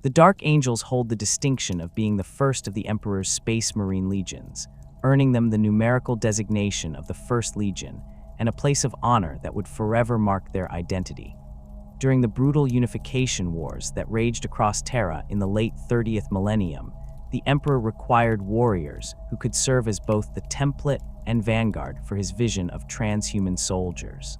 The Dark Angels hold the distinction of being the first of the Emperor's Space Marine legions, earning them the numerical designation of the First Legion and a place of honor that would forever mark their identity. During the brutal unification wars that raged across Terra in the late 30th millennium, the Emperor required warriors who could serve as both the template and vanguard for his vision of transhuman soldiers.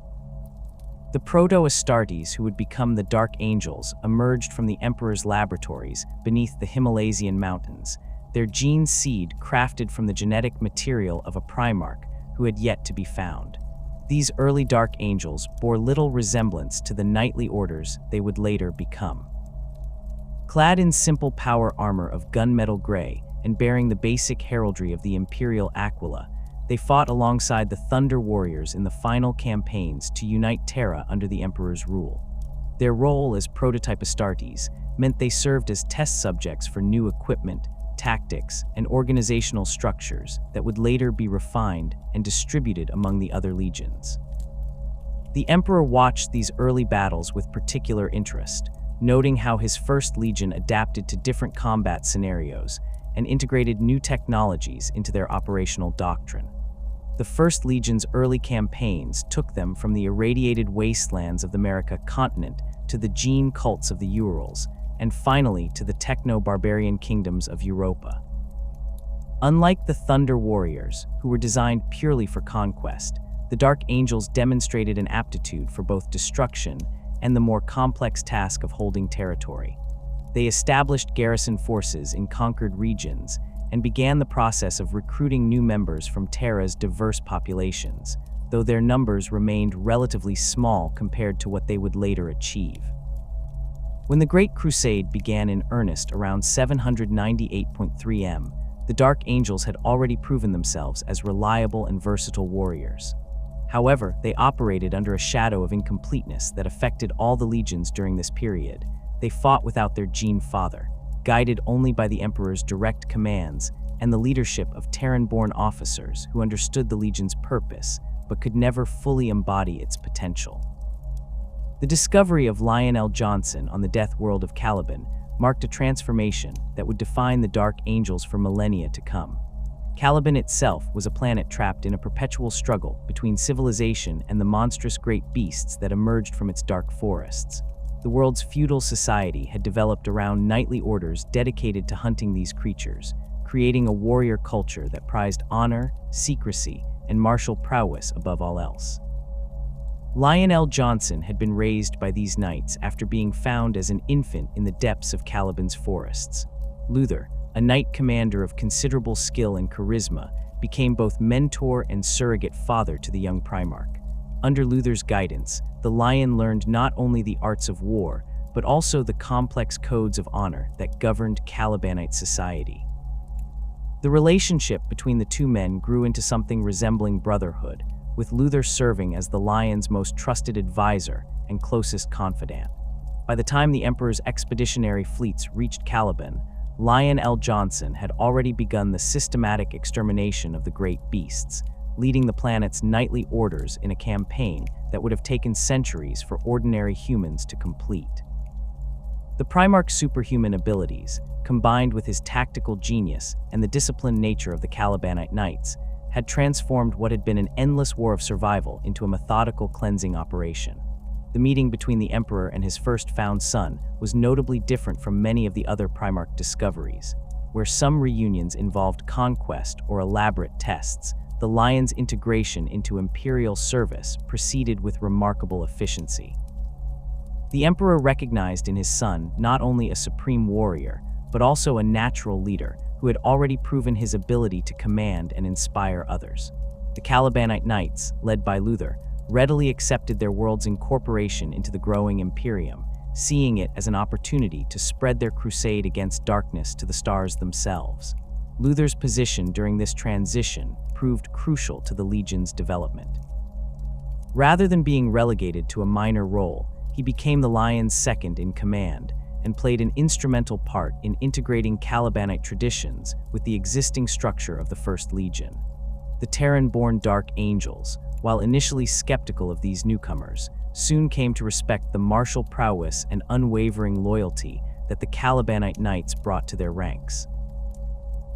The Proto-Astartes, who would become the Dark Angels, emerged from the Emperor's laboratories beneath the Himalaysian mountains, their gene seed crafted from the genetic material of a Primarch who had yet to be found. These early Dark Angels bore little resemblance to the knightly orders they would later become. Clad in simple power armor of gunmetal gray and bearing the basic heraldry of the Imperial Aquila, they fought alongside the Thunder Warriors in the final campaigns to unite Terra under the Emperor's rule. Their role as prototype Astartes meant they served as test subjects for new equipment, tactics, and organizational structures that would later be refined and distributed among the other legions. The Emperor watched these early battles with particular interest, noting how his First Legion adapted to different combat scenarios and integrated new technologies into their operational doctrine. The First Legion's early campaigns took them from the irradiated wastelands of the America continent to the gene cults of the Urals, and finally to the techno-barbarian kingdoms of Europa. Unlike the Thunder Warriors, who were designed purely for conquest, the Dark Angels demonstrated an aptitude for both destruction and the more complex task of holding territory. They established garrison forces in conquered regions and began the process of recruiting new members from Terra's diverse populations, though their numbers remained relatively small compared to what they would later achieve. When the Great Crusade began in earnest around 798.3 M, the Dark Angels had already proven themselves as reliable and versatile warriors. However, they operated under a shadow of incompleteness that affected all the legions during this period. They fought without their gene father, guided only by the Emperor's direct commands and the leadership of Terran-born officers who understood the legion's purpose but could never fully embody its potential. The discovery of Lionel Johnson on the death world of Caliban marked a transformation that would define the Dark Angels for millennia to come. Caliban itself was a planet trapped in a perpetual struggle between civilization and the monstrous great beasts that emerged from its dark forests. The world's feudal society had developed around knightly orders dedicated to hunting these creatures, creating a warrior culture that prized honor, secrecy, and martial prowess above all else. Lionel Johnson had been raised by these knights after being found as an infant in the depths of Caliban's forests. Luther, a knight commander of considerable skill and charisma, became both mentor and surrogate father to the young Primarch. Under Luther's guidance, the Lion learned not only the arts of war, but also the complex codes of honor that governed Calibanite society. The relationship between the two men grew into something resembling brotherhood, with Luther serving as the Lion's most trusted advisor and closest confidant. By the time the Emperor's expeditionary fleets reached Caliban, Lionel Johnson had already begun the systematic extermination of the great beasts, leading the planet's knightly orders in a campaign that would have taken centuries for ordinary humans to complete. The Primarch's superhuman abilities, combined with his tactical genius and the disciplined nature of the Calibanite Knights, had transformed what had been an endless war of survival into a methodical cleansing operation. The meeting between the Emperor and his first found son was notably different from many of the other Primarch discoveries. Where some reunions involved conquest or elaborate tests, the Lion's integration into imperial service proceeded with remarkable efficiency. The Emperor recognized in his son not only a supreme warrior, but also a natural leader who had already proven his ability to command and inspire others. The Calibanite Knights, led by Luther, readily accepted their world's incorporation into the growing Imperium, seeing it as an opportunity to spread their crusade against darkness to the stars themselves. Luther's position during this transition proved crucial to the Legion's development. Rather than being relegated to a minor role, he became the Lion's second in command and played an instrumental part in integrating Calibanite traditions with the existing structure of the First Legion. The Terran-born Dark Angels, while initially skeptical of these newcomers, soon came to respect the martial prowess and unwavering loyalty that the Calibanite knights brought to their ranks.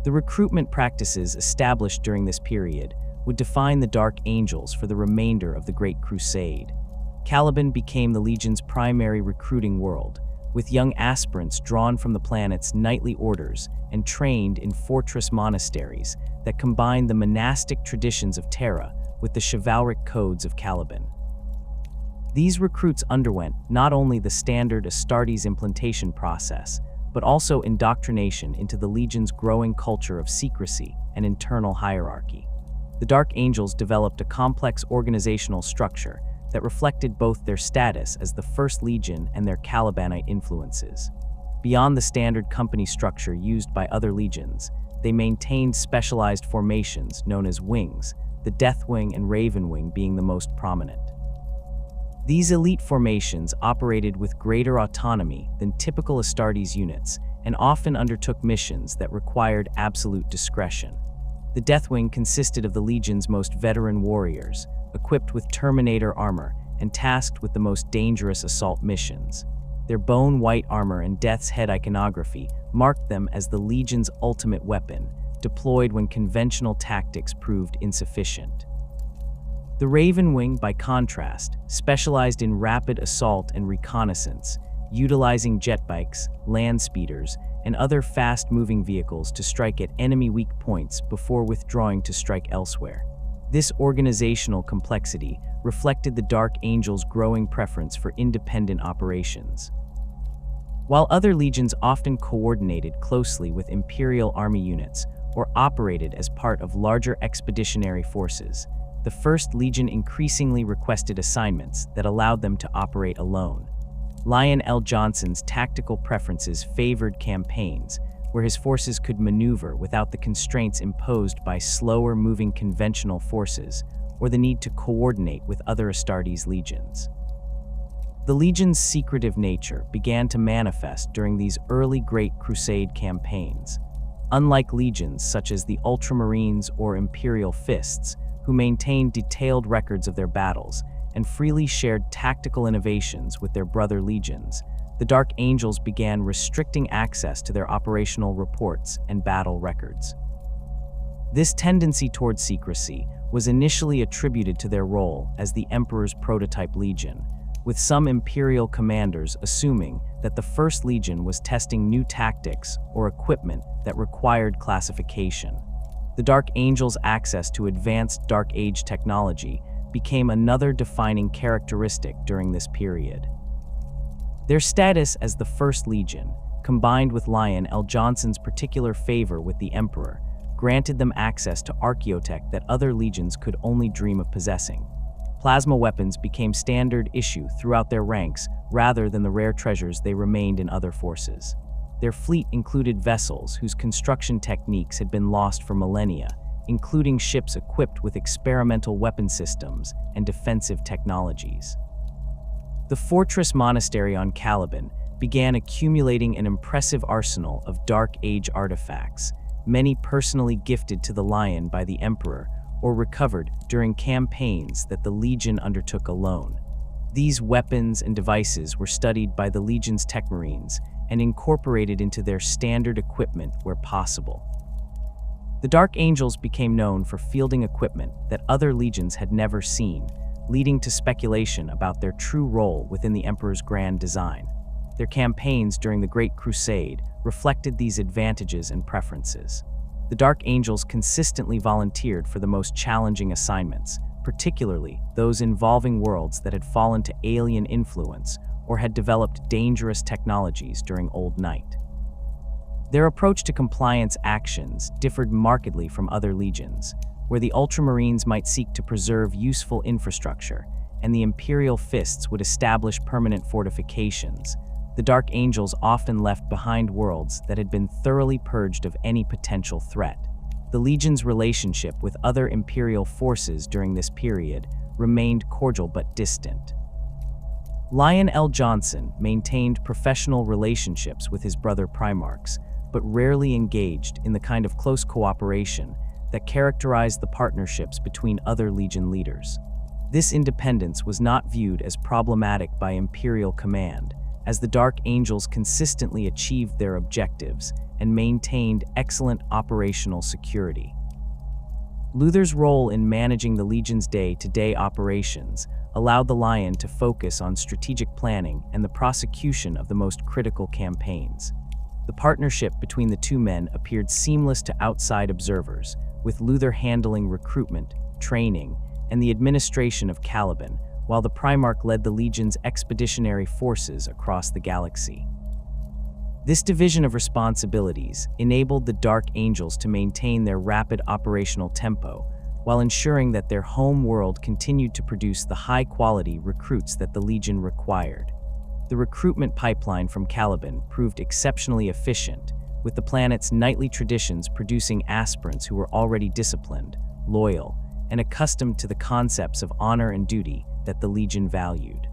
The recruitment practices established during this period would define the Dark Angels for the remainder of the Great Crusade. Caliban became the Legion's primary recruiting world, with young aspirants drawn from the planet's knightly orders and trained in fortress monasteries that combined the monastic traditions of Terra with the chivalric codes of Caliban. These recruits underwent not only the standard Astartes implantation process, but also indoctrination into the Legion's growing culture of secrecy and internal hierarchy. The Dark Angels developed a complex organizational structure that reflected both their status as the First Legion and their Calibanite influences. Beyond the standard company structure used by other legions, they maintained specialized formations known as wings, the Death Wing and Raven Wing being the most prominent. These elite formations operated with greater autonomy than typical Astartes units and often undertook missions that required absolute discretion. The Deathwing consisted of the Legion's most veteran warriors, equipped with Terminator armor and tasked with the most dangerous assault missions. Their bone-white armor and Death's Head iconography marked them as the Legion's ultimate weapon, deployed when conventional tactics proved insufficient. The Raven Wing, by contrast, specialized in rapid assault and reconnaissance, utilizing jet bikes, land speeders, and other fast-moving vehicles to strike at enemy weak points before withdrawing to strike elsewhere. This organizational complexity reflected the Dark Angels' growing preference for independent operations. While other legions often coordinated closely with Imperial Army units or operated as part of larger expeditionary forces, the First Legion increasingly requested assignments that allowed them to operate alone. Lion L. Johnson's tactical preferences favored campaigns where his forces could maneuver without the constraints imposed by slower-moving conventional forces or the need to coordinate with other Astartes legions. The Legion's secretive nature began to manifest during these early Great Crusade campaigns. Unlike legions such as the Ultramarines or Imperial Fists, who maintained detailed records of their battles and freely shared tactical innovations with their brother legions, the Dark Angels began restricting access to their operational reports and battle records. This tendency toward secrecy was initially attributed to their role as the Emperor's prototype legion, with some Imperial commanders assuming that the First Legion was testing new tactics or equipment that required classification. The Dark Angels' access to advanced Dark Age technology became another defining characteristic during this period. Their status as the First Legion, combined with Lion L. Johnson's particular favor with the Emperor, granted them access to archaeotech that other legions could only dream of possessing. Plasma weapons became standard issue throughout their ranks rather than the rare treasures they remained in other forces. Their fleet included vessels whose construction techniques had been lost for millennia, including ships equipped with experimental weapon systems and defensive technologies. The fortress monastery on Caliban began accumulating an impressive arsenal of Dark Age artifacts, many personally gifted to the Lion by the Emperor or recovered during campaigns that the Legion undertook alone. These weapons and devices were studied by the Legion's tech marines and incorporated into their standard equipment where possible. The Dark Angels became known for fielding equipment that other legions had never seen, leading to speculation about their true role within the Emperor's grand design. Their campaigns during the Great Crusade reflected these advantages and preferences. The Dark Angels consistently volunteered for the most challenging assignments, particularly those involving worlds that had fallen to alien influence or had developed dangerous technologies during Old Night. Their approach to compliance actions differed markedly from other legions, where the Ultramarines might seek to preserve useful infrastructure, and the Imperial Fists would establish permanent fortifications. The Dark Angels often left behind worlds that had been thoroughly purged of any potential threat. The Legion's relationship with other Imperial forces during this period remained cordial but distant. Lion L. Johnson maintained professional relationships with his brother Primarchs, but rarely engaged in the kind of close cooperation that characterized the partnerships between other Legion leaders. This independence was not viewed as problematic by Imperial command, as the Dark Angels consistently achieved their objectives and maintained excellent operational security. Luther's role in managing the Legion's day-to-day operations allowed the Lion to focus on strategic planning and the prosecution of the most critical campaigns. The partnership between the two men appeared seamless to outside observers, with Luther handling recruitment, training, and the administration of Caliban, while the Primarch led the Legion's expeditionary forces across the galaxy. This division of responsibilities enabled the Dark Angels to maintain their rapid operational tempo, while ensuring that their home world continued to produce the high-quality recruits that the Legion required. The recruitment pipeline from Caliban proved exceptionally efficient, with the planet's nightly traditions producing aspirants who were already disciplined, loyal, and accustomed to the concepts of honor and duty that the Legion valued.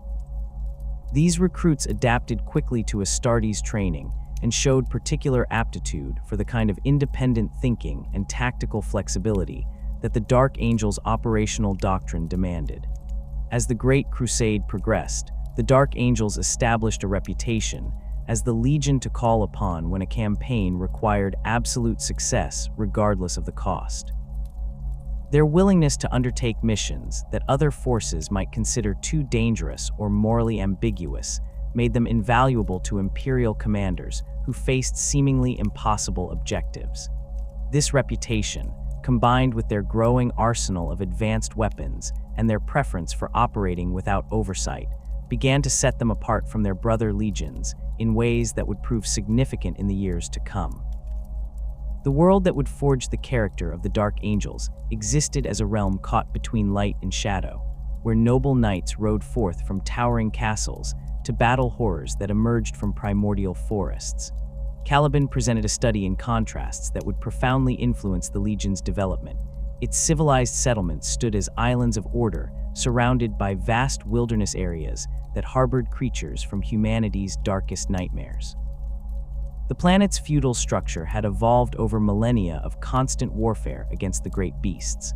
These recruits adapted quickly to Astartes training and showed particular aptitude for the kind of independent thinking and tactical flexibility that the Dark Angels' operational doctrine demanded. As the Great Crusade progressed, the Dark Angels established a reputation as the Legion to call upon when a campaign required absolute success regardless of the cost. Their willingness to undertake missions that other forces might consider too dangerous or morally ambiguous made them invaluable to Imperial commanders who faced seemingly impossible objectives. This reputation, combined with their growing arsenal of advanced weapons and their preference for operating without oversight, began to set them apart from their brother legions in ways that would prove significant in the years to come. The world that would forge the character of the Dark Angels existed as a realm caught between light and shadow, where noble knights rode forth from towering castles to battle horrors that emerged from primordial forests. Caliban presented a study in contrasts that would profoundly influence the Legion's development. Its civilized settlements stood as islands of order, surrounded by vast wilderness areas that harbored creatures from humanity's darkest nightmares. The planet's feudal structure had evolved over millennia of constant warfare against the great beasts.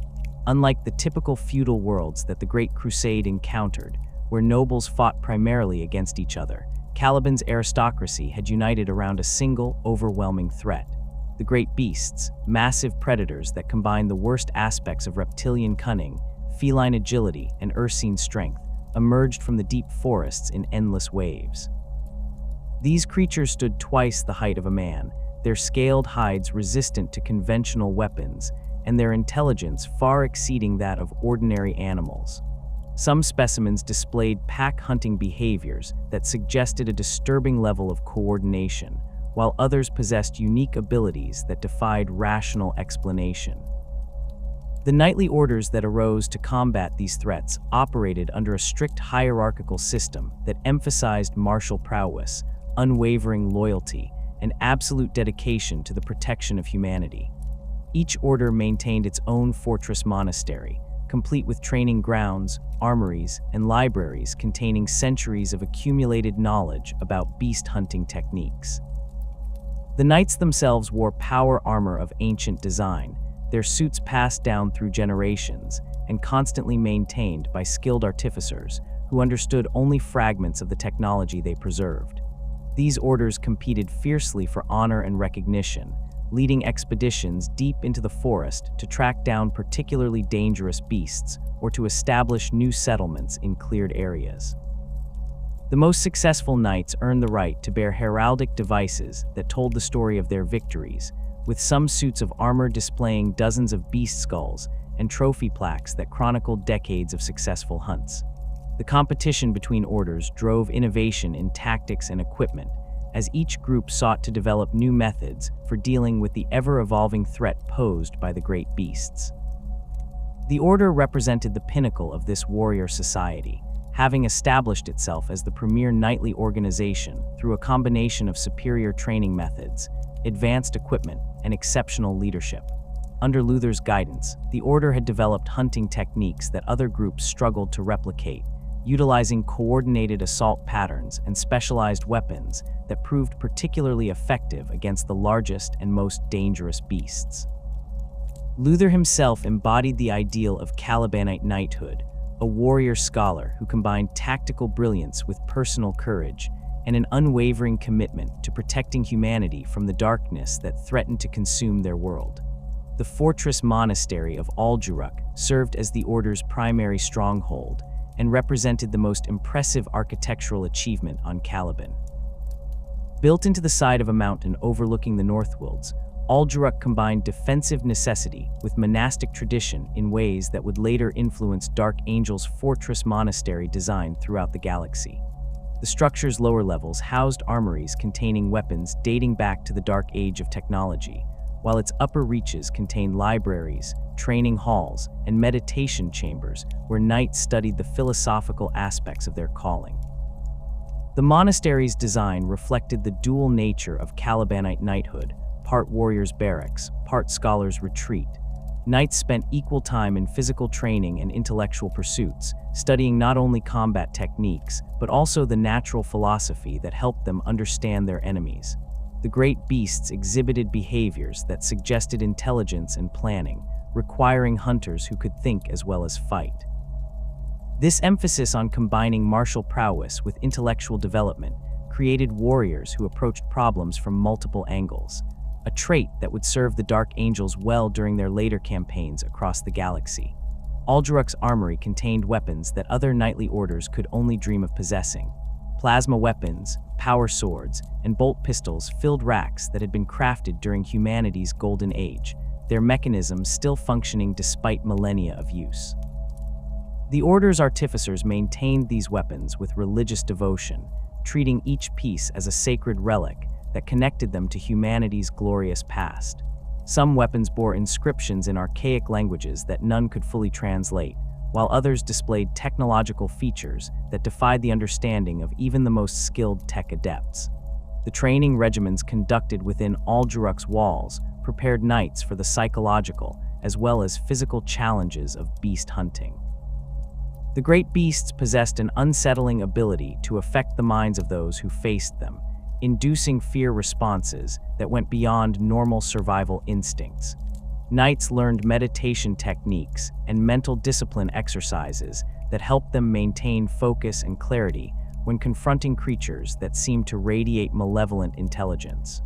Unlike the typical feudal worlds that the Great Crusade encountered, where nobles fought primarily against each other, Caliban's aristocracy had united around a single, overwhelming threat. The great beasts, massive predators that combined the worst aspects of reptilian cunning, feline agility, and ursine strength, emerged from the deep forests in endless waves. These creatures stood twice the height of a man, their scaled hides resistant to conventional weapons, and their intelligence far exceeding that of ordinary animals. Some specimens displayed pack-hunting behaviors that suggested a disturbing level of coordination, while others possessed unique abilities that defied rational explanation. The knightly orders that arose to combat these threats operated under a strict hierarchical system that emphasized martial prowess, unwavering loyalty, and absolute dedication to the protection of humanity. Each order maintained its own fortress monastery, complete with training grounds, armories, and libraries containing centuries of accumulated knowledge about beast hunting techniques. The knights themselves wore power armor of ancient design, their suits passed down through generations and constantly maintained by skilled artificers who understood only fragments of the technology they preserved. These orders competed fiercely for honor and recognition, leading expeditions deep into the forest to track down particularly dangerous beasts or to establish new settlements in cleared areas. The most successful knights earned the right to bear heraldic devices that told the story of their victories, with some suits of armor displaying dozens of beast skulls and trophy plaques that chronicled decades of successful hunts. The competition between orders drove innovation in tactics and equipment, as each group sought to develop new methods for dealing with the ever-evolving threat posed by the great beasts. The Order represented the pinnacle of this warrior society, having established itself as the premier knightly organization through a combination of superior training methods, advanced equipment, and exceptional leadership. Under Luther's guidance, the Order had developed hunting techniques that other groups struggled to replicate, utilizing coordinated assault patterns and specialized weapons that proved particularly effective against the largest and most dangerous beasts. Luther himself embodied the ideal of Calibanite knighthood, a warrior scholar who combined tactical brilliance with personal courage, and an unwavering commitment to protecting humanity from the darkness that threatened to consume their world. The fortress monastery of Alduruk served as the Order's primary stronghold and represented the most impressive architectural achievement on Caliban. Built into the side of a mountain overlooking the Northwolds, Alduruk combined defensive necessity with monastic tradition in ways that would later influence Dark Angel's fortress monastery design throughout the galaxy. The structure's lower levels housed armories containing weapons dating back to the Dark Age of technology, while its upper reaches contained libraries, training halls, and meditation chambers where knights studied the philosophical aspects of their calling. The monastery's design reflected the dual nature of Calibanite knighthood, part warrior's barracks, part scholar's retreat. Knights spent equal time in physical training and intellectual pursuits, studying not only combat techniques, but also the natural philosophy that helped them understand their enemies. The great beasts exhibited behaviors that suggested intelligence and planning, requiring hunters who could think as well as fight. This emphasis on combining martial prowess with intellectual development created warriors who approached problems from multiple angles, a trait that would serve the Dark Angels well during their later campaigns across the galaxy. Alduruk's armory contained weapons that other knightly orders could only dream of possessing. Plasma weapons, power swords, and bolt pistols filled racks that had been crafted during humanity's golden age, their mechanisms still functioning despite millennia of use. The Order's artificers maintained these weapons with religious devotion, treating each piece as a sacred relic that connected them to humanity's glorious past. Some weapons bore inscriptions in archaic languages that none could fully translate, while others displayed technological features that defied the understanding of even the most skilled tech adepts. The training regimens conducted within Alduruk's walls prepared knights for the psychological as well as physical challenges of beast hunting. The great beasts possessed an unsettling ability to affect the minds of those who faced them, inducing fear responses that went beyond normal survival instincts. Knights learned meditation techniques and mental discipline exercises that helped them maintain focus and clarity when confronting creatures that seemed to radiate malevolent intelligence.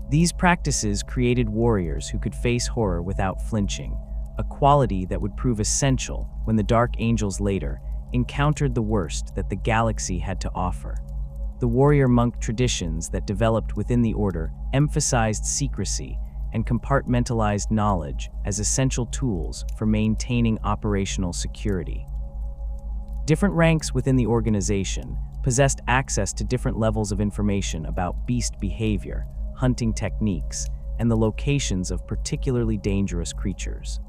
These practices created warriors who could face horror without flinching, a quality that would prove essential when the Dark Angels later encountered the worst that the galaxy had to offer. The warrior-monk traditions that developed within the Order emphasized secrecy and compartmentalized knowledge as essential tools for maintaining operational security. Different ranks within the organization possessed access to different levels of information about beast behavior, hunting techniques, and the locations of particularly dangerous creatures.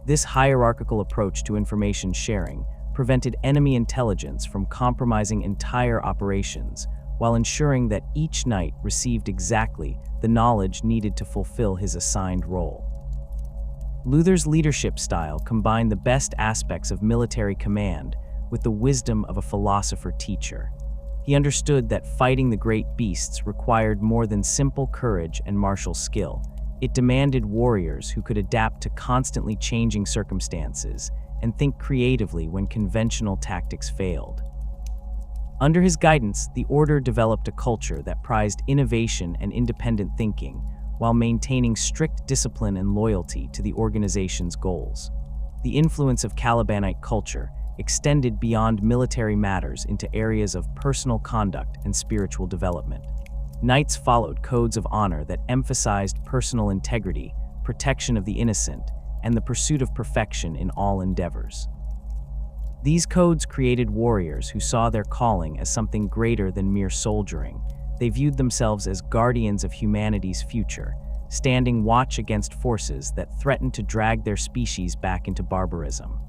This hierarchical approach to information sharing prevented enemy intelligence from compromising entire operations, while ensuring that each knight received exactly the knowledge needed to fulfill his assigned role. Luther's leadership style combined the best aspects of military command with the wisdom of a philosopher-teacher. He understood that fighting the great beasts required more than simple courage and martial skill. It demanded warriors who could adapt to constantly changing circumstances and think creatively when conventional tactics failed. Under his guidance, the Order developed a culture that prized innovation and independent thinking, while maintaining strict discipline and loyalty to the organization's goals. The influence of Calibanite culture extended beyond military matters into areas of personal conduct and spiritual development. Knights followed codes of honor that emphasized personal integrity, protection of the innocent, and the pursuit of perfection in all endeavors. These codes created warriors who saw their calling as something greater than mere soldiering. They viewed themselves as guardians of humanity's future, standing watch against forces that threatened to drag their species back into barbarism.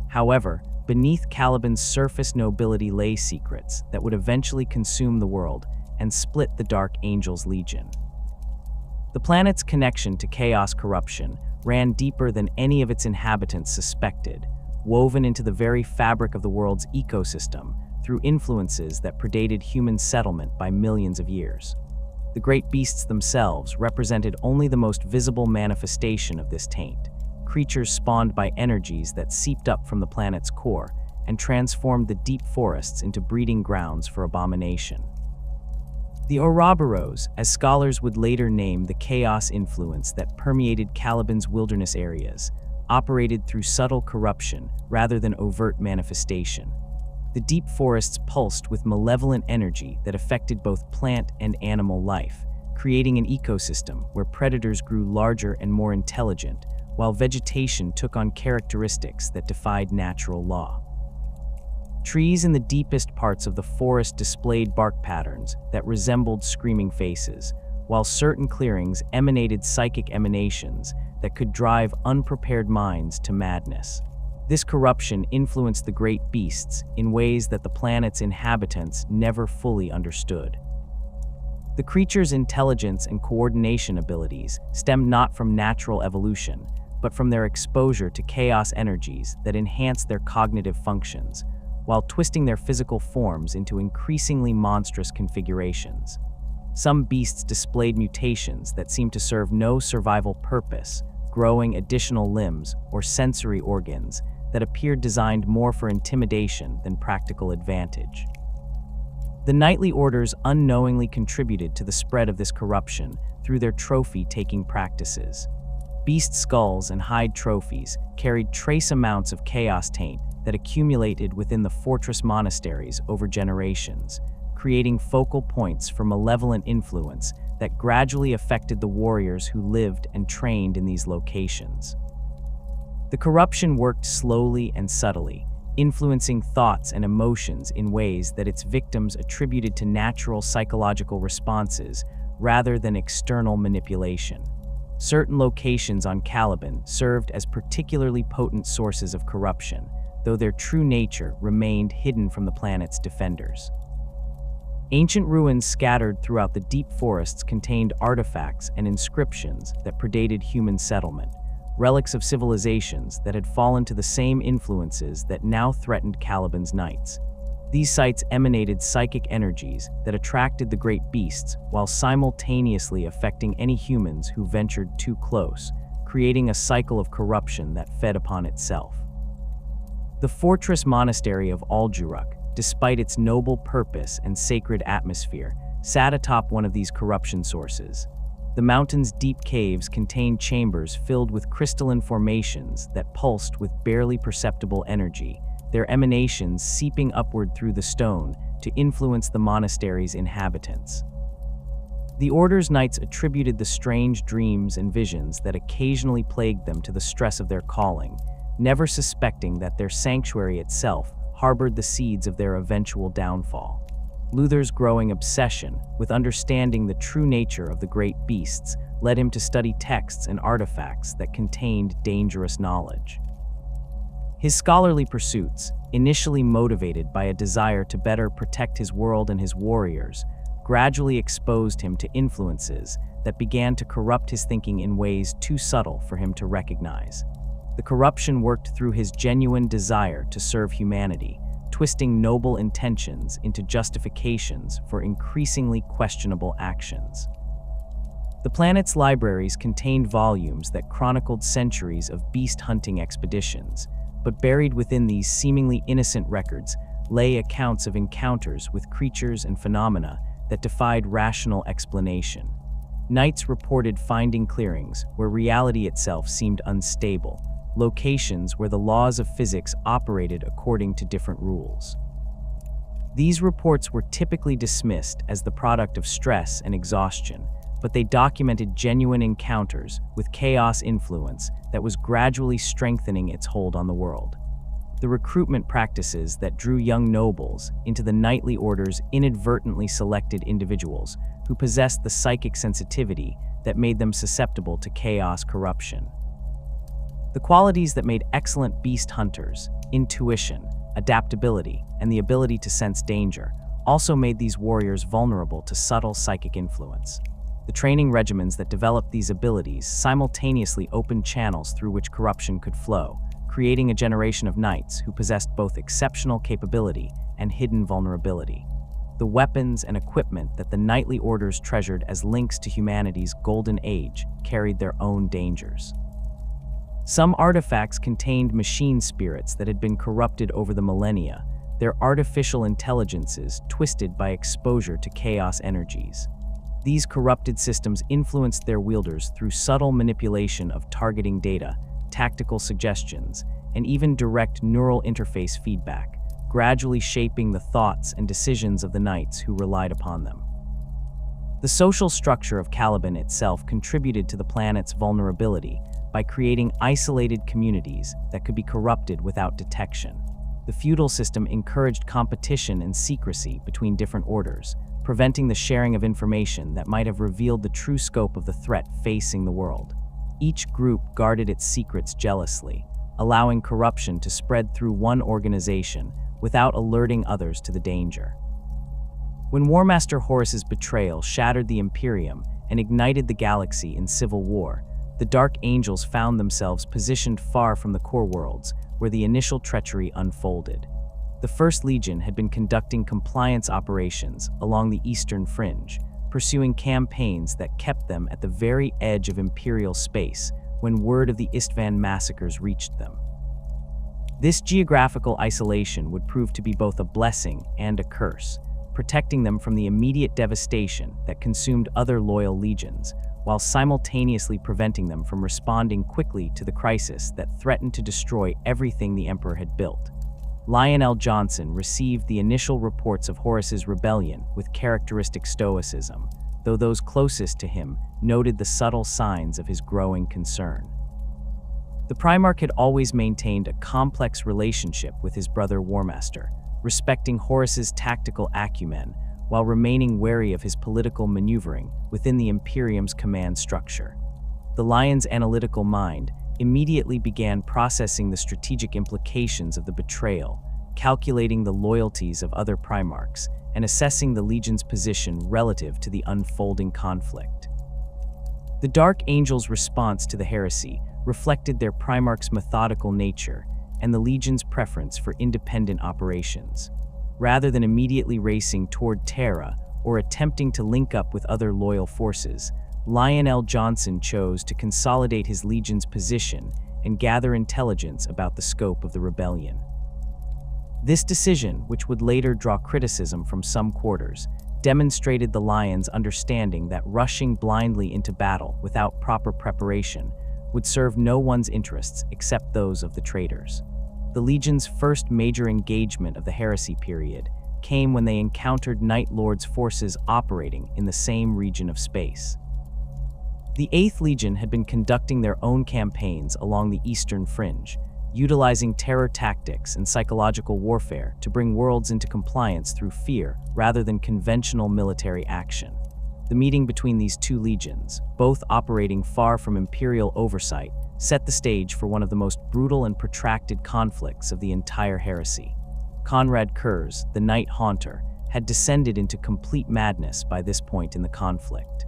However, beneath Caliban's surface nobility lay secrets that would eventually consume the world and split the Dark Angel's legion. The planet's connection to chaos corruption ran deeper than any of its inhabitants suspected, woven into the very fabric of the world's ecosystem through influences that predated human settlement by millions of years. The great beasts themselves represented only the most visible manifestation of this taint, creatures spawned by energies that seeped up from the planet's core and transformed the deep forests into breeding grounds for abomination. The Ouroboros, as scholars would later name the chaos influence that permeated Caliban's wilderness areas, operated through subtle corruption rather than overt manifestation. The deep forests pulsed with malevolent energy that affected both plant and animal life, creating an ecosystem where predators grew larger and more intelligent, while vegetation took on characteristics that defied natural law. Trees in the deepest parts of the forest displayed bark patterns that resembled screaming faces, while certain clearings emanated psychic emanations that could drive unprepared minds to madness. This corruption influenced the great beasts in ways that the planet's inhabitants never fully understood. The creatures' intelligence and coordination abilities stemmed not from natural evolution, but from their exposure to chaos energies that enhanced their cognitive functions, while twisting their physical forms into increasingly monstrous configurations. Some beasts displayed mutations that seemed to serve no survival purpose, growing additional limbs or sensory organs that appeared designed more for intimidation than practical advantage. The knightly orders unknowingly contributed to the spread of this corruption through their trophy-taking practices. Beast skulls and hide trophies carried trace amounts of chaos taint that accumulated within the fortress monasteries over generations, creating focal points for malevolent influence that gradually affected the warriors who lived and trained in these locations. The corruption worked slowly and subtly, influencing thoughts and emotions in ways that its victims attributed to natural psychological responses rather than external manipulation. Certain locations on Caliban served as particularly potent sources of corruption, though their true nature remained hidden from the planet's defenders. Ancient ruins scattered throughout the deep forests contained artifacts and inscriptions that predated human settlement, relics of civilizations that had fallen to the same influences that now threatened Caliban's knights. These sites emanated psychic energies that attracted the great beasts while simultaneously affecting any humans who ventured too close, creating a cycle of corruption that fed upon itself. The fortress monastery of Aljuruk, despite its noble purpose and sacred atmosphere, sat atop one of these corruption sources. The mountain's deep caves contained chambers filled with crystalline formations that pulsed with barely perceptible energy, their emanations seeping upward through the stone to influence the monastery's inhabitants. The Order's knights attributed the strange dreams and visions that occasionally plagued them to the stress of their calling, never suspecting that their sanctuary itself harbored the seeds of their eventual downfall. Luther's growing obsession with understanding the true nature of the great beasts led him to study texts and artifacts that contained dangerous knowledge. His scholarly pursuits, initially motivated by a desire to better protect his world and his warriors, gradually exposed him to influences that began to corrupt his thinking in ways too subtle for him to recognize. The corruption worked through his genuine desire to serve humanity, twisting noble intentions into justifications for increasingly questionable actions. The planet's libraries contained volumes that chronicled centuries of beast-hunting expeditions, but buried within these seemingly innocent records lay accounts of encounters with creatures and phenomena that defied rational explanation. Knights reported finding clearings where reality itself seemed unstable, locations where the laws of physics operated according to different rules. These reports were typically dismissed as the product of stress and exhaustion, but they documented genuine encounters with chaos influence that was gradually strengthening its hold on the world. The recruitment practices that drew young nobles into the knightly orders inadvertently selected individuals who possessed the psychic sensitivity that made them susceptible to chaos corruption. The qualities that made excellent beast hunters, intuition, adaptability, and the ability to sense danger, also made these warriors vulnerable to subtle psychic influence. The training regimens that developed these abilities simultaneously opened channels through which corruption could flow, creating a generation of knights who possessed both exceptional capability and hidden vulnerability. The weapons and equipment that the knightly orders treasured as links to humanity's golden age carried their own dangers. Some artifacts contained machine spirits that had been corrupted over the millennia, their artificial intelligences twisted by exposure to chaos energies. These corrupted systems influenced their wielders through subtle manipulation of targeting data, tactical suggestions, and even direct neural interface feedback, gradually shaping the thoughts and decisions of the knights who relied upon them. The social structure of Caliban itself contributed to the planet's vulnerability by creating isolated communities that could be corrupted without detection. The feudal system encouraged competition and secrecy between different orders, preventing the sharing of information that might have revealed the true scope of the threat facing the world. Each group guarded its secrets jealously, allowing corruption to spread through one organization without alerting others to the danger. When Warmaster Horus's betrayal shattered the Imperium and ignited the galaxy in civil war, the Dark Angels found themselves positioned far from the core worlds where the initial treachery unfolded. The First Legion had been conducting compliance operations along the eastern fringe, pursuing campaigns that kept them at the very edge of Imperial space when word of the Istvan massacres reached them. This geographical isolation would prove to be both a blessing and a curse, protecting them from the immediate devastation that consumed other loyal legions, while simultaneously preventing them from responding quickly to the crisis that threatened to destroy everything the Emperor had built. Lionel Johnson received the initial reports of Horus's rebellion with characteristic stoicism, though those closest to him noted the subtle signs of his growing concern. The Primarch had always maintained a complex relationship with his brother Warmaster, respecting Horus's tactical acumen while remaining wary of his political maneuvering within the Imperium's command structure. The Lion's analytical mind immediately began processing the strategic implications of the betrayal, calculating the loyalties of other Primarchs, and assessing the Legion's position relative to the unfolding conflict. The Dark Angels' response to the heresy reflected their Primarch's methodical nature and the Legion's preference for independent operations. Rather than immediately racing toward Terra or attempting to link up with other loyal forces, Lionel Johnson chose to consolidate his Legion's position and gather intelligence about the scope of the rebellion. This decision, which would later draw criticism from some quarters, demonstrated the Lion's understanding that rushing blindly into battle without proper preparation would serve no one's interests except those of the traitors. The Legion's first major engagement of the heresy period came when they encountered Night Lord's forces operating in the same region of space. The 8th Legion had been conducting their own campaigns along the eastern fringe, utilizing terror tactics and psychological warfare to bring worlds into compliance through fear rather than conventional military action. The meeting between these two legions, both operating far from Imperial oversight, set the stage for one of the most brutal and protracted conflicts of the entire heresy. Conrad Kurz, the Night Haunter, had descended into complete madness by this point in the conflict.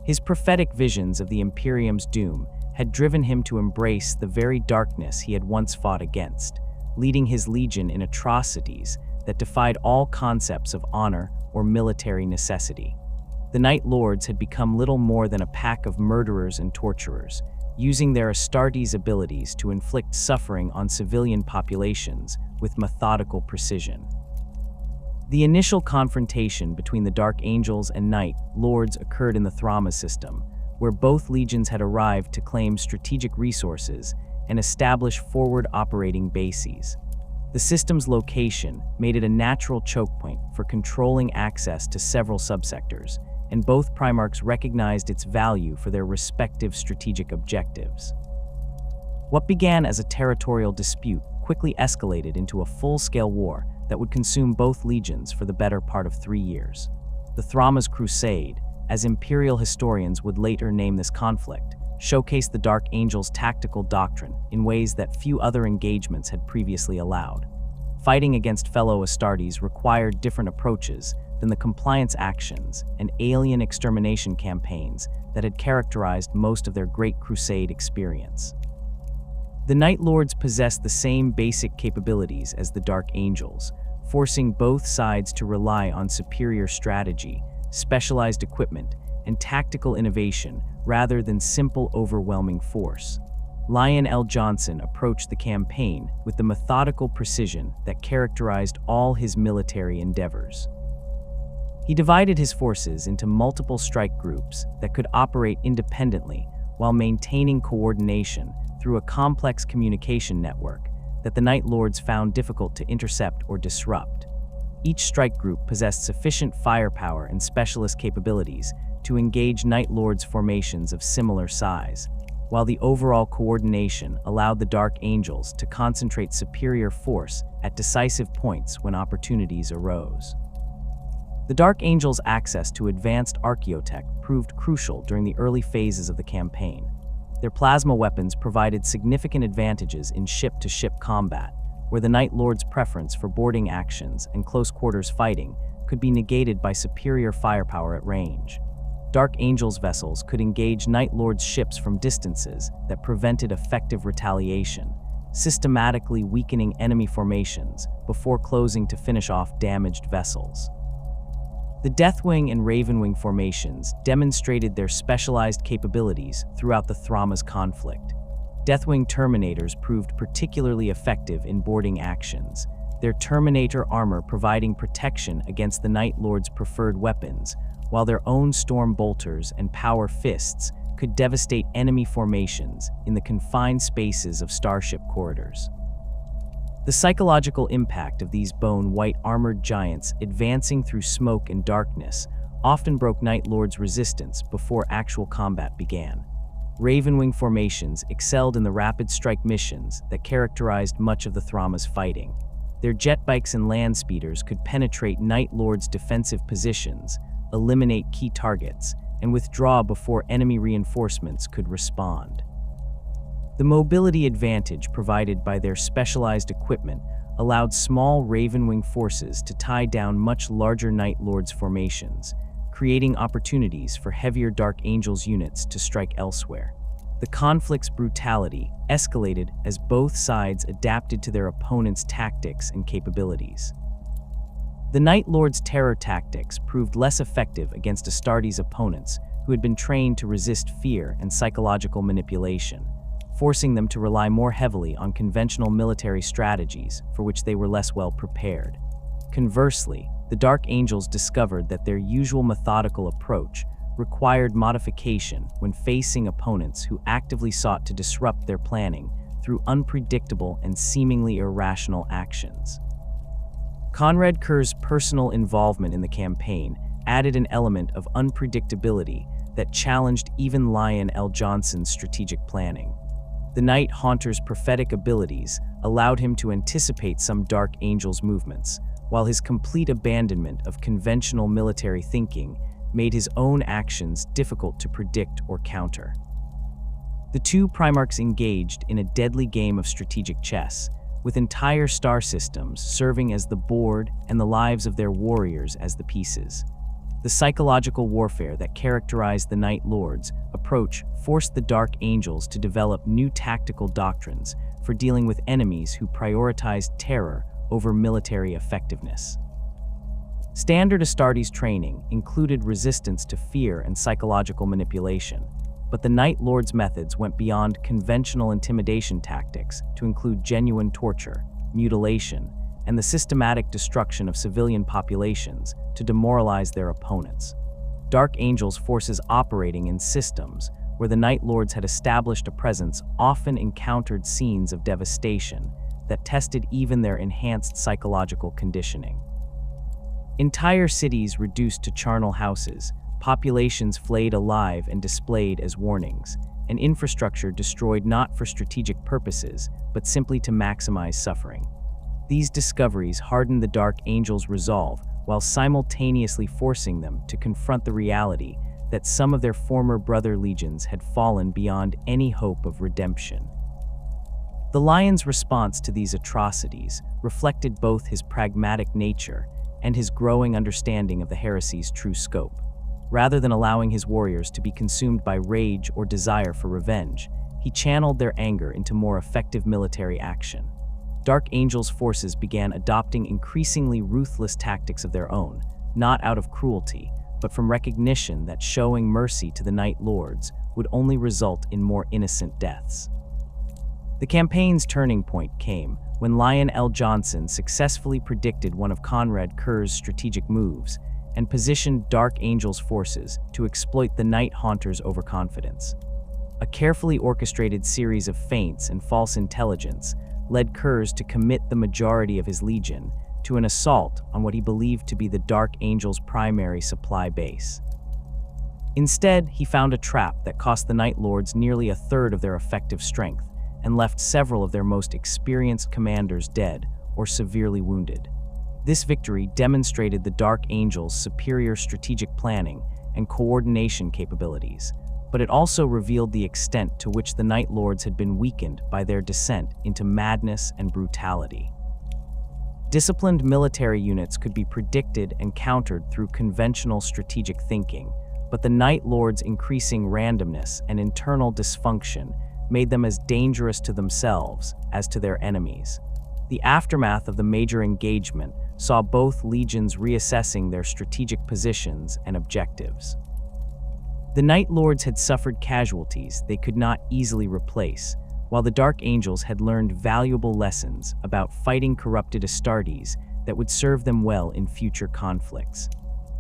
His prophetic visions of the Imperium's doom had driven him to embrace the very darkness he had once fought against, leading his legion in atrocities that defied all concepts of honor or military necessity. The Night Lords had become little more than a pack of murderers and torturers, using their Astartes abilities to inflict suffering on civilian populations with methodical precision. The initial confrontation between the Dark Angels and Night Lords occurred in the Thrama system, where both legions had arrived to claim strategic resources and establish forward operating bases. The system's location made it a natural choke point for controlling access to several subsectors, and both Primarchs recognized its value for their respective strategic objectives. What began as a territorial dispute quickly escalated into a full-scale war that would consume both legions for the better part of 3 years. The Thrama's Crusade, as Imperial historians would later name this conflict, showcased the Dark Angels' tactical doctrine in ways that few other engagements had previously allowed. Fighting against fellow Astartes required different approaches than the compliance actions and alien extermination campaigns that had characterized most of their Great Crusade experience. The Night Lords possessed the same basic capabilities as the Dark Angels, forcing both sides to rely on superior strategy, specialized equipment, and tactical innovation rather than simple overwhelming force. Lion L. Johnson approached the campaign with the methodical precision that characterized all his military endeavors. He divided his forces into multiple strike groups that could operate independently while maintaining coordination through a complex communication network that the Night Lords found difficult to intercept or disrupt. Each strike group possessed sufficient firepower and specialist capabilities to engage Night Lords formations of similar size, while the overall coordination allowed the Dark Angels to concentrate superior force at decisive points when opportunities arose. The Dark Angels' access to advanced archaeotech proved crucial during the early phases of the campaign. Their plasma weapons provided significant advantages in ship-to-ship combat, where the Night Lord's preference for boarding actions and close-quarters fighting could be negated by superior firepower at range. Dark Angels' vessels could engage Night Lord's ships from distances that prevented effective retaliation, systematically weakening enemy formations before closing to finish off damaged vessels. The Deathwing and Ravenwing formations demonstrated their specialized capabilities throughout the Thramma's conflict. Deathwing Terminators proved particularly effective in boarding actions, their Terminator armor providing protection against the Night Lord's preferred weapons, while their own Storm Bolters and Power Fists could devastate enemy formations in the confined spaces of starship corridors. The psychological impact of these bone-white armored giants advancing through smoke and darkness often broke Night Lord's resistance before actual combat began. Ravenwing formations excelled in the rapid strike missions that characterized much of the Thramma's fighting. Their jet bikes and land speeders could penetrate Night Lord's defensive positions, eliminate key targets, and withdraw before enemy reinforcements could respond. The mobility advantage provided by their specialized equipment allowed small Ravenwing forces to tie down much larger Night Lords formations, creating opportunities for heavier Dark Angels units to strike elsewhere. The conflict's brutality escalated as both sides adapted to their opponent's tactics and capabilities. The Night Lord's terror tactics proved less effective against Astartes' opponents, who had been trained to resist fear and psychological manipulation, forcing them to rely more heavily on conventional military strategies for which they were less well prepared. Conversely, the Dark Angels discovered that their usual methodical approach required modification when facing opponents who actively sought to disrupt their planning through unpredictable and seemingly irrational actions. Conrad Kerr's personal involvement in the campaign added an element of unpredictability that challenged even Lion L. Johnson's strategic planning. The Night Haunter's prophetic abilities allowed him to anticipate some Dark Angels' movements, while his complete abandonment of conventional military thinking made his own actions difficult to predict or counter. The two Primarchs engaged in a deadly game of strategic chess, with entire star systems serving as the board and the lives of their warriors as the pieces. The psychological warfare that characterized the Night Lords' approach forced the Dark Angels to develop new tactical doctrines for dealing with enemies who prioritized terror over military effectiveness. Standard Astartes training included resistance to fear and psychological manipulation, but the Night Lords' methods went beyond conventional intimidation tactics to include genuine torture, mutilation, and the systematic destruction of civilian populations to demoralize their opponents. Dark Angels' forces operating in systems where the Night Lords had established a presence often encountered scenes of devastation that tested even their enhanced psychological conditioning. Entire cities reduced to charnel houses, populations flayed alive and displayed as warnings, and infrastructure destroyed not for strategic purposes, but simply to maximize suffering. These discoveries hardened the Dark Angels' resolve while simultaneously forcing them to confront the reality that some of their former brother legions had fallen beyond any hope of redemption. The Lion's response to these atrocities reflected both his pragmatic nature and his growing understanding of the heresy's true scope. Rather than allowing his warriors to be consumed by rage or desire for revenge, he channeled their anger into more effective military action. Dark Angels' forces began adopting increasingly ruthless tactics of their own, not out of cruelty, but from recognition that showing mercy to the Night Lords would only result in more innocent deaths. The campaign's turning point came when Lionel Johnson successfully predicted one of Conrad Kerr's strategic moves and positioned Dark Angel's forces to exploit the Night Haunter's overconfidence. A carefully orchestrated series of feints and false intelligence led Kerrs to commit the majority of his legion to an assault on what he believed to be the Dark Angel's primary supply base. Instead, he found a trap that cost the Night Lords nearly a third of their effective strength and left several of their most experienced commanders dead or severely wounded. This victory demonstrated the Dark Angel's superior strategic planning and coordination capabilities, but it also revealed the extent to which the Night Lords had been weakened by their descent into madness and brutality. Disciplined military units could be predicted and countered through conventional strategic thinking, but the Night Lords' increasing randomness and internal dysfunction made them as dangerous to themselves as to their enemies. The aftermath of the major engagement saw both legions reassessing their strategic positions and objectives. The Night Lords had suffered casualties they could not easily replace, while the Dark Angels had learned valuable lessons about fighting corrupted Astartes that would serve them well in future conflicts.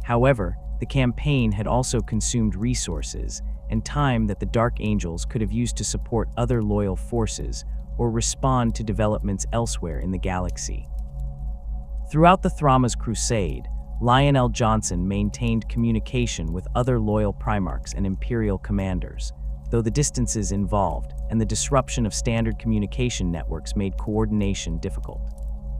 However, the campaign had also consumed resources and time that the Dark Angels could have used to support other loyal forces or respond to developments elsewhere in the galaxy. Throughout the Thramma's crusade, Lionel Johnson maintained communication with other loyal Primarchs and Imperial commanders, though the distances involved and the disruption of standard communication networks made coordination difficult.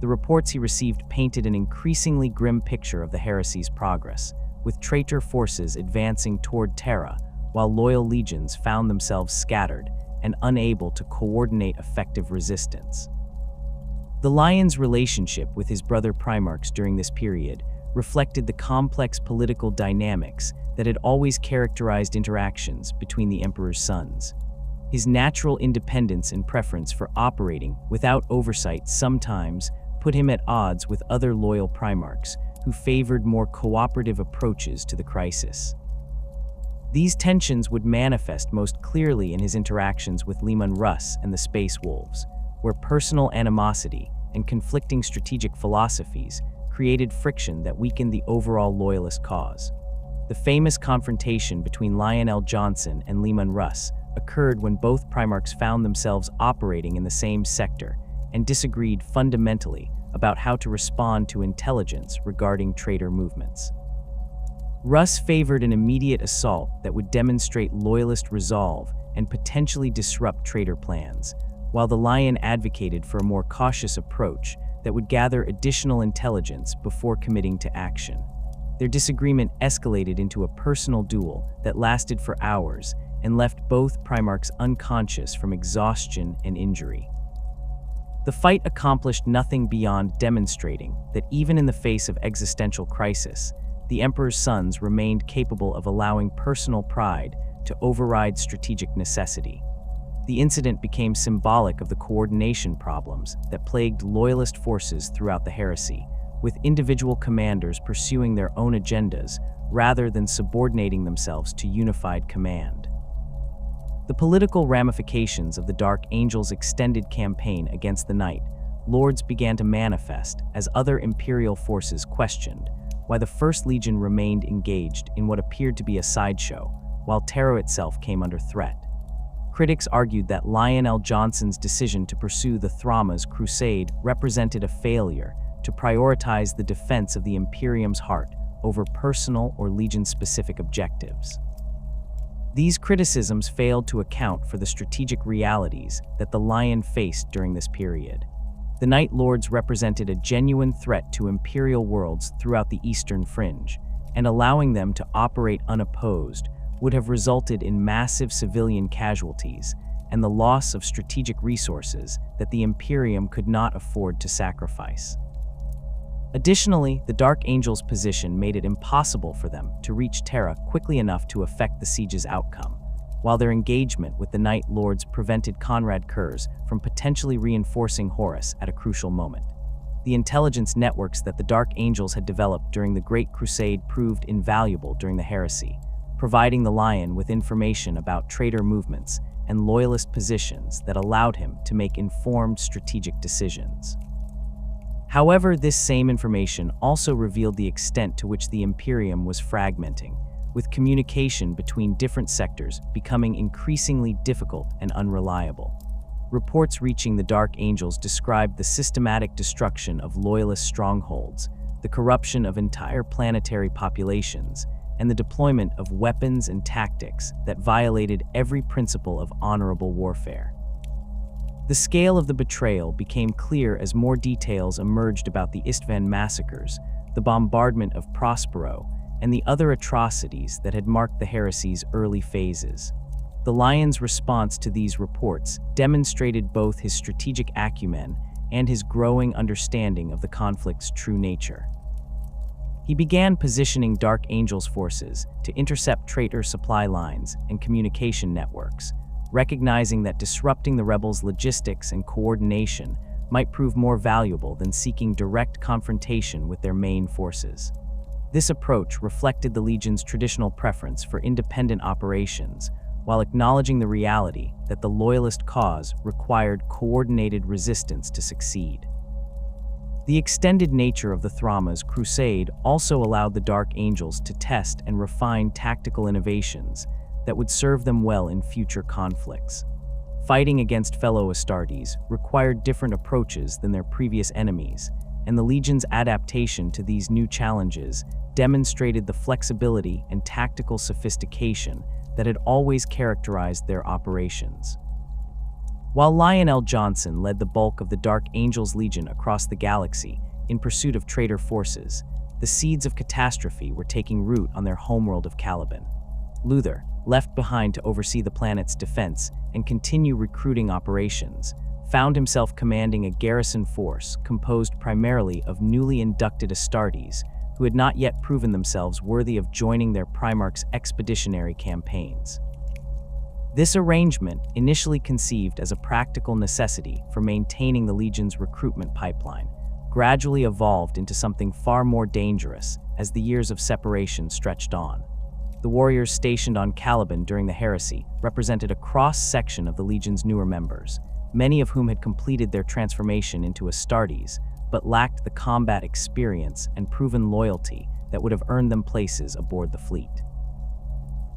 The reports he received painted an increasingly grim picture of the heresy's progress, with traitor forces advancing toward Terra, while loyal legions found themselves scattered and unable to coordinate effective resistance. The Lion's relationship with his brother Primarchs during this period reflected the complex political dynamics that had always characterized interactions between the Emperor's sons. His natural independence and preference for operating without oversight sometimes put him at odds with other loyal Primarchs who favored more cooperative approaches to the crisis. These tensions would manifest most clearly in his interactions with Leman Russ and the Space Wolves, where personal animosity and conflicting strategic philosophies created friction that weakened the overall loyalist cause. The famous confrontation between Lionel Johnson and Leman Russ occurred when both Primarchs found themselves operating in the same sector and disagreed fundamentally about how to respond to intelligence regarding traitor movements. Russ favored an immediate assault that would demonstrate loyalist resolve and potentially disrupt traitor plans, while the Lion advocated for a more cautious approach that would gather additional intelligence before committing to action. Their disagreement escalated into a personal duel that lasted for hours and left both Primarchs unconscious from exhaustion and injury. The fight accomplished nothing beyond demonstrating that even in the face of existential crisis, the Emperor's sons remained capable of allowing personal pride to override strategic necessity. The incident became symbolic of the coordination problems that plagued loyalist forces throughout the heresy, with individual commanders pursuing their own agendas rather than subordinating themselves to unified command. The political ramifications of the Dark Angel's extended campaign against the Night Lords began to manifest as other Imperial forces questioned why the First Legion remained engaged in what appeared to be a sideshow, while Terra itself came under threat. Critics argued that Lionel Johnson's decision to pursue the Thramma's crusade represented a failure to prioritize the defense of the Imperium's heart over personal or Legion-specific objectives. These criticisms failed to account for the strategic realities that the Lion faced during this period. The Night Lords represented a genuine threat to Imperial worlds throughout the Eastern Fringe, and allowing them to operate unopposed would have resulted in massive civilian casualties and the loss of strategic resources that the Imperium could not afford to sacrifice. Additionally, the Dark Angel's position made it impossible for them to reach Terra quickly enough to affect the siege's outcome, while their engagement with the Night Lords prevented Conrad Kerrs from potentially reinforcing Horus at a crucial moment. The intelligence networks that the Dark Angels had developed during the Great Crusade proved invaluable during the heresy, providing the Lion with information about traitor movements and loyalist positions that allowed him to make informed strategic decisions. However, this same information also revealed the extent to which the Imperium was fragmenting, with communication between different sectors becoming increasingly difficult and unreliable. Reports reaching the Dark Angels described the systematic destruction of loyalist strongholds, the corruption of entire planetary populations, and the deployment of weapons and tactics that violated every principle of honorable warfare. The scale of the betrayal became clear as more details emerged about the Istvan massacres, the bombardment of Prospero, and the other atrocities that had marked the heresy's early phases. The Lion's response to these reports demonstrated both his strategic acumen and his growing understanding of the conflict's true nature. He began positioning Dark Angel's forces to intercept traitor supply lines and communication networks, recognizing that disrupting the rebels' logistics and coordination might prove more valuable than seeking direct confrontation with their main forces. This approach reflected the Legion's traditional preference for independent operations, while acknowledging the reality that the Loyalist cause required coordinated resistance to succeed. The extended nature of the Thrama's crusade also allowed the Dark Angels to test and refine tactical innovations that would serve them well in future conflicts. Fighting against fellow Astartes required different approaches than their previous enemies, and the Legion's adaptation to these new challenges demonstrated the flexibility and tactical sophistication that had always characterized their operations. While Lionel Johnson led the bulk of the Dark Angels Legion across the galaxy in pursuit of traitor forces, the seeds of catastrophe were taking root on their homeworld of Caliban. Luther, left behind to oversee the planet's defense and continue recruiting operations, found himself commanding a garrison force composed primarily of newly inducted Astartes who had not yet proven themselves worthy of joining their Primarch's expeditionary campaigns. This arrangement, initially conceived as a practical necessity for maintaining the Legion's recruitment pipeline, gradually evolved into something far more dangerous as the years of separation stretched on. The warriors stationed on Caliban during the heresy represented a cross-section of the Legion's newer members, many of whom had completed their transformation into Astartes, but lacked the combat experience and proven loyalty that would have earned them places aboard the fleet.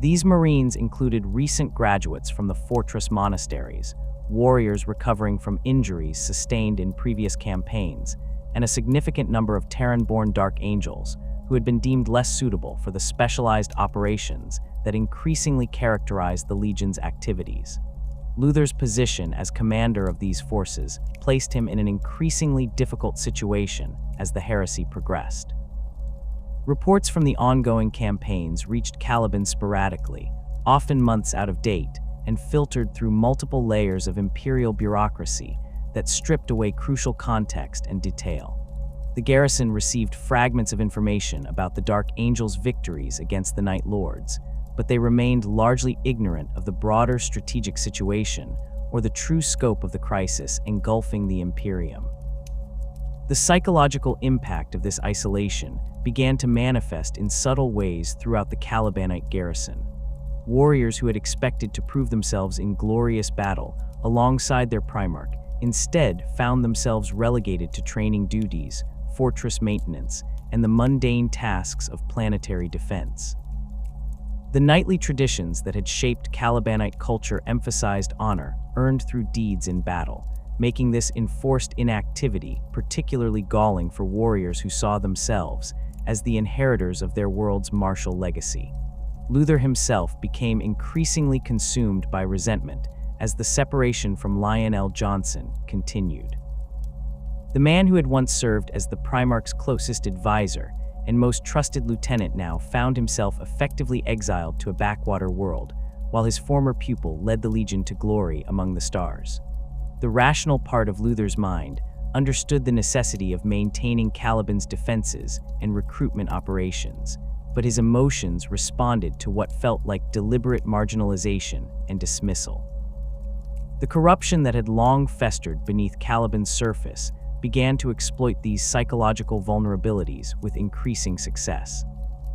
These Marines included recent graduates from the fortress monasteries, warriors recovering from injuries sustained in previous campaigns, and a significant number of Terran-born Dark Angels who had been deemed less suitable for the specialized operations that increasingly characterized the Legion's activities. Luther's position as commander of these forces placed him in an increasingly difficult situation as the heresy progressed. Reports from the ongoing campaigns reached Caliban sporadically, often months out of date, and filtered through multiple layers of imperial bureaucracy that stripped away crucial context and detail. The garrison received fragments of information about the Dark Angels' victories against the Night Lords, but they remained largely ignorant of the broader strategic situation or the true scope of the crisis engulfing the Imperium. The psychological impact of this isolation began to manifest in subtle ways throughout the Calibanite garrison. Warriors who had expected to prove themselves in glorious battle alongside their Primarch instead found themselves relegated to training duties, fortress maintenance, and the mundane tasks of planetary defense. The knightly traditions that had shaped Calibanite culture emphasized honor earned through deeds in battle, making this enforced inactivity particularly galling for warriors who saw themselves as the inheritors of their world's martial legacy. Luther himself became increasingly consumed by resentment as the separation from Lionel Johnson continued. The man who had once served as the Primarch's closest advisor and most trusted lieutenant now found himself effectively exiled to a backwater world, while his former pupil led the Legion to glory among the stars. The rational part of Luther's mind understood the necessity of maintaining Caliban's defenses and recruitment operations, but his emotions responded to what felt like deliberate marginalization and dismissal. The corruption that had long festered beneath Caliban's surface began to exploit these psychological vulnerabilities with increasing success.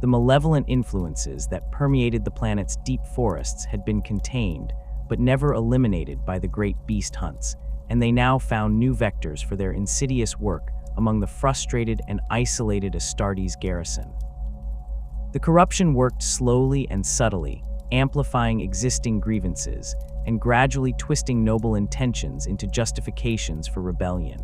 The malevolent influences that permeated the planet's deep forests had been contained, but never eliminated by the great beast hunts, and they now found new vectors for their insidious work among the frustrated and isolated Astartes garrison. The corruption worked slowly and subtly, amplifying existing grievances and gradually twisting noble intentions into justifications for rebellion.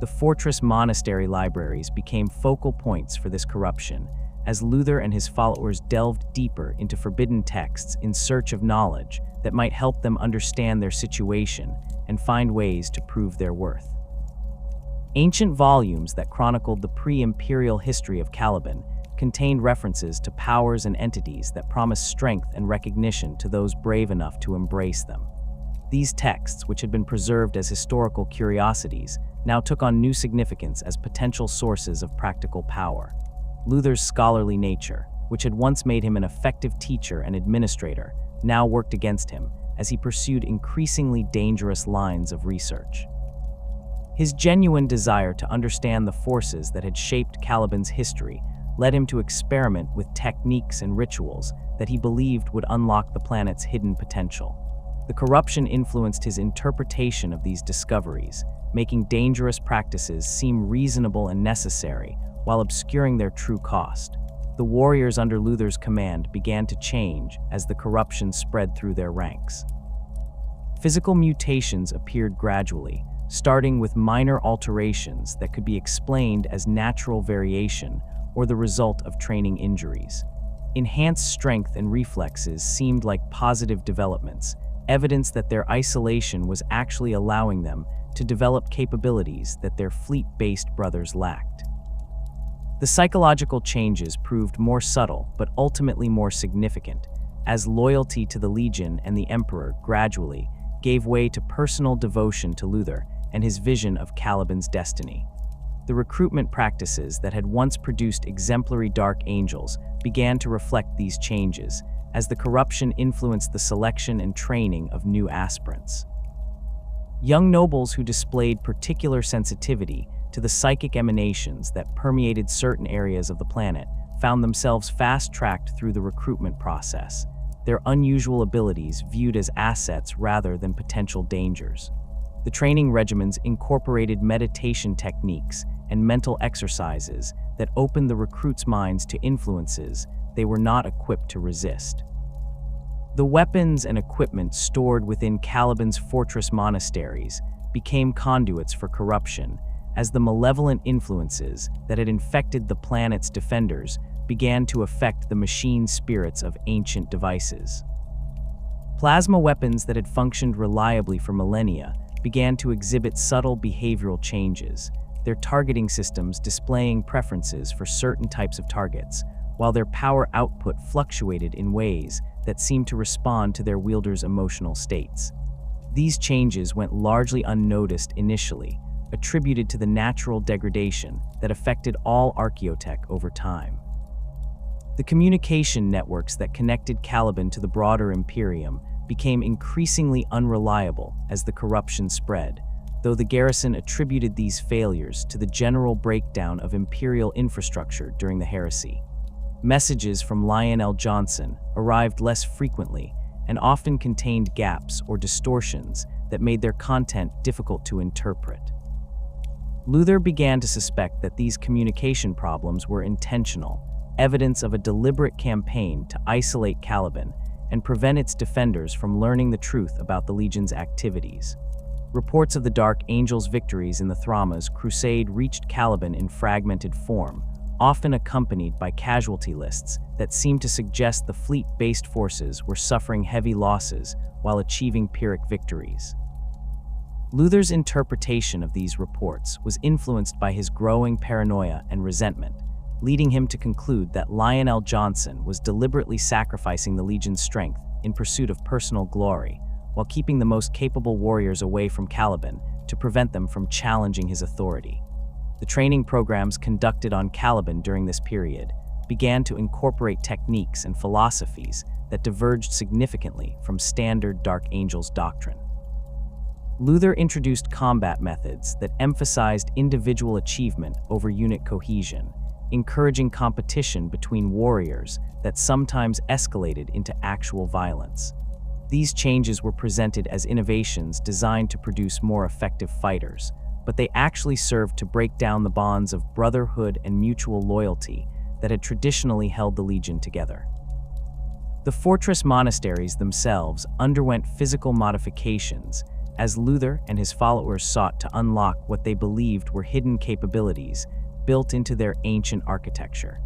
The fortress monastery libraries became focal points for this corruption, as Luther and his followers delved deeper into forbidden texts in search of knowledge that might help them understand their situation and find ways to prove their worth. Ancient volumes that chronicled the pre-imperial history of Caliban contained references to powers and entities that promised strength and recognition to those brave enough to embrace them. These texts, which had been preserved as historical curiosities, now took on new significance as potential sources of practical power. Luther's scholarly nature, which had once made him an effective teacher and administrator, now worked against him as he pursued increasingly dangerous lines of research. His genuine desire to understand the forces that had shaped Caliban's history led him to experiment with techniques and rituals that he believed would unlock the planet's hidden potential. The corruption influenced his interpretation of these discoveries, making dangerous practices seem reasonable and necessary while obscuring their true cost. The warriors under Luther's command began to change as the corruption spread through their ranks. Physical mutations appeared gradually, starting with minor alterations that could be explained as natural variation or the result of training injuries. Enhanced strength and reflexes seemed like positive developments, evidence that their isolation was actually allowing them to develop capabilities that their fleet-based brothers lacked. The psychological changes proved more subtle but ultimately more significant, as loyalty to the Legion and the Emperor gradually gave way to personal devotion to Luther and his vision of Caliban's destiny. The recruitment practices that had once produced exemplary Dark Angels began to reflect these changes, as the corruption influenced the selection and training of new aspirants. Young nobles who displayed particular sensitivity to the psychic emanations that permeated certain areas of the planet found themselves fast-tracked through the recruitment process, their unusual abilities viewed as assets rather than potential dangers. The training regimens incorporated meditation techniques and mental exercises that opened the recruits' minds to influences they were not equipped to resist. The weapons and equipment stored within Caliban's fortress monasteries became conduits for corruption, as the malevolent influences that had infected the planet's defenders began to affect the machine spirits of ancient devices. Plasma weapons that had functioned reliably for millennia began to exhibit subtle behavioral changes, their targeting systems displaying preferences for certain types of targets, while their power output fluctuated in ways that seemed to respond to their wielders' emotional states. These changes went largely unnoticed initially, attributed to the natural degradation that affected all archaeotech over time. The communication networks that connected Caliban to the broader Imperium became increasingly unreliable as the corruption spread, though the garrison attributed these failures to the general breakdown of Imperial infrastructure during the heresy. Messages from Lionel Johnson arrived less frequently and often contained gaps or distortions that made their content difficult to interpret. Luther began to suspect that these communication problems were intentional, evidence of a deliberate campaign to isolate Caliban and prevent its defenders from learning the truth about the Legion's activities. Reports of the Dark Angels' victories in the Thramma's crusade reached Caliban in fragmented form, often accompanied by casualty lists that seemed to suggest the fleet-based forces were suffering heavy losses while achieving Pyrrhic victories. Luther's interpretation of these reports was influenced by his growing paranoia and resentment, leading him to conclude that Lionel Johnson was deliberately sacrificing the Legion's strength in pursuit of personal glory, while keeping the most capable warriors away from Caliban to prevent them from challenging his authority. The training programs conducted on Caliban during this period began to incorporate techniques and philosophies that diverged significantly from standard Dark Angels doctrine. Luther introduced combat methods that emphasized individual achievement over unit cohesion, encouraging competition between warriors that sometimes escalated into actual violence. These changes were presented as innovations designed to produce more effective fighters, but they actually served to break down the bonds of brotherhood and mutual loyalty that had traditionally held the Legion together. The fortress monasteries themselves underwent physical modifications as Luther and his followers sought to unlock what they believed were hidden capabilities built into their ancient architecture.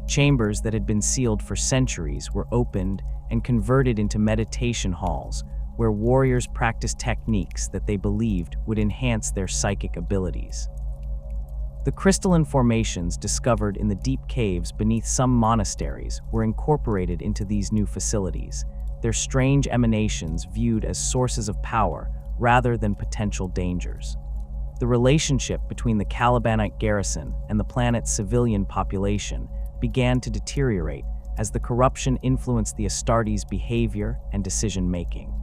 Chambers that had been sealed for centuries were opened and converted into meditation halls where warriors practiced techniques that they believed would enhance their psychic abilities. The crystalline formations discovered in the deep caves beneath some monasteries were incorporated into these new facilities, their strange emanations viewed as sources of power rather than potential dangers. The relationship between the Calibanite garrison and the planet's civilian population began to deteriorate as the corruption influenced the Astartes' behavior and decision-making.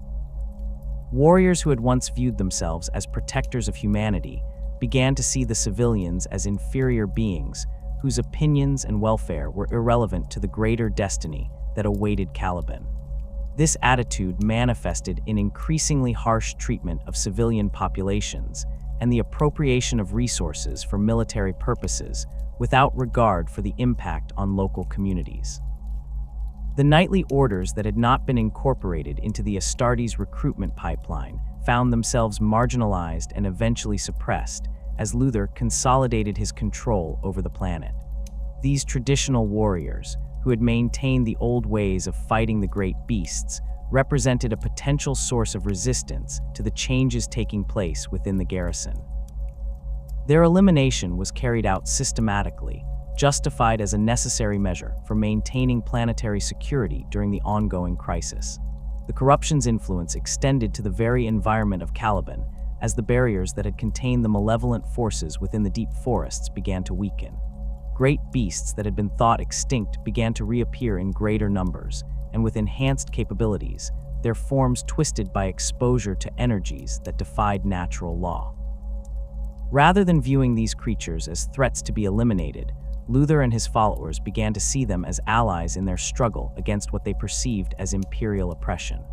Warriors who had once viewed themselves as protectors of humanity began to see the civilians as inferior beings whose opinions and welfare were irrelevant to the greater destiny that awaited Caliban. This attitude manifested in increasingly harsh treatment of civilian populations and the appropriation of resources for military purposes without regard for the impact on local communities. The knightly orders that had not been incorporated into the Astartes recruitment pipeline found themselves marginalized and eventually suppressed as Luther consolidated his control over the planet. These traditional warriors, who had maintained the old ways of fighting the great beasts, represented a potential source of resistance to the changes taking place within the garrison. Their elimination was carried out systematically, justified as a necessary measure for maintaining planetary security during the ongoing crisis. The corruption's influence extended to the very environment of Caliban, as the barriers that had contained the malevolent forces within the deep forests began to weaken. Great beasts that had been thought extinct began to reappear in greater numbers, and with enhanced capabilities, their forms twisted by exposure to energies that defied natural law. Rather than viewing these creatures as threats to be eliminated, Luther and his followers began to see them as allies in their struggle against what they perceived as imperial oppression.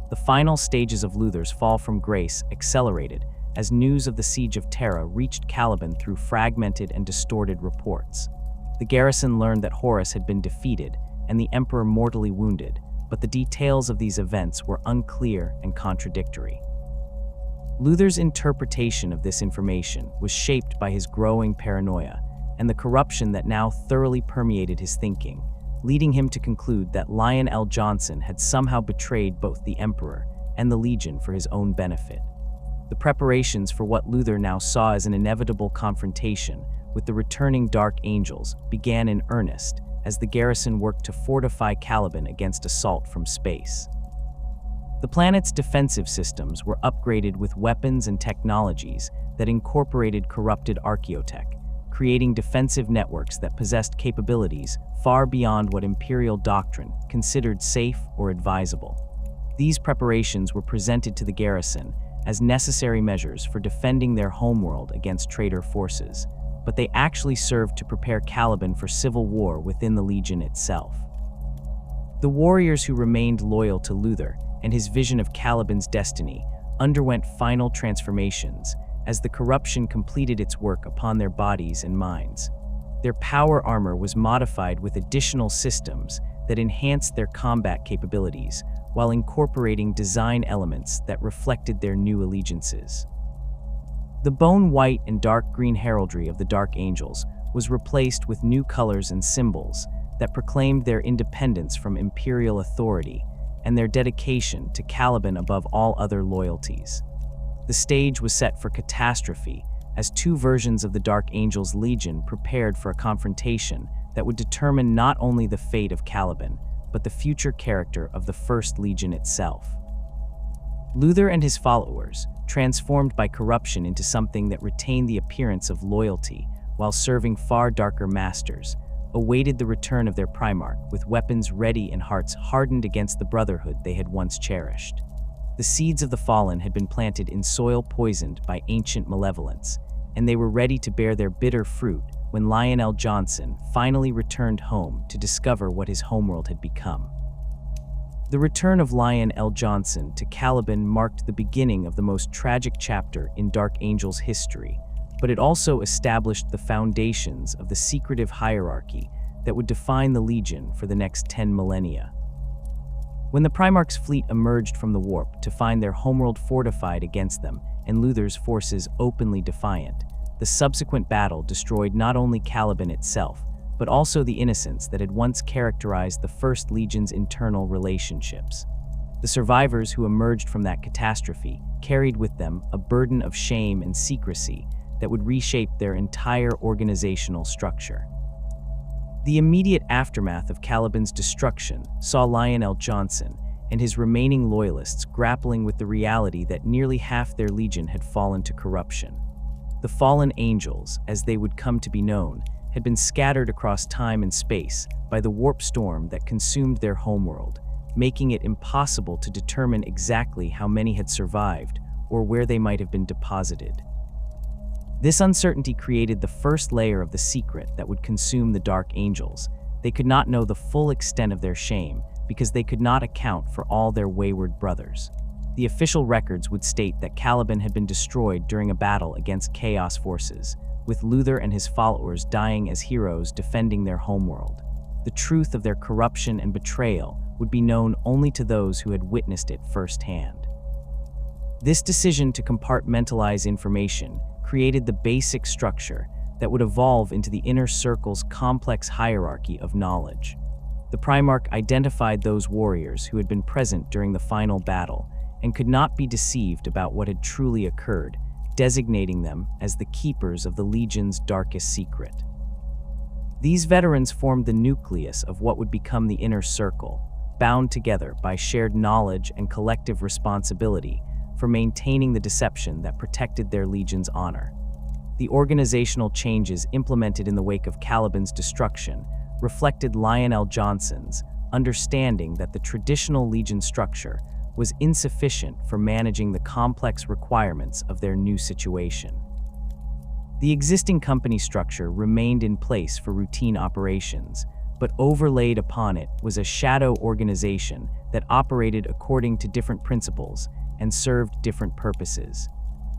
The final stages of Luther's fall from grace accelerated as news of the siege of Terra reached Caliban through fragmented and distorted reports. The garrison learned that Horus had been defeated and the emperor mortally wounded, but the details of these events were unclear and contradictory. Luther's interpretation of this information was shaped by his growing paranoia and the corruption that now thoroughly permeated his thinking, leading him to conclude that Lionel Johnson had somehow betrayed both the emperor and the Legion for his own benefit. The preparations for what Luther now saw as an inevitable confrontation with the returning Dark Angels began in earnest as the garrison worked to fortify Caliban against assault from space. The planet's defensive systems were upgraded with weapons and technologies that incorporated corrupted archaeotech, creating defensive networks that possessed capabilities far beyond what imperial doctrine considered safe or advisable. These preparations were presented to the garrison as necessary measures for defending their homeworld against traitor forces, but they actually served to prepare Caliban for civil war within the Legion itself. The warriors who remained loyal to Luther and his vision of Caliban's destiny underwent final transformations as the corruption completed its work upon their bodies and minds. Their power armor was modified with additional systems that enhanced their combat capabilities while incorporating design elements that reflected their new allegiances. The bone white and dark green heraldry of the Dark Angels was replaced with new colors and symbols that proclaimed their independence from imperial authority and their dedication to Caliban above all other loyalties. The stage was set for catastrophe as two versions of the Dark Angels' Legion prepared for a confrontation that would determine not only the fate of Caliban, but the future character of the First Legion itself. Luther and his followers, transformed by corruption into something that retained the appearance of loyalty while serving far darker masters, awaited the return of their Primarch with weapons ready and hearts hardened against the brotherhood they had once cherished. The seeds of the fallen had been planted in soil poisoned by ancient malevolence, and they were ready to bear their bitter fruit when Lionel Johnson finally returned home to discover what his homeworld had become. The return of Lion L. Johnson to Caliban marked the beginning of the most tragic chapter in Dark Angel's history, but it also established the foundations of the secretive hierarchy that would define the Legion for the next 10 millennia. When the Primarch's fleet emerged from the warp to find their homeworld fortified against them and Luther's forces openly defiant, the subsequent battle destroyed not only Caliban itself, but also the innocence that had once characterized the First Legion's internal relationships. The survivors who emerged from that catastrophe carried with them a burden of shame and secrecy that would reshape their entire organizational structure. The immediate aftermath of Caliban's destruction saw Lionel Johnson and his remaining loyalists grappling with the reality that nearly half their legion had fallen to corruption. The fallen angels, as they would come to be known, had been scattered across time and space by the warp storm that consumed their homeworld, making it impossible to determine exactly how many had survived or where they might have been deposited. This uncertainty created the first layer of the secret that would consume the Dark Angels. They could not know the full extent of their shame because they could not account for all their wayward brothers. The official records would state that Caliban had been destroyed during a battle against Chaos forces, with Luther and his followers dying as heroes defending their homeworld. The truth of their corruption and betrayal would be known only to those who had witnessed it firsthand. This decision to compartmentalize information created the basic structure that would evolve into the Inner Circle's complex hierarchy of knowledge. The Primarch identified those warriors who had been present during the final battle and could not be deceived about what had truly occurred, designating them as the keepers of the Legion's darkest secret. These veterans formed the nucleus of what would become the Inner Circle, bound together by shared knowledge and collective responsibility for maintaining the deception that protected their Legion's honor. The organizational changes implemented in the wake of Caliban's destruction reflected Lionel Johnson's understanding that the traditional Legion structure was insufficient for managing the complex requirements of their new situation. The existing company structure remained in place for routine operations, but overlaid upon it was a shadow organization that operated according to different principles and served different purposes.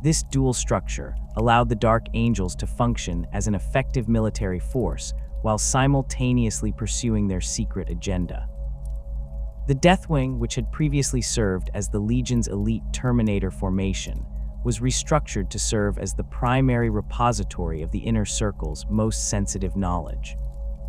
This dual structure allowed the Dark Angels to function as an effective military force while simultaneously pursuing their secret agenda. The Deathwing, which had previously served as the Legion's elite Terminator formation, was restructured to serve as the primary repository of the Inner Circle's most sensitive knowledge.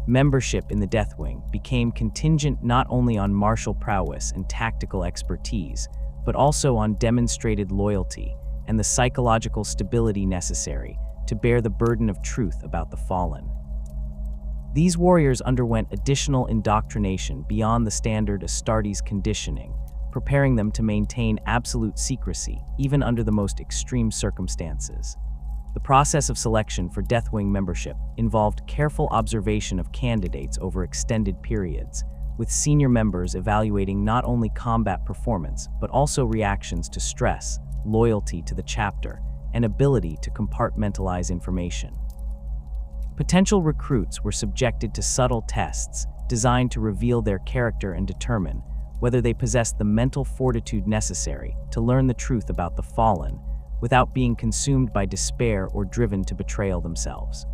Membership in the Deathwing became contingent not only on martial prowess and tactical expertise, but also on demonstrated loyalty and the psychological stability necessary to bear the burden of truth about the fallen. These warriors underwent additional indoctrination beyond the standard Astartes conditioning, preparing them to maintain absolute secrecy even under the most extreme circumstances. The process of selection for Deathwing membership involved careful observation of candidates over extended periods, with senior members evaluating not only combat performance but also reactions to stress, loyalty to the chapter, and ability to compartmentalize information. Potential recruits were subjected to subtle tests designed to reveal their character and determine whether they possessed the mental fortitude necessary to learn the truth about the fallen without being consumed by despair or driven to betrayal themselves.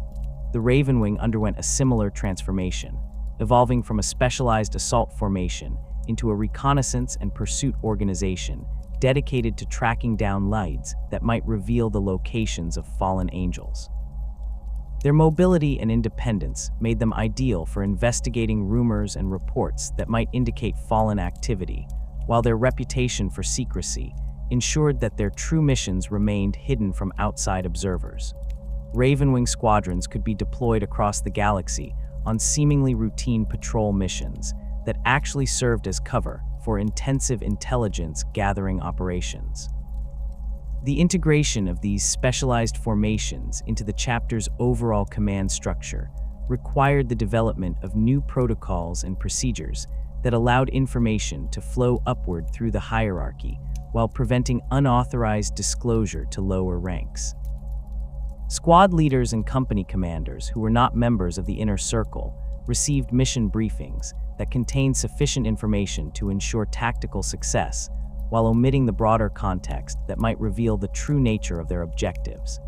The Ravenwing underwent a similar transformation, evolving from a specialized assault formation into a reconnaissance and pursuit organization dedicated to tracking down leads that might reveal the locations of fallen angels. Their mobility and independence made them ideal for investigating rumors and reports that might indicate fallen activity, while their reputation for secrecy ensured that their true missions remained hidden from outside observers. Ravenwing squadrons could be deployed across the galaxy on seemingly routine patrol missions that actually served as cover for intensive intelligence gathering operations. The integration of these specialized formations into the chapter's overall command structure required the development of new protocols and procedures that allowed information to flow upward through the hierarchy while preventing unauthorized disclosure to lower ranks. Squad leaders and company commanders who were not members of the Inner Circle received mission briefings that contain sufficient information to ensure tactical success, while omitting the broader context that might reveal the true nature of their objectives.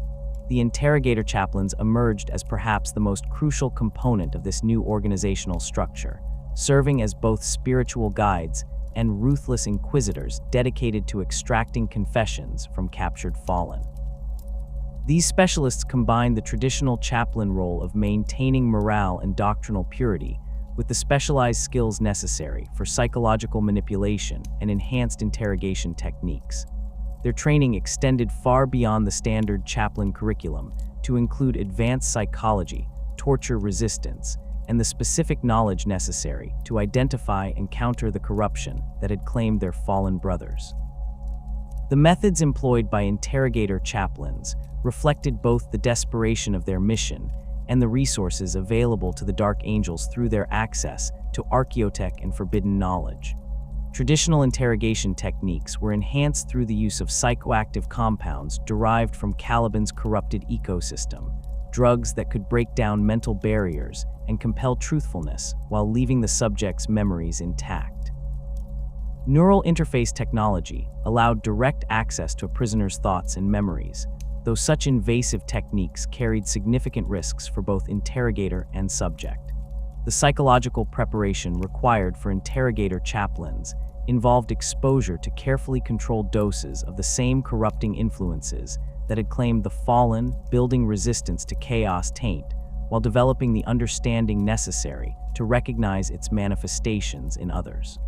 The interrogator chaplains emerged as perhaps the most crucial component of this new organizational structure, serving as both spiritual guides and ruthless inquisitors dedicated to extracting confessions from captured fallen. These specialists combined the traditional chaplain role of maintaining morale and doctrinal purity with the specialized skills necessary for psychological manipulation and enhanced interrogation techniques. Their training extended far beyond the standard chaplain curriculum to include advanced psychology, torture resistance, and the specific knowledge necessary to identify and counter the corruption that had claimed their fallen brothers. The methods employed by interrogator chaplains reflected both the desperation of their mission and the resources available to the Dark Angels through their access to archaeotech and forbidden knowledge. Traditional interrogation techniques were enhanced through the use of psychoactive compounds derived from Caliban's corrupted ecosystem, drugs that could break down mental barriers and compel truthfulness while leaving the subject's memories intact. Neural interface technology allowed direct access to a prisoner's thoughts and memories, though such invasive techniques carried significant risks for both interrogator and subject. The psychological preparation required for interrogator chaplains involved exposure to carefully controlled doses of the same corrupting influences that had claimed the fallen, building resistance to chaos taint, while developing the understanding necessary to recognize its manifestations in others.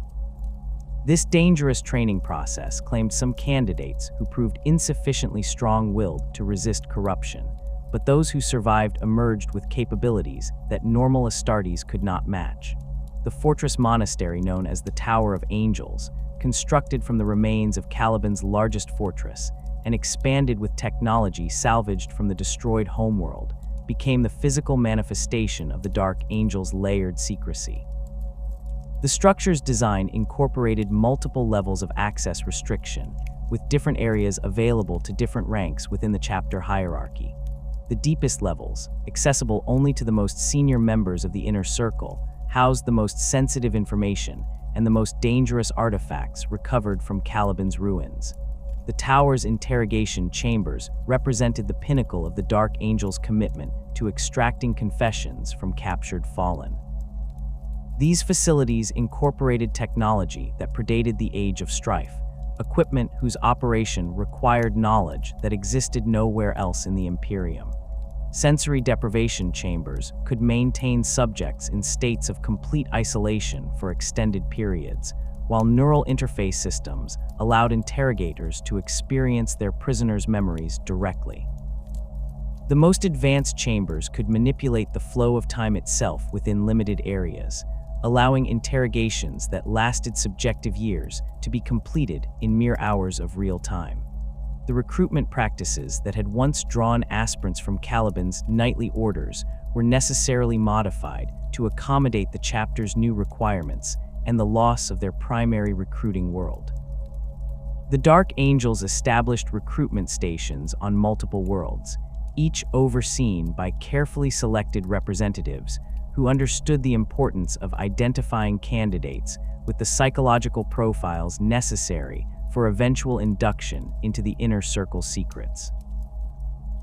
This dangerous training process claimed some candidates who proved insufficiently strong-willed to resist corruption, but those who survived emerged with capabilities that normal Astartes could not match. The fortress monastery known as the Tower of Angels, constructed from the remains of Caliban's largest fortress and expanded with technology salvaged from the destroyed homeworld, became the physical manifestation of the Dark Angels' layered secrecy. The structure's design incorporated multiple levels of access restriction, with different areas available to different ranks within the chapter hierarchy. The deepest levels, accessible only to the most senior members of the inner circle, housed the most sensitive information and the most dangerous artifacts recovered from Caliban's ruins. The tower's interrogation chambers represented the pinnacle of the Dark Angel's commitment to extracting confessions from captured fallen. These facilities incorporated technology that predated the Age of Strife, equipment whose operation required knowledge that existed nowhere else in the Imperium. Sensory deprivation chambers could maintain subjects in states of complete isolation for extended periods, while neural interface systems allowed interrogators to experience their prisoners' memories directly. The most advanced chambers could manipulate the flow of time itself within limited areas, allowing interrogations that lasted subjective years to be completed in mere hours of real time. The recruitment practices that had once drawn aspirants from Caliban's nightly orders were necessarily modified to accommodate the chapter's new requirements and the loss of their primary recruiting world. The Dark Angels established recruitment stations on multiple worlds, each overseen by carefully selected representatives who understood the importance of identifying candidates with the psychological profiles necessary for eventual induction into the inner circle secrets.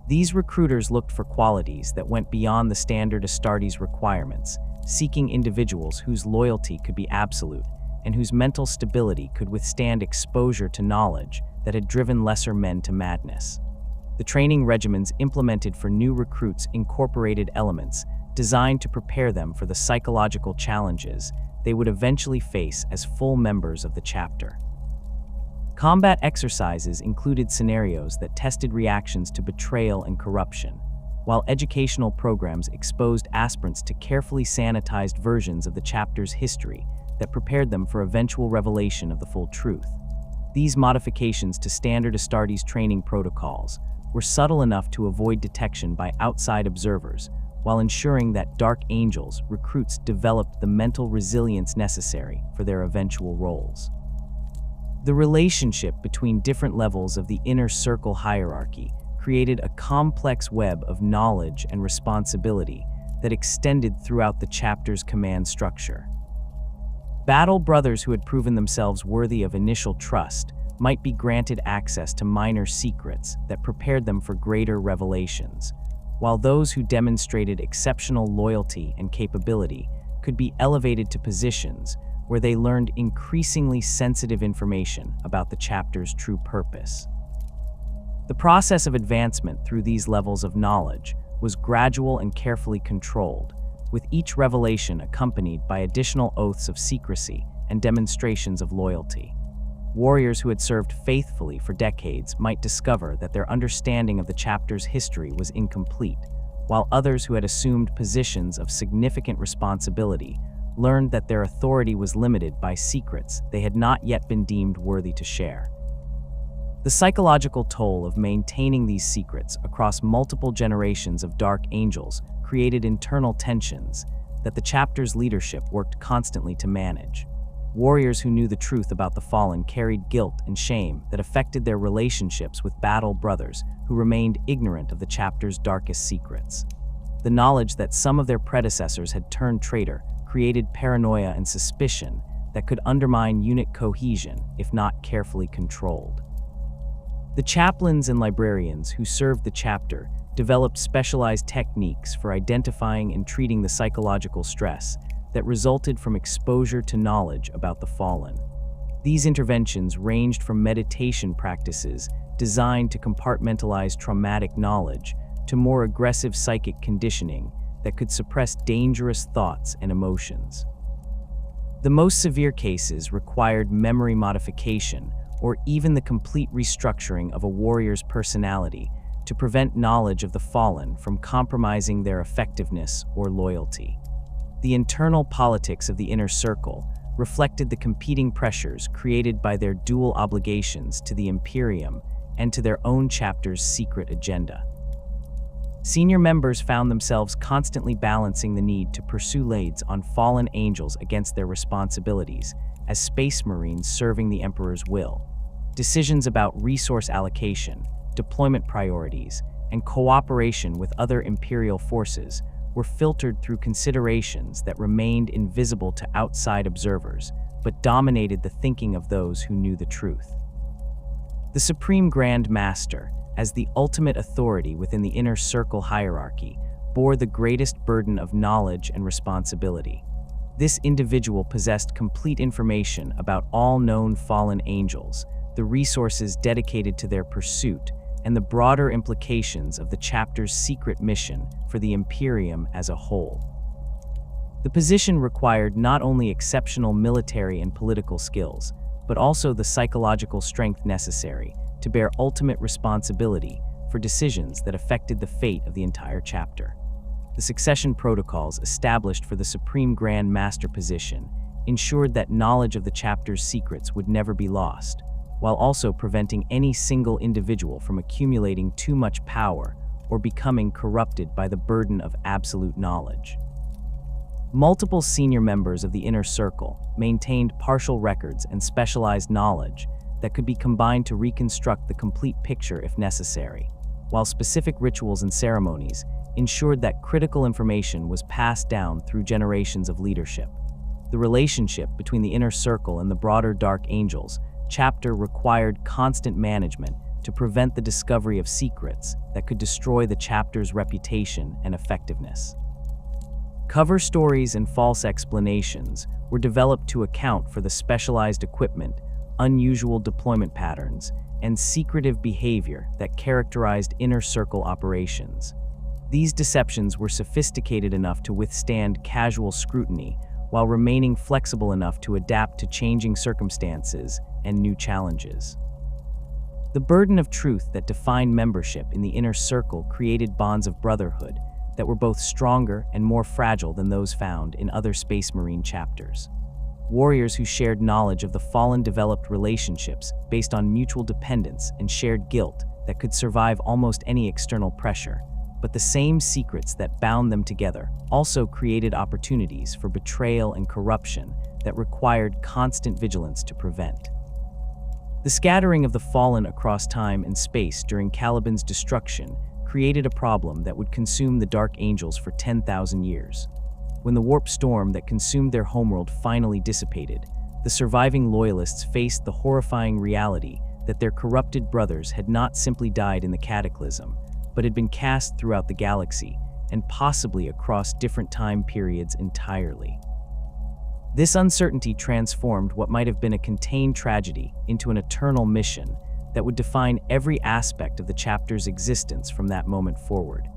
These recruiters looked for qualities that went beyond the standard Astartes requirements, seeking individuals whose loyalty could be absolute and whose mental stability could withstand exposure to knowledge that had driven lesser men to madness. The training regimens implemented for new recruits incorporated elements designed to prepare them for the psychological challenges they would eventually face as full members of the chapter. Combat exercises included scenarios that tested reactions to betrayal and corruption, while educational programs exposed aspirants to carefully sanitized versions of the chapter's history that prepared them for eventual revelation of the full truth. These modifications to standard Astartes training protocols were subtle enough to avoid detection by outside observers, while ensuring that Dark Angels recruits developed the mental resilience necessary for their eventual roles. The relationship between different levels of the inner circle hierarchy created a complex web of knowledge and responsibility that extended throughout the chapter's command structure. Battle brothers who had proven themselves worthy of initial trust might be granted access to minor secrets that prepared them for greater revelations, while those who demonstrated exceptional loyalty and capability could be elevated to positions where they learned increasingly sensitive information about the chapter's true purpose. The process of advancement through these levels of knowledge was gradual and carefully controlled, with each revelation accompanied by additional oaths of secrecy and demonstrations of loyalty. Warriors who had served faithfully for decades might discover that their understanding of the chapter's history was incomplete, while others who had assumed positions of significant responsibility learned that their authority was limited by secrets they had not yet been deemed worthy to share. The psychological toll of maintaining these secrets across multiple generations of Dark Angels created internal tensions that the chapter's leadership worked constantly to manage. Warriors who knew the truth about the Fallen carried guilt and shame that affected their relationships with battle brothers who remained ignorant of the chapter's darkest secrets. The knowledge that some of their predecessors had turned traitor created paranoia and suspicion that could undermine unit cohesion if not carefully controlled. The chaplains and librarians who served the chapter developed specialized techniques for identifying and treating the psychological stress that resulted from exposure to knowledge about the Fallen. These interventions ranged from meditation practices designed to compartmentalize traumatic knowledge to more aggressive psychic conditioning that could suppress dangerous thoughts and emotions. The most severe cases required memory modification or even the complete restructuring of a warrior's personality to prevent knowledge of the Fallen from compromising their effectiveness or loyalty. The internal politics of the inner circle reflected the competing pressures created by their dual obligations to the Imperium and to their own chapter's secret agenda. Senior members found themselves constantly balancing the need to pursue raids on fallen angels against their responsibilities as Space Marines serving the Emperor's will. Decisions about resource allocation, deployment priorities, and cooperation with other Imperial forces were filtered through considerations that remained invisible to outside observers, but dominated the thinking of those who knew the truth. The Supreme Grand Master, as the ultimate authority within the inner circle hierarchy, bore the greatest burden of knowledge and responsibility. This individual possessed complete information about all known fallen angels, the resources dedicated to their pursuit, and the broader implications of the chapter's secret mission for the Imperium as a whole. The position required not only exceptional military and political skills, but also the psychological strength necessary to bear ultimate responsibility for decisions that affected the fate of the entire chapter. The succession protocols established for the Supreme Grand Master position ensured that knowledge of the chapter's secrets would never be lost, while also preventing any single individual from accumulating too much power or becoming corrupted by the burden of absolute knowledge. Multiple senior members of the Inner Circle maintained partial records and specialized knowledge that could be combined to reconstruct the complete picture if necessary, while specific rituals and ceremonies ensured that critical information was passed down through generations of leadership. The relationship between the Inner Circle and the broader Dark Angels chapter required constant management to prevent the discovery of secrets that could destroy the chapter's reputation and effectiveness. Cover stories and false explanations were developed to account for the specialized equipment, unusual deployment patterns, and secretive behavior that characterized Inner Circle operations. These deceptions were sophisticated enough to withstand casual scrutiny while remaining flexible enough to adapt to changing circumstances and new challenges. The burden of truth that defined membership in the Inner Circle created bonds of brotherhood that were both stronger and more fragile than those found in other Space Marine chapters. Warriors who shared knowledge of the Fallen developed relationships based on mutual dependence and shared guilt that could survive almost any external pressure, but the same secrets that bound them together also created opportunities for betrayal and corruption that required constant vigilance to prevent. The scattering of the Fallen across time and space during Caliban's destruction created a problem that would consume the Dark Angels for 10,000 years. When the warp storm that consumed their homeworld finally dissipated, the surviving loyalists faced the horrifying reality that their corrupted brothers had not simply died in the cataclysm, but had been cast throughout the galaxy, and possibly across different time periods entirely. This uncertainty transformed what might have been a contained tragedy into an eternal mission that would define every aspect of the chapter's existence from that moment forward.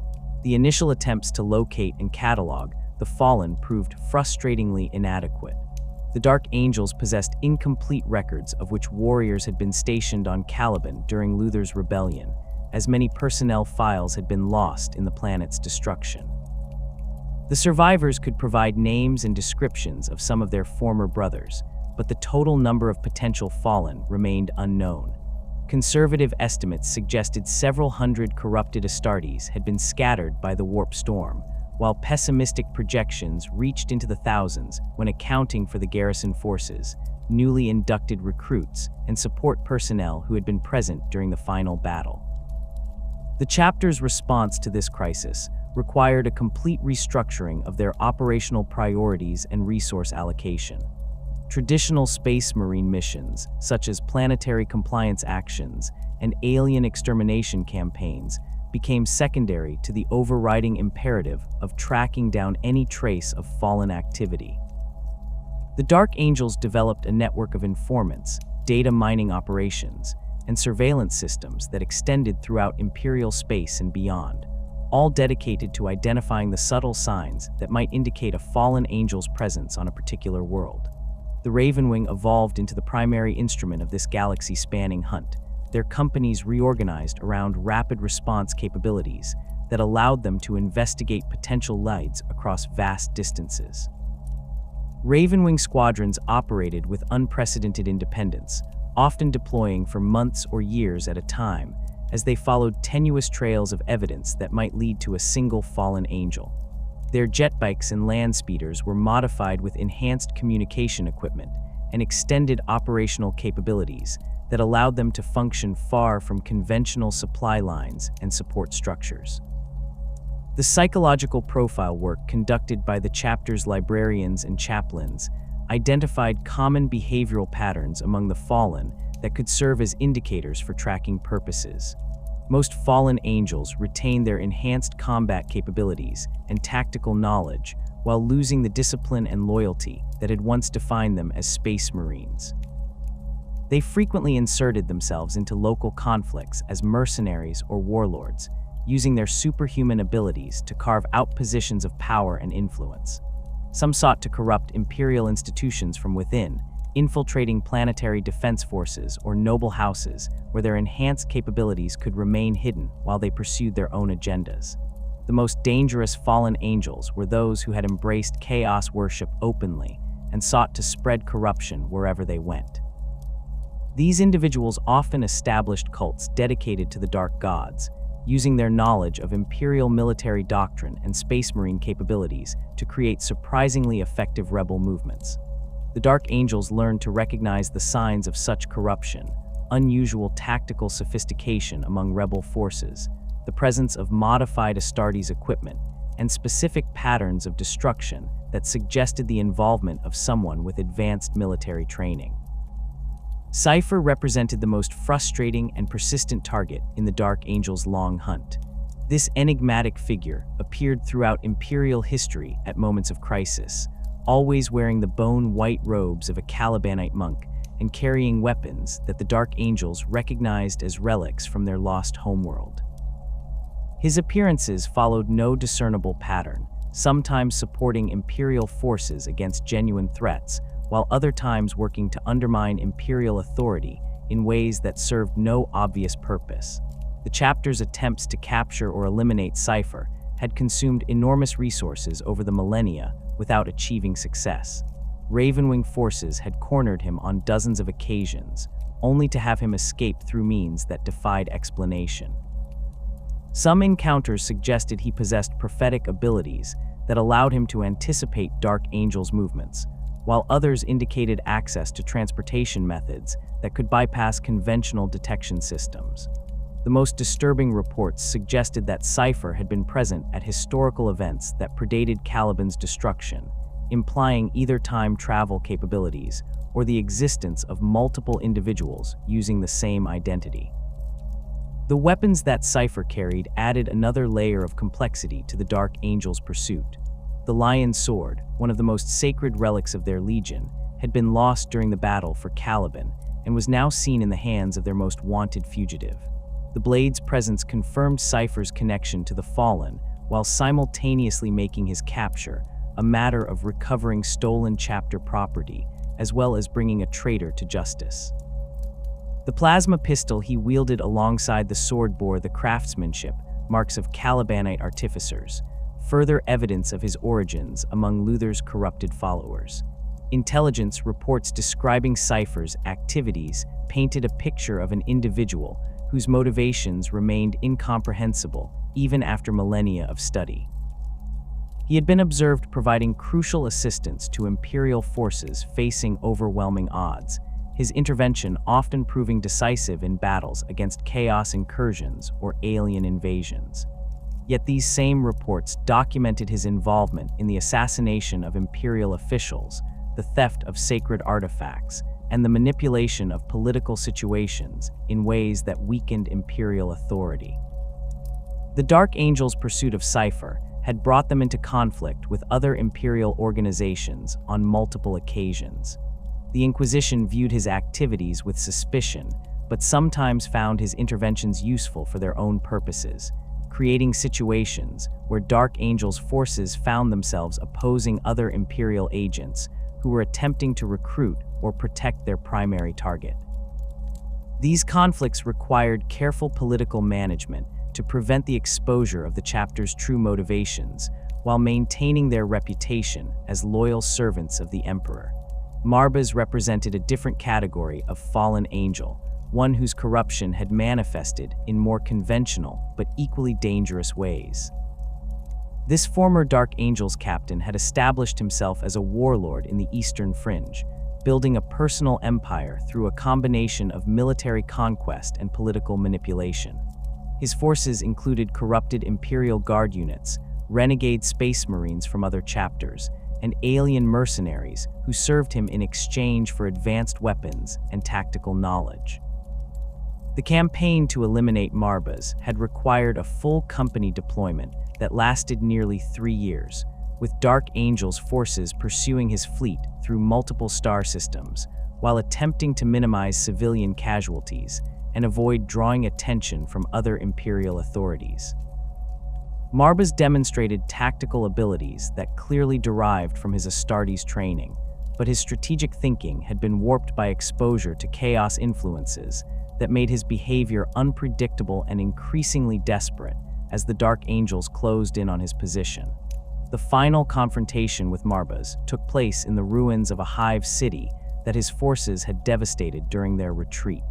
The initial attempts to locate and catalog the fallen proved frustratingly inadequate. The Dark Angels possessed incomplete records of which warriors had been stationed on Caliban during Luther's rebellion, as many personnel files had been lost in the planet's destruction. The survivors could provide names and descriptions of some of their former brothers, but the total number of potential fallen remained unknown. Conservative estimates suggested several hundred corrupted Astartes had been scattered by the warp storm, while pessimistic projections reached into the thousands when accounting for the garrison forces, newly inducted recruits, and support personnel who had been present during the final battle. The chapter's response to this crisis required a complete restructuring of their operational priorities and resource allocation. Traditional Space Marine missions, such as planetary compliance actions and alien extermination campaigns, became secondary to the overriding imperative of tracking down any trace of fallen activity. The Dark Angels developed a network of informants, data mining operations, and surveillance systems that extended throughout Imperial space and beyond, all dedicated to identifying the subtle signs that might indicate a fallen angel's presence on a particular world. The Ravenwing evolved into the primary instrument of this galaxy-spanning hunt. Their companies reorganized around rapid response capabilities that allowed them to investigate potential leads across vast distances. Ravenwing squadrons operated with unprecedented independence, often deploying for months or years at a time, as they followed tenuous trails of evidence that might lead to a single fallen angel. Their jetbikes and land speeders were modified with enhanced communication equipment and extended operational capabilities that allowed them to function far from conventional supply lines and support structures. The psychological profile work conducted by the chapter's librarians and chaplains identified common behavioral patterns among the fallen that could serve as indicators for tracking purposes. Most fallen angels retain their enhanced combat capabilities and tactical knowledge while losing the discipline and loyalty that had once defined them as Space Marines. They frequently inserted themselves into local conflicts as mercenaries or warlords, using their superhuman abilities to carve out positions of power and influence. Some sought to corrupt imperial institutions from within, infiltrating planetary defense forces or noble houses where their enhanced capabilities could remain hidden while they pursued their own agendas. The most dangerous fallen angels were those who had embraced chaos worship openly and sought to spread corruption wherever they went. These individuals often established cults dedicated to the dark gods, using their knowledge of imperial military doctrine and space marine capabilities to create surprisingly effective rebel movements. The Dark Angels learned to recognize the signs of such corruption, unusual tactical sophistication among rebel forces, the presence of modified Astartes equipment, and specific patterns of destruction that suggested the involvement of someone with advanced military training. Cypher represented the most frustrating and persistent target in the Dark Angels' long hunt. This enigmatic figure appeared throughout Imperial history at moments of crisis, always wearing the bone-white robes of a Calibanite monk and carrying weapons that the Dark Angels recognized as relics from their lost homeworld. His appearances followed no discernible pattern, sometimes supporting Imperial forces against genuine threats, while other times working to undermine Imperial authority in ways that served no obvious purpose. The chapter's attempts to capture or eliminate Cypher had consumed enormous resources over the millennia without achieving success. Ravenwing forces had cornered him on dozens of occasions, only to have him escape through means that defied explanation. Some encounters suggested he possessed prophetic abilities that allowed him to anticipate Dark Angels' movements, while others indicated access to transportation methods that could bypass conventional detection systems. The most disturbing reports suggested that Cypher had been present at historical events that predated Caliban's destruction, implying either time travel capabilities or the existence of multiple individuals using the same identity. The weapons that Cypher carried added another layer of complexity to the Dark Angel's pursuit. The Lion's Sword, one of the most sacred relics of their legion, had been lost during the battle for Caliban and was now seen in the hands of their most wanted fugitive. The blade's presence confirmed Cypher's connection to the Fallen, while simultaneously making his capture a matter of recovering stolen chapter property, as well as bringing a traitor to justice. The plasma pistol he wielded alongside the sword bore the craftsmanship marks of Calibanite artificers, further evidence of his origins among Luther's corrupted followers. Intelligence reports describing Cypher's activities painted a picture of an individual whose motivations remained incomprehensible even after millennia of study. He had been observed providing crucial assistance to Imperial forces facing overwhelming odds, his intervention often proving decisive in battles against chaos incursions or alien invasions. Yet these same reports documented his involvement in the assassination of Imperial officials, the theft of sacred artifacts, and the manipulation of political situations in ways that weakened Imperial authority. The Dark Angel's pursuit of Cypher had brought them into conflict with other Imperial organizations on multiple occasions. The Inquisition viewed his activities with suspicion, but sometimes found his interventions useful for their own purposes, creating situations where Dark Angel's forces found themselves opposing other Imperial agents who were attempting to recruit or protect their primary target. These conflicts required careful political management to prevent the exposure of the chapter's true motivations while maintaining their reputation as loyal servants of the Emperor. Marbas represented a different category of fallen angel, one whose corruption had manifested in more conventional but equally dangerous ways. This former Dark Angel's captain had established himself as a warlord in the Eastern Fringe, building a personal empire through a combination of military conquest and political manipulation. His forces included corrupted Imperial Guard units, renegade Space Marines from other chapters, and alien mercenaries who served him in exchange for advanced weapons and tactical knowledge. The campaign to eliminate Marbas had required a full company deployment that lasted nearly 3 years, with Dark Angel's forces pursuing his fleet through multiple star systems, while attempting to minimize civilian casualties and avoid drawing attention from other Imperial authorities. Marbas demonstrated tactical abilities that clearly derived from his Astartes training, but his strategic thinking had been warped by exposure to chaos influences that made his behavior unpredictable and increasingly desperate as the Dark Angels closed in on his position. The final confrontation with Marbas took place in the ruins of a hive city that his forces had devastated during their retreat.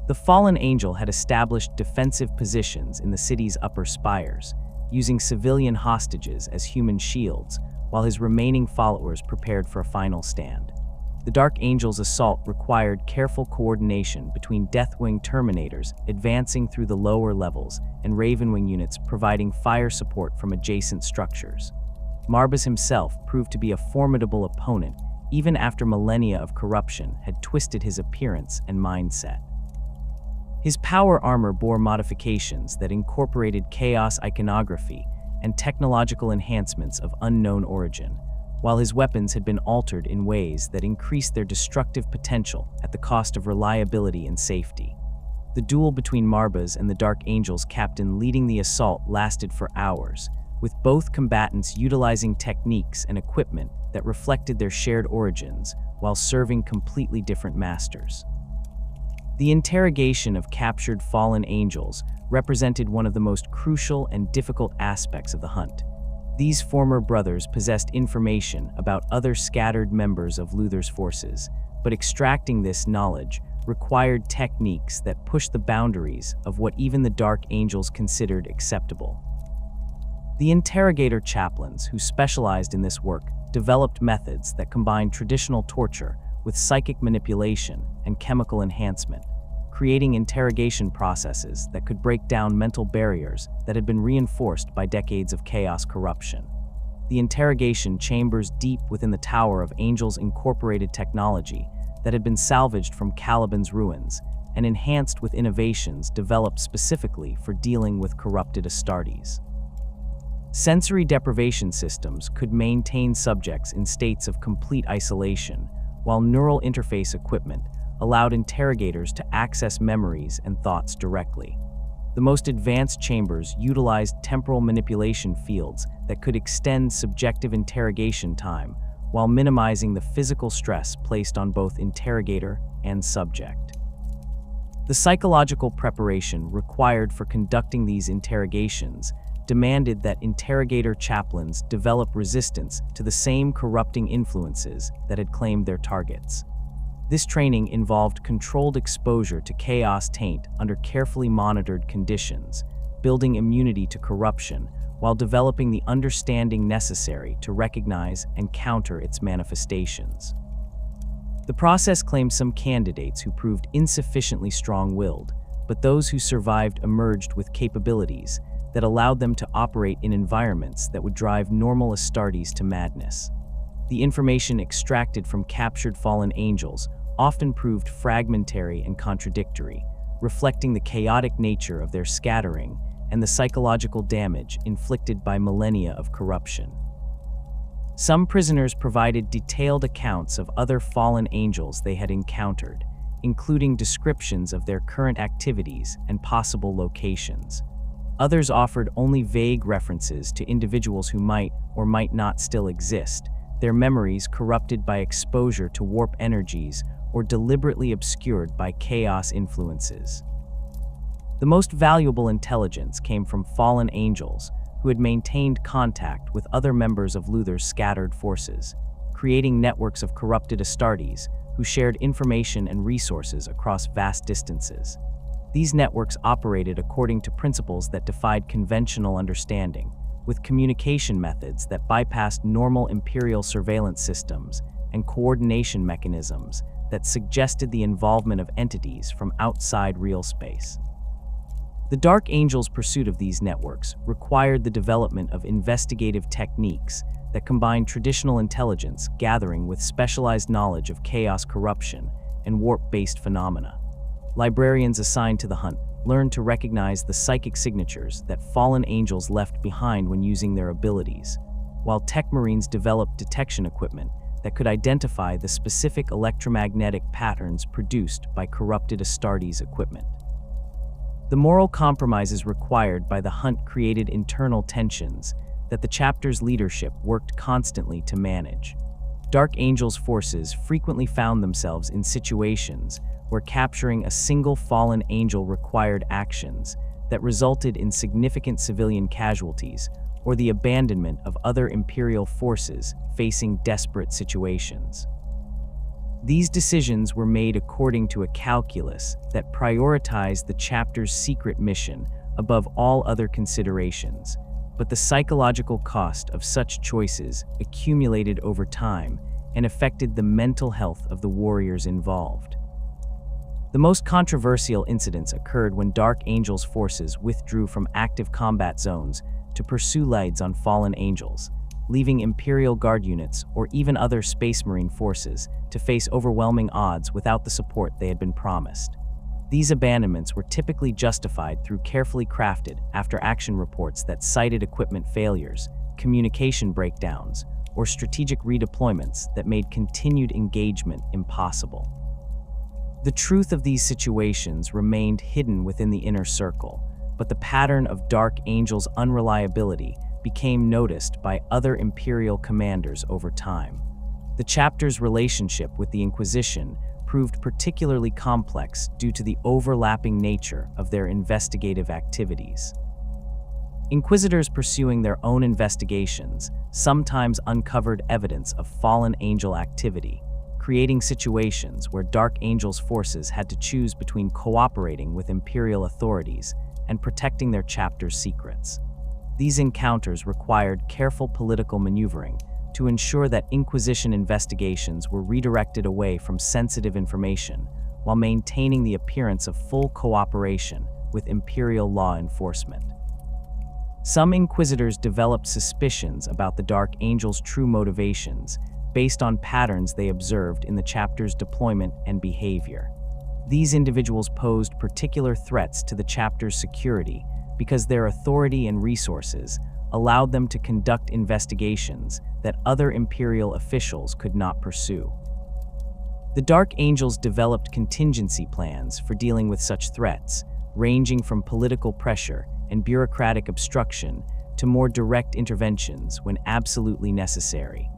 The fallen angel had established defensive positions in the city's upper spires, using civilian hostages as human shields, while his remaining followers prepared for a final stand. The Dark Angel's assault required careful coordination between Deathwing Terminators advancing through the lower levels and Ravenwing units providing fire support from adjacent structures. Marbas himself proved to be a formidable opponent even after millennia of corruption had twisted his appearance and mindset. His power armor bore modifications that incorporated chaos iconography and technological enhancements of unknown origin, while his weapons had been altered in ways that increased their destructive potential at the cost of reliability and safety. The duel between Marbas and the Dark Angel's captain leading the assault lasted for hours, with both combatants utilizing techniques and equipment that reflected their shared origins while serving completely different masters. The interrogation of captured fallen angels represented one of the most crucial and difficult aspects of the hunt. These former brothers possessed information about other scattered members of Luther's forces, but extracting this knowledge required techniques that pushed the boundaries of what even the Dark Angels considered acceptable. The interrogator chaplains who specialized in this work developed methods that combined traditional torture with psychic manipulation and chemical enhancement, creating interrogation processes that could break down mental barriers that had been reinforced by decades of chaos corruption. The interrogation chambers deep within the Tower of Angels incorporated technology that had been salvaged from Caliban's ruins and enhanced with innovations developed specifically for dealing with corrupted Astartes. Sensory deprivation systems could maintain subjects in states of complete isolation, while neural interface equipment allowed interrogators to access memories and thoughts directly. The most advanced chambers utilized temporal manipulation fields that could extend subjective interrogation time while minimizing the physical stress placed on both interrogator and subject. The psychological preparation required for conducting these interrogations demanded that interrogator chaplains develop resistance to the same corrupting influences that had claimed their targets. This training involved controlled exposure to chaos taint under carefully monitored conditions, building immunity to corruption, while developing the understanding necessary to recognize and counter its manifestations. The process claimed some candidates who proved insufficiently strong-willed, but those who survived emerged with capabilities that allowed them to operate in environments that would drive normal Astartes to madness. The information extracted from captured fallen angels often proved fragmentary and contradictory, reflecting the chaotic nature of their scattering and the psychological damage inflicted by millennia of corruption. Some prisoners provided detailed accounts of other fallen angels they had encountered, including descriptions of their current activities and possible locations. Others offered only vague references to individuals who might or might not still exist, their memories corrupted by exposure to warp energies or deliberately obscured by chaos influences. The most valuable intelligence came from fallen angels who had maintained contact with other members of Luther's scattered forces, creating networks of corrupted Astartes who shared information and resources across vast distances. These networks operated according to principles that defied conventional understanding, with communication methods that bypassed normal imperial surveillance systems and coordination mechanisms that suggested the involvement of entities from outside real space. The Dark Angel's pursuit of these networks required the development of investigative techniques that combined traditional intelligence gathering with specialized knowledge of chaos corruption and warp-based phenomena. Librarians assigned to the hunt learned to recognize the psychic signatures that fallen angels left behind when using their abilities, while tech marines developed detection equipment that could identify the specific electromagnetic patterns produced by corrupted Astartes equipment. The moral compromises required by the hunt created internal tensions that the chapter's leadership worked constantly to manage. Dark Angel's forces frequently found themselves in situations where capturing a single fallen angel required actions that resulted in significant civilian casualties or the abandonment of other Imperial forces facing desperate situations. These decisions were made according to a calculus that prioritized the chapter's secret mission above all other considerations, but the psychological cost of such choices accumulated over time and affected the mental health of the warriors involved. The most controversial incidents occurred when Dark Angel's forces withdrew from active combat zones to pursue raids on fallen angels, leaving Imperial Guard units or even other Space Marine forces to face overwhelming odds without the support they had been promised. These abandonments were typically justified through carefully crafted after-action reports that cited equipment failures, communication breakdowns, or strategic redeployments that made continued engagement impossible. The truth of these situations remained hidden within the inner circle, but the pattern of Dark Angel's unreliability became noticed by other Imperial commanders over time. The chapter's relationship with the Inquisition proved particularly complex due to the overlapping nature of their investigative activities. Inquisitors pursuing their own investigations sometimes uncovered evidence of fallen angel activity, creating situations where Dark Angel's forces had to choose between cooperating with Imperial authorities and protecting their chapter's secrets. These encounters required careful political maneuvering to ensure that Inquisition investigations were redirected away from sensitive information while maintaining the appearance of full cooperation with imperial law enforcement. Some inquisitors developed suspicions about the Dark Angel's true motivations based on patterns they observed in the chapter's deployment and behavior. These individuals posed particular threats to the chapter's security because their authority and resources allowed them to conduct investigations that other imperial officials could not pursue. The Dark Angels developed contingency plans for dealing with such threats, ranging from political pressure and bureaucratic obstruction to more direct interventions when absolutely necessary.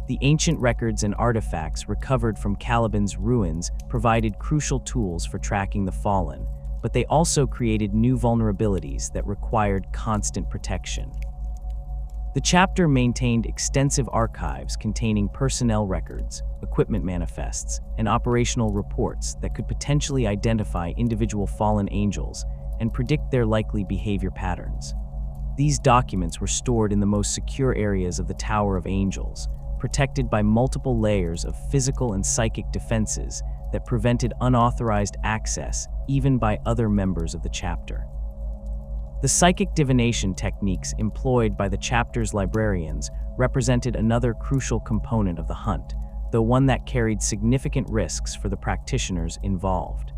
The ancient records and artifacts recovered from Caliban's ruins provided crucial tools for tracking the fallen, but they also created new vulnerabilities that required constant protection. The chapter maintained extensive archives containing personnel records, equipment manifests, and operational reports that could potentially identify individual fallen angels and predict their likely behavior patterns. These documents were stored in the most secure areas of the Tower of Angels, protected by multiple layers of physical and psychic defenses that prevented unauthorized access even by other members of the chapter. The psychic divination techniques employed by the chapter's librarians represented another crucial component of the hunt, though one that carried significant risks for the practitioners involved.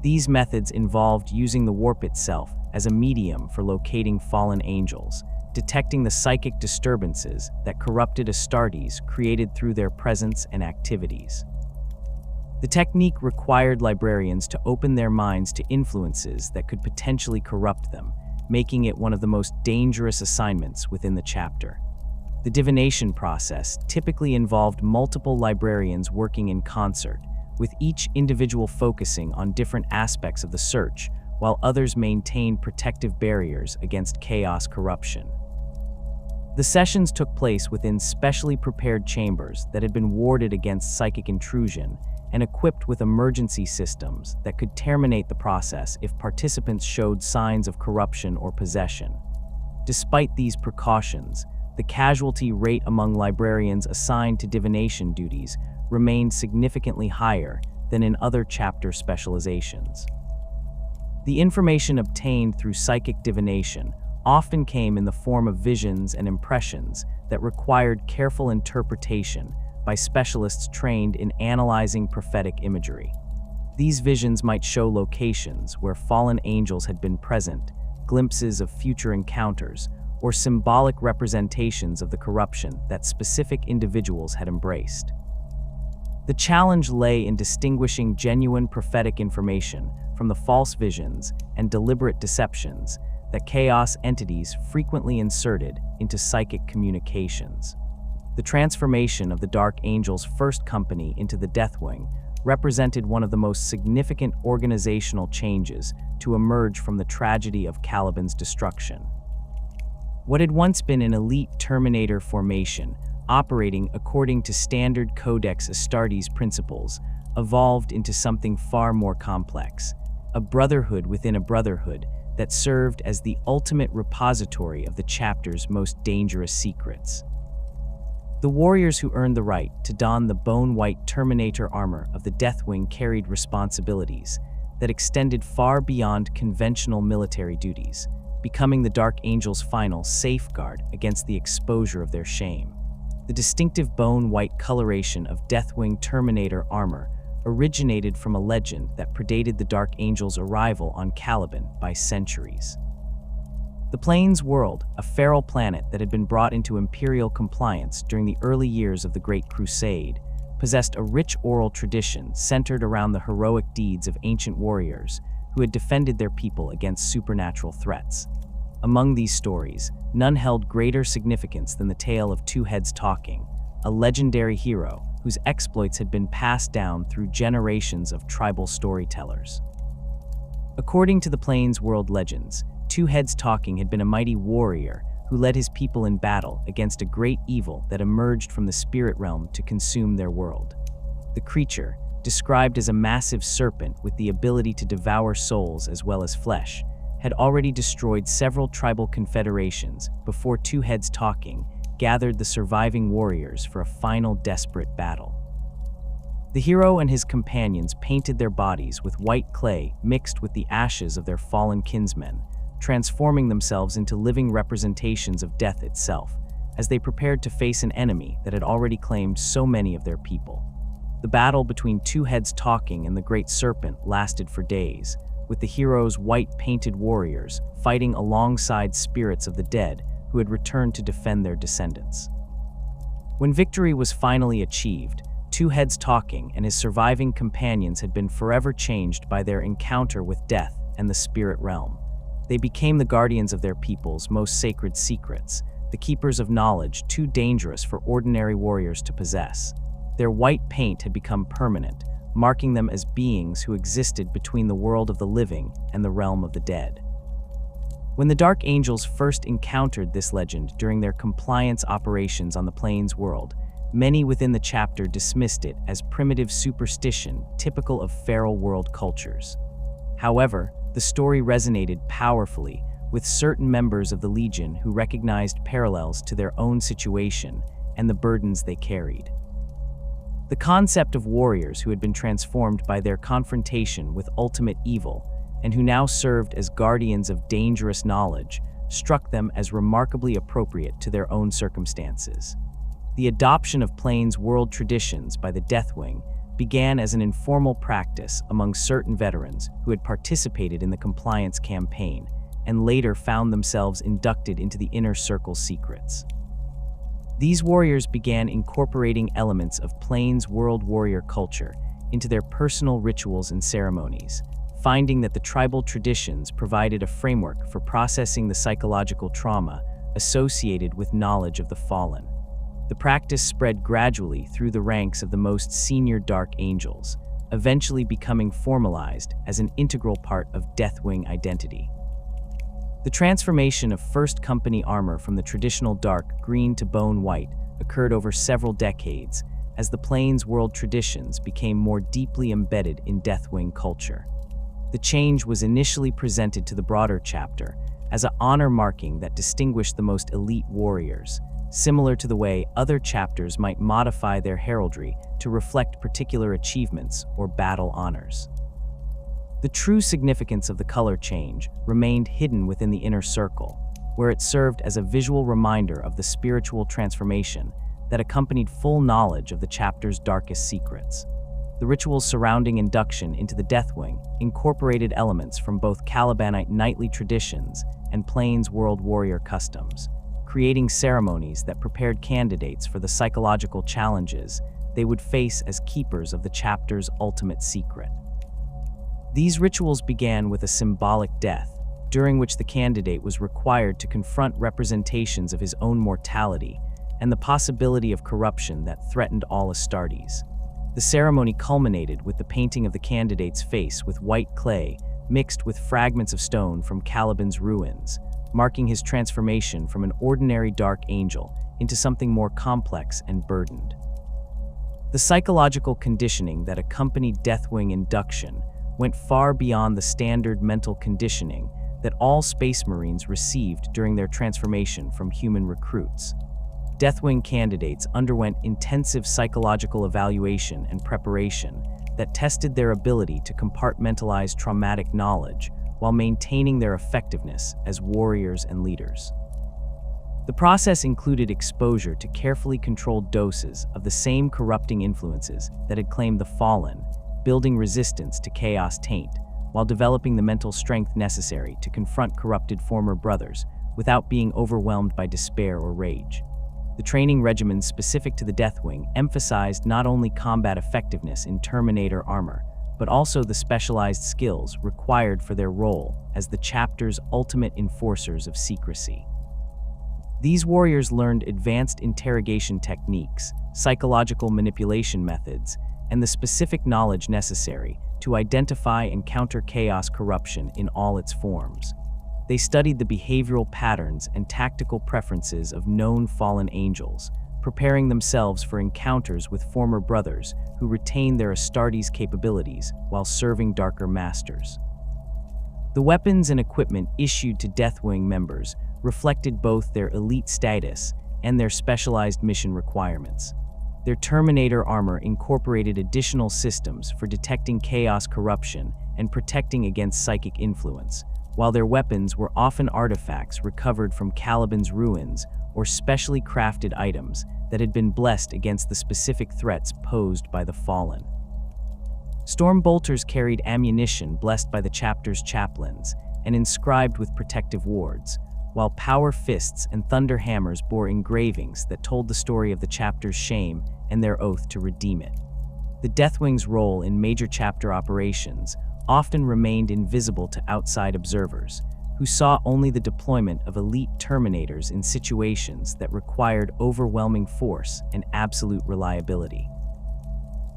These methods involved using the warp itself as a medium for locating fallen angels, detecting the psychic disturbances that corrupted Astartes created through their presence and activities. The technique required librarians to open their minds to influences that could potentially corrupt them, making it one of the most dangerous assignments within the chapter. The divination process typically involved multiple librarians working in concert, with each individual focusing on different aspects of the search, while others maintained protective barriers against chaos corruption. The sessions took place within specially prepared chambers that had been warded against psychic intrusion and equipped with emergency systems that could terminate the process if participants showed signs of corruption or possession. Despite these precautions, the casualty rate among librarians assigned to divination duties remained significantly higher than in other chapter specializations. The information obtained through psychic divination often came in the form of visions and impressions that required careful interpretation by specialists trained in analyzing prophetic imagery. These visions might show locations where fallen angels had been present, glimpses of future encounters, or symbolic representations of the corruption that specific individuals had embraced. The challenge lay in distinguishing genuine prophetic information from the false visions and deliberate deceptions that chaos entities frequently inserted into psychic communications. The transformation of the Dark Angel's first company into the Deathwing represented one of the most significant organizational changes to emerge from the tragedy of Caliban's destruction. What had once been an elite Terminator formation, operating according to standard Codex Astartes principles, evolved into something far more complex, a brotherhood within a brotherhood that served as the ultimate repository of the chapter's most dangerous secrets. The warriors who earned the right to don the bone-white Terminator armor of the Deathwing carried responsibilities that extended far beyond conventional military duties, becoming the Dark Angel's final safeguard against the exposure of their shame. The distinctive bone-white coloration of Deathwing Terminator armor originated from a legend that predated the Dark Angel's arrival on Caliban by centuries. The Plains World, a feral planet that had been brought into imperial compliance during the early years of the Great Crusade, possessed a rich oral tradition centered around the heroic deeds of ancient warriors who had defended their people against supernatural threats. Among these stories, none held greater significance than the tale of Two Heads Talking, a legendary hero whose exploits had been passed down through generations of tribal storytellers. According to the Plains World legends, Two Heads Talking had been a mighty warrior who led his people in battle against a great evil that emerged from the spirit realm to consume their world. The creature, described as a massive serpent with the ability to devour souls as well as flesh, had already destroyed several tribal confederations before Two Heads Talking gathered the surviving warriors for a final desperate battle. The hero and his companions painted their bodies with white clay mixed with the ashes of their fallen kinsmen, transforming themselves into living representations of death itself, as they prepared to face an enemy that had already claimed so many of their people. The battle between two heads talking and the great serpent lasted for days, with the hero's white-painted warriors fighting alongside spirits of the dead who had returned to defend their descendants. When victory was finally achieved, Two Heads Talking and his surviving companions had been forever changed by their encounter with death and the spirit realm. They became the guardians of their people's most sacred secrets, the keepers of knowledge too dangerous for ordinary warriors to possess. Their white paint had become permanent, marking them as beings who existed between the world of the living and the realm of the dead. When the Dark Angels first encountered this legend during their compliance operations on the Plains world, many within the chapter dismissed it as primitive superstition typical of feral world cultures. However, the story resonated powerfully with certain members of the Legion who recognized parallels to their own situation and the burdens they carried. The concept of warriors who had been transformed by their confrontation with ultimate evil and who now served as guardians of dangerous knowledge struck them as remarkably appropriate to their own circumstances. The adoption of Plains world traditions by the Deathwing began as an informal practice among certain veterans who had participated in the compliance campaign and later found themselves inducted into the Inner Circle secrets. These warriors began incorporating elements of Plains world warrior culture into their personal rituals and ceremonies, finding that the tribal traditions provided a framework for processing the psychological trauma associated with knowledge of the fallen. The practice spread gradually through the ranks of the most senior Dark Angels, eventually becoming formalized as an integral part of Deathwing identity. The transformation of First Company armor from the traditional dark green to bone white occurred over several decades as the Plains world traditions became more deeply embedded in Deathwing culture. The change was initially presented to the broader chapter as an honor marking that distinguished the most elite warriors, similar to the way other chapters might modify their heraldry to reflect particular achievements or battle honors. The true significance of the color change remained hidden within the Inner Circle, where it served as a visual reminder of the spiritual transformation that accompanied full knowledge of the chapter's darkest secrets. The rituals surrounding induction into the Deathwing incorporated elements from both Calibanite knightly traditions and Plains world warrior customs, creating ceremonies that prepared candidates for the psychological challenges they would face as keepers of the chapter's ultimate secret. These rituals began with a symbolic death, during which the candidate was required to confront representations of his own mortality and the possibility of corruption that threatened all Astartes. The ceremony culminated with the painting of the candidate's face with white clay mixed with fragments of stone from Caliban's ruins, marking his transformation from an ordinary Dark Angel into something more complex and burdened. The psychological conditioning that accompanied Deathwing induction went far beyond the standard mental conditioning that all Space Marines received during their transformation from human recruits. Deathwing candidates underwent intensive psychological evaluation and preparation that tested their ability to compartmentalize traumatic knowledge while maintaining their effectiveness as warriors and leaders. The process included exposure to carefully controlled doses of the same corrupting influences that had claimed the Fallen, building resistance to chaos taint, while developing the mental strength necessary to confront corrupted former brothers without being overwhelmed by despair or rage. The training regimens specific to the Deathwing emphasized not only combat effectiveness in Terminator armor, but also the specialized skills required for their role as the chapter's ultimate enforcers of secrecy. These warriors learned advanced interrogation techniques, psychological manipulation methods, and the specific knowledge necessary to identify and counter chaos corruption in all its forms. They studied the behavioral patterns and tactical preferences of known fallen angels, preparing themselves for encounters with former brothers who retained their Astartes capabilities while serving darker masters. The weapons and equipment issued to Deathwing members reflected both their elite status and their specialized mission requirements. Their Terminator armor incorporated additional systems for detecting chaos corruption and protecting against psychic influence, while their weapons were often artifacts recovered from Caliban's ruins or specially crafted items that had been blessed against the specific threats posed by the Fallen. Storm bolters carried ammunition blessed by the chapter's chaplains and inscribed with protective wards, while power fists and thunder hammers bore engravings that told the story of the chapter's shame and their oath to redeem it. The Deathwing's role in major chapter operations often remained invisible to outside observers, who saw only the deployment of elite Terminators in situations that required overwhelming force and absolute reliability.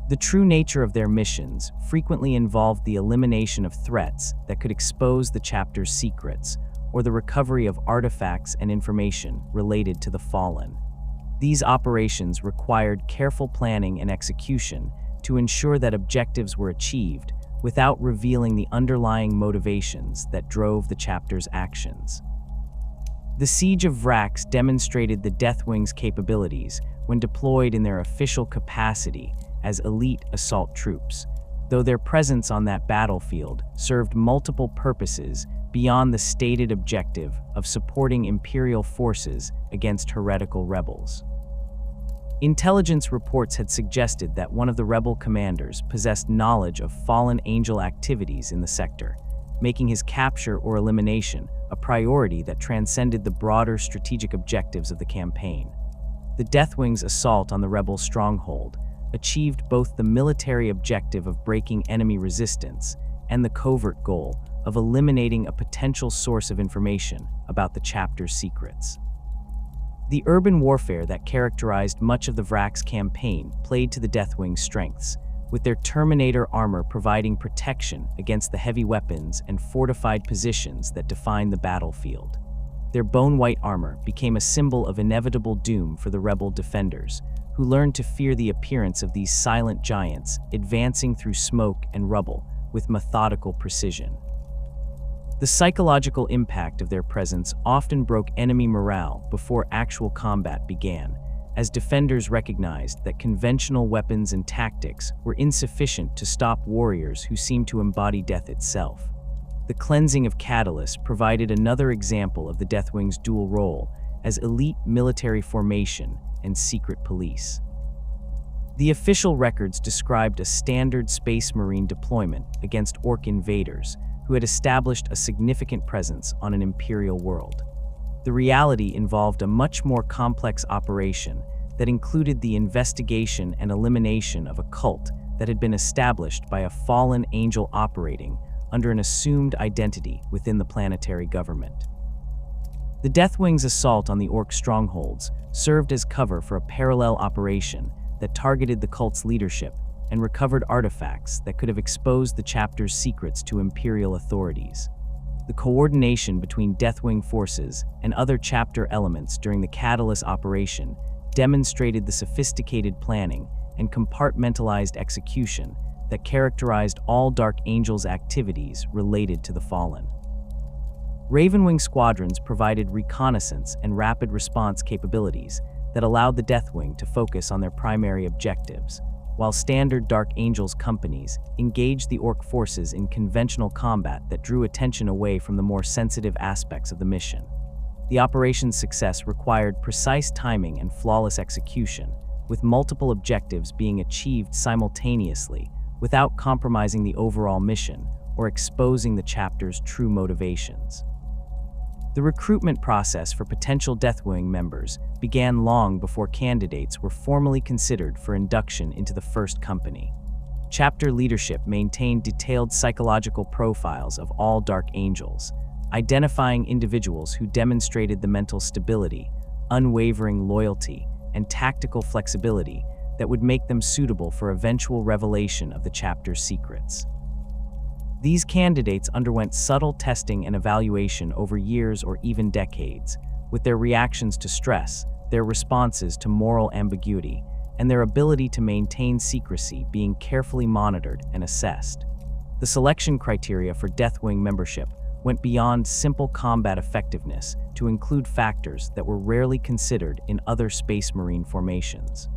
The true nature of their missions frequently involved the elimination of threats that could expose the chapter's secrets, or the recovery of artifacts and information related to the Fallen. These operations required careful planning and execution to ensure that objectives were achieved without revealing the underlying motivations that drove the chapter's actions. The Siege of Vrax demonstrated the Deathwing's capabilities when deployed in their official capacity as elite assault troops, though their presence on that battlefield served multiple purposes beyond the stated objective of supporting Imperial forces against heretical rebels. Intelligence reports had suggested that one of the rebel commanders possessed knowledge of fallen angel activities in the sector, making his capture or elimination a priority that transcended the broader strategic objectives of the campaign. The Deathwing's assault on the rebel stronghold achieved both the military objective of breaking enemy resistance and the covert goal of eliminating a potential source of information about the chapter's secrets. The urban warfare that characterized much of the Vrax campaign played to the Deathwing's strengths, with their Terminator armor providing protection against the heavy weapons and fortified positions that defined the battlefield. Their bone-white armor became a symbol of inevitable doom for the rebel defenders, who learned to fear the appearance of these silent giants advancing through smoke and rubble with methodical precision. The psychological impact of their presence often broke enemy morale before actual combat began, as defenders recognized that conventional weapons and tactics were insufficient to stop warriors who seemed to embody death itself. The cleansing of Catalyst provided another example of the Deathwing's dual role as elite military formation and secret police. The official records described a standard Space Marine deployment against Orc invaders who had established a significant presence on an Imperial world. The reality involved a much more complex operation that included the investigation and elimination of a cult that had been established by a fallen angel operating under an assumed identity within the planetary government. The Deathwing's assault on the Orc strongholds served as cover for a parallel operation that targeted the cult's leadership and recovered artifacts that could have exposed the chapter's secrets to Imperial authorities. The coordination between Deathwing forces and other chapter elements during the Catalyst operation demonstrated the sophisticated planning and compartmentalized execution that characterized all Dark Angel's activities related to the Fallen. Ravenwing squadrons provided reconnaissance and rapid response capabilities that allowed the Deathwing to focus on their primary objectives, while standard Dark Angels companies engaged the Orc forces in conventional combat that drew attention away from the more sensitive aspects of the mission. The operation's success required precise timing and flawless execution, with multiple objectives being achieved simultaneously without compromising the overall mission or exposing the chapter's true motivations. The recruitment process for potential Deathwing members began long before candidates were formally considered for induction into the first company. Chapter leadership maintained detailed psychological profiles of all Dark Angels, identifying individuals who demonstrated the mental stability, unwavering loyalty, and tactical flexibility that would make them suitable for eventual revelation of the chapter's secrets. These candidates underwent subtle testing and evaluation over years or even decades, with their reactions to stress, their responses to moral ambiguity, and their ability to maintain secrecy being carefully monitored and assessed. The selection criteria for Deathwing membership went beyond simple combat effectiveness to include factors that were rarely considered in other Space Marine formations.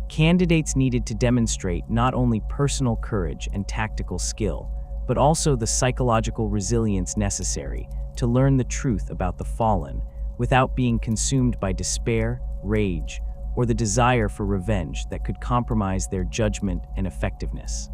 Candidates needed to demonstrate not only personal courage and tactical skill, but also the psychological resilience necessary to learn the truth about the fallen without being consumed by despair, rage, or the desire for revenge that could compromise their judgment and effectiveness.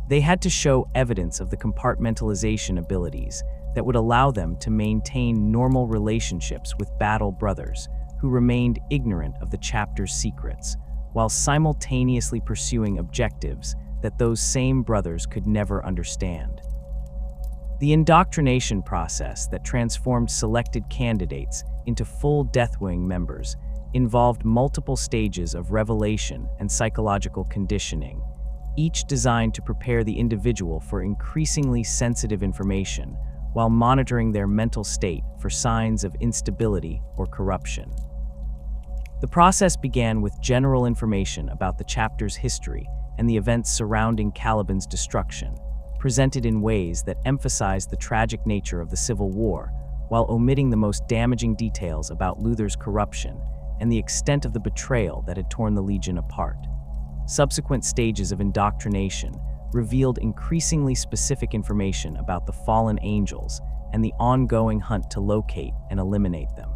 They had to show evidence of the compartmentalization abilities that would allow them to maintain normal relationships with battle brothers who remained ignorant of the chapter's secrets, while simultaneously pursuing objectives that those same brothers could never understand. The indoctrination process that transformed selected candidates into full Deathwing members involved multiple stages of revelation and psychological conditioning, each designed to prepare the individual for increasingly sensitive information while monitoring their mental state for signs of instability or corruption. The process began with general information about the chapter's history and the events surrounding Caliban's destruction, presented in ways that emphasized the tragic nature of the Civil War, while omitting the most damaging details about Luther's corruption and the extent of the betrayal that had torn the Legion apart. Subsequent stages of indoctrination revealed increasingly specific information about the fallen angels and the ongoing hunt to locate and eliminate them.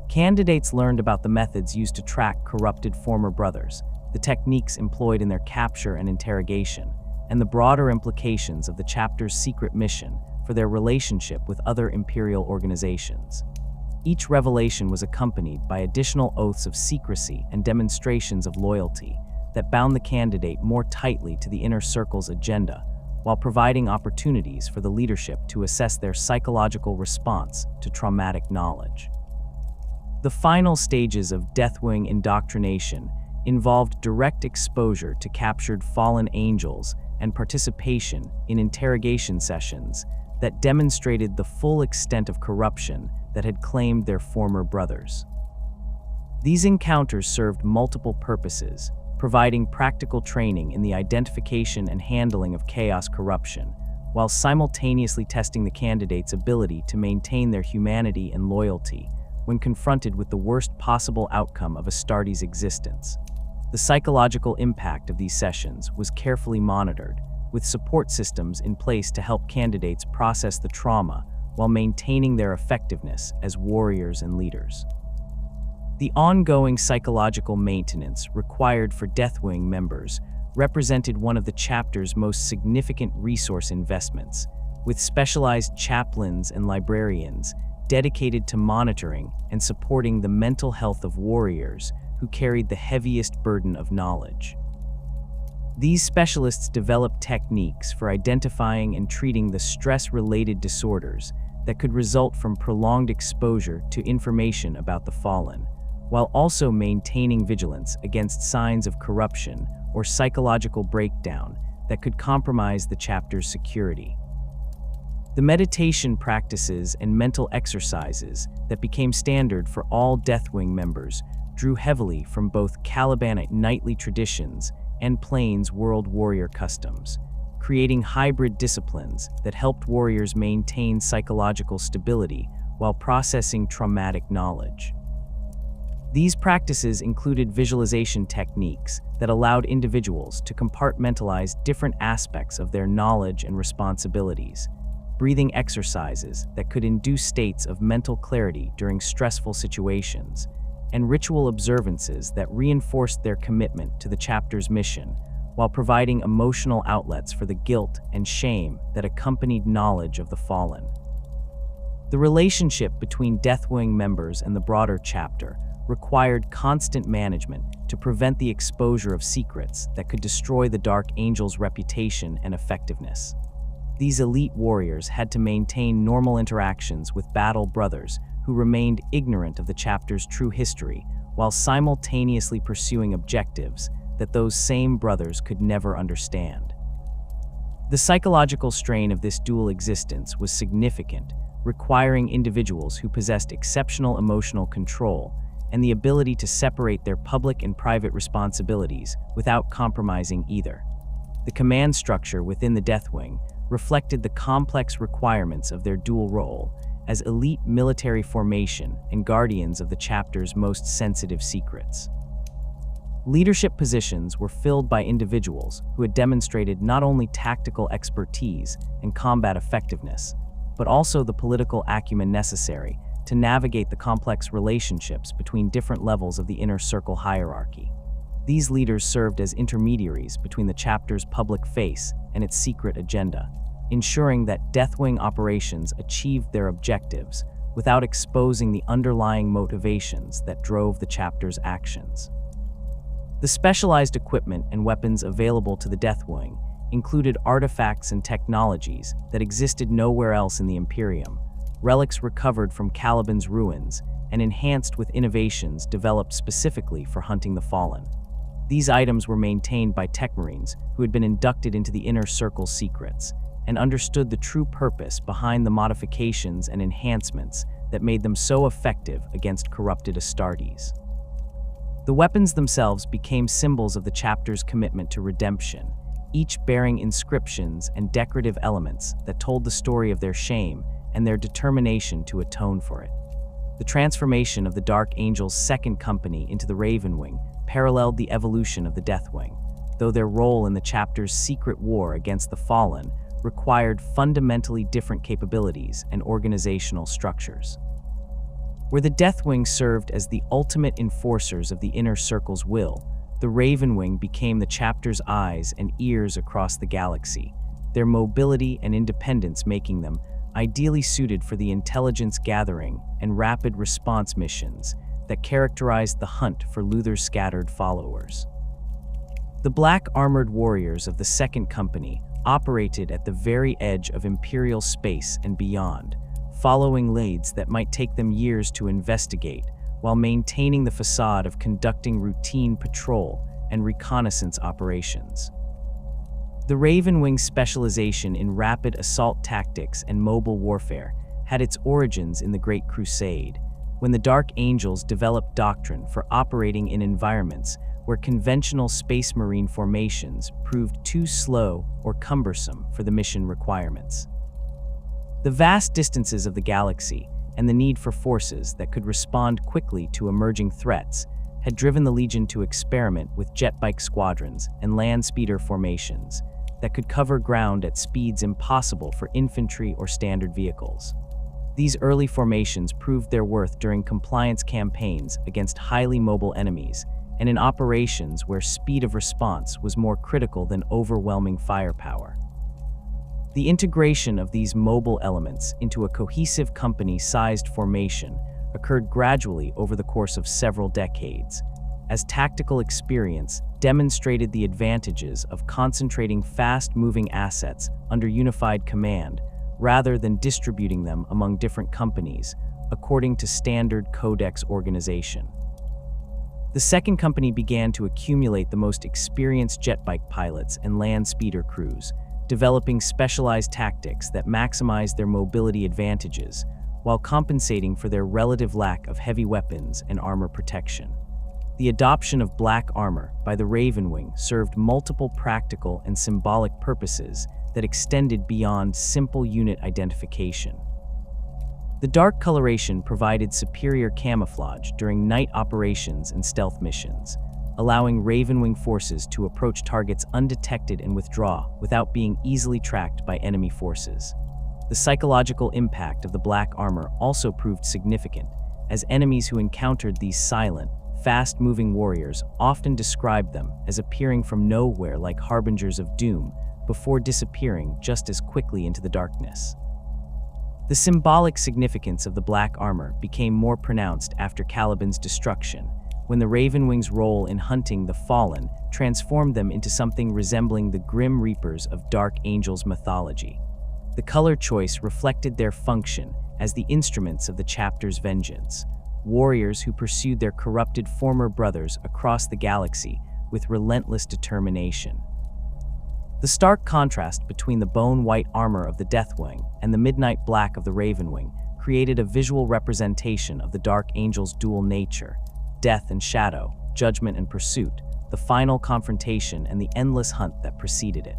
Candidates learned about the methods used to track corrupted former brothers, the techniques employed in their capture and interrogation, and the broader implications of the chapter's secret mission for their relationship with other imperial organizations. Each revelation was accompanied by additional oaths of secrecy and demonstrations of loyalty that bound the candidate more tightly to the inner circle's agenda, while providing opportunities for the leadership to assess their psychological response to traumatic knowledge. The final stages of Deathwing indoctrination involved direct exposure to captured fallen angels and participation in interrogation sessions that demonstrated the full extent of corruption that had claimed their former brothers. These encounters served multiple purposes, providing practical training in the identification and handling of chaos corruption, while simultaneously testing the candidate's ability to maintain their humanity and loyalty when confronted with the worst possible outcome of Astartes' existence. The psychological impact of these sessions was carefully monitored, with support systems in place to help candidates process the trauma while maintaining their effectiveness as warriors and leaders. The ongoing psychological maintenance required for Deathwing members represented one of the chapter's most significant resource investments, with specialized chaplains and librarians dedicated to monitoring and supporting the mental health of warriors who carried the heaviest burden of knowledge. These specialists developed techniques for identifying and treating the stress-related disorders that could result from prolonged exposure to information about the fallen, while also maintaining vigilance against signs of corruption or psychological breakdown that could compromise the chapter's security. The meditation practices and mental exercises that became standard for all Deathwing members drew heavily from both Caliban knightly traditions and Plains world warrior customs, creating hybrid disciplines that helped warriors maintain psychological stability while processing traumatic knowledge. These practices included visualization techniques that allowed individuals to compartmentalize different aspects of their knowledge and responsibilities, breathing exercises that could induce states of mental clarity during stressful situations, and ritual observances that reinforced their commitment to the chapter's mission, while providing emotional outlets for the guilt and shame that accompanied knowledge of the fallen. The relationship between Deathwing members and the broader chapter required constant management to prevent the exposure of secrets that could destroy the Dark Angel's reputation and effectiveness. These elite warriors had to maintain normal interactions with battle brothers who remained ignorant of the chapter's true history, while simultaneously pursuing objectives that those same brothers could never understand. The psychological strain of this dual existence was significant, requiring individuals who possessed exceptional emotional control and the ability to separate their public and private responsibilities without compromising either. The command structure within the Deathwing reflected the complex requirements of their dual role as elite military formation and guardians of the chapter's most sensitive secrets. Leadership positions were filled by individuals who had demonstrated not only tactical expertise and combat effectiveness, but also the political acumen necessary to navigate the complex relationships between different levels of the inner circle hierarchy. These leaders served as intermediaries between the chapter's public face and its secret agenda, ensuring that Deathwing operations achieved their objectives without exposing the underlying motivations that drove the chapter's actions. The specialized equipment and weapons available to the Deathwing included artifacts and technologies that existed nowhere else in the Imperium, relics recovered from Caliban's ruins and enhanced with innovations developed specifically for hunting the fallen. These items were maintained by Techmarines who had been inducted into the Inner Circle's secrets and understood the true purpose behind the modifications and enhancements that made them so effective against corrupted Astartes. The weapons themselves became symbols of the chapter's commitment to redemption, each bearing inscriptions and decorative elements that told the story of their shame and their determination to atone for it. The transformation of the Dark Angel's second company into the Ravenwing paralleled the evolution of the Deathwing, though their role in the chapter's secret war against the Fallen required fundamentally different capabilities and organizational structures. Where the Deathwing served as the ultimate enforcers of the Inner Circle's will, the Ravenwing became the chapter's eyes and ears across the galaxy, their mobility and independence making them ideally suited for the intelligence gathering and rapid response missions that characterized the hunt for Luther's scattered followers. The black armored warriors of the Second Company operated at the very edge of Imperial space and beyond, following leads that might take them years to investigate while maintaining the facade of conducting routine patrol and reconnaissance operations. The Ravenwing's specialization in rapid assault tactics and mobile warfare had its origins in the Great Crusade, when the Dark Angels developed doctrine for operating in environments where conventional Space Marine formations proved too slow or cumbersome for the mission requirements. The vast distances of the galaxy and the need for forces that could respond quickly to emerging threats had driven the Legion to experiment with jetbike squadrons and land speeder formations that could cover ground at speeds impossible for infantry or standard vehicles. These early formations proved their worth during compliance campaigns against highly mobile enemies and in operations where speed of response was more critical than overwhelming firepower. The integration of these mobile elements into a cohesive company-sized formation occurred gradually over the course of several decades, as tactical experience demonstrated the advantages of concentrating fast-moving assets under unified command rather than distributing them among different companies according to standard codex organization. The Second Company began to accumulate the most experienced jetbike pilots and land speeder crews, developing specialized tactics that maximized their mobility advantages while compensating for their relative lack of heavy weapons and armor protection. The adoption of black armor by the Ravenwing served multiple practical and symbolic purposes that extended beyond simple unit identification. The dark coloration provided superior camouflage during night operations and stealth missions, allowing Ravenwing forces to approach targets undetected and withdraw without being easily tracked by enemy forces. The psychological impact of the black armor also proved significant, as enemies who encountered these silent, fast-moving warriors often described them as appearing from nowhere like harbingers of doom before disappearing just as quickly into the darkness. The symbolic significance of the black armor became more pronounced after Caliban's destruction, when the Ravenwing's role in hunting the fallen transformed them into something resembling the Grim Reapers of Dark Angel's mythology. The color choice reflected their function as the instruments of the chapter's vengeance, warriors who pursued their corrupted former brothers across the galaxy with relentless determination. The stark contrast between the bone-white armor of the Deathwing and the midnight black of the Ravenwing created a visual representation of the Dark Angel's dual nature: death and shadow, judgment and pursuit, the final confrontation and the endless hunt that preceded it.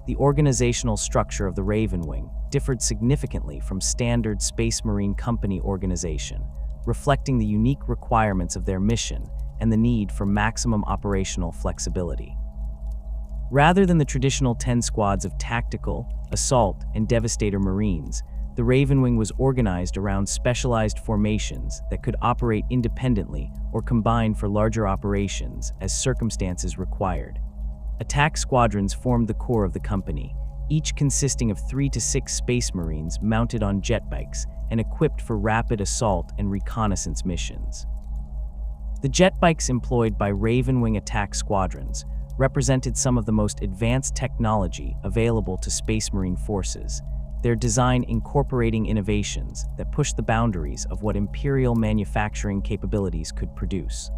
The organizational structure of the Ravenwing differed significantly from standard Space Marine Company organization, reflecting the unique requirements of their mission and the need for maximum operational flexibility. Rather than the traditional 10 squads of tactical, assault, and devastator Marines, the Ravenwing was organized around specialized formations that could operate independently or combine for larger operations as circumstances required. Attack squadrons formed the core of the company, each consisting of 3 to 6 Space Marines mounted on jet bikes and equipped for rapid assault and reconnaissance missions. The jet bikes employed by Ravenwing attack squadrons represented some of the most advanced technology available to Space Marine forces, their design incorporating innovations that pushed the boundaries of what Imperial manufacturing capabilities could produce.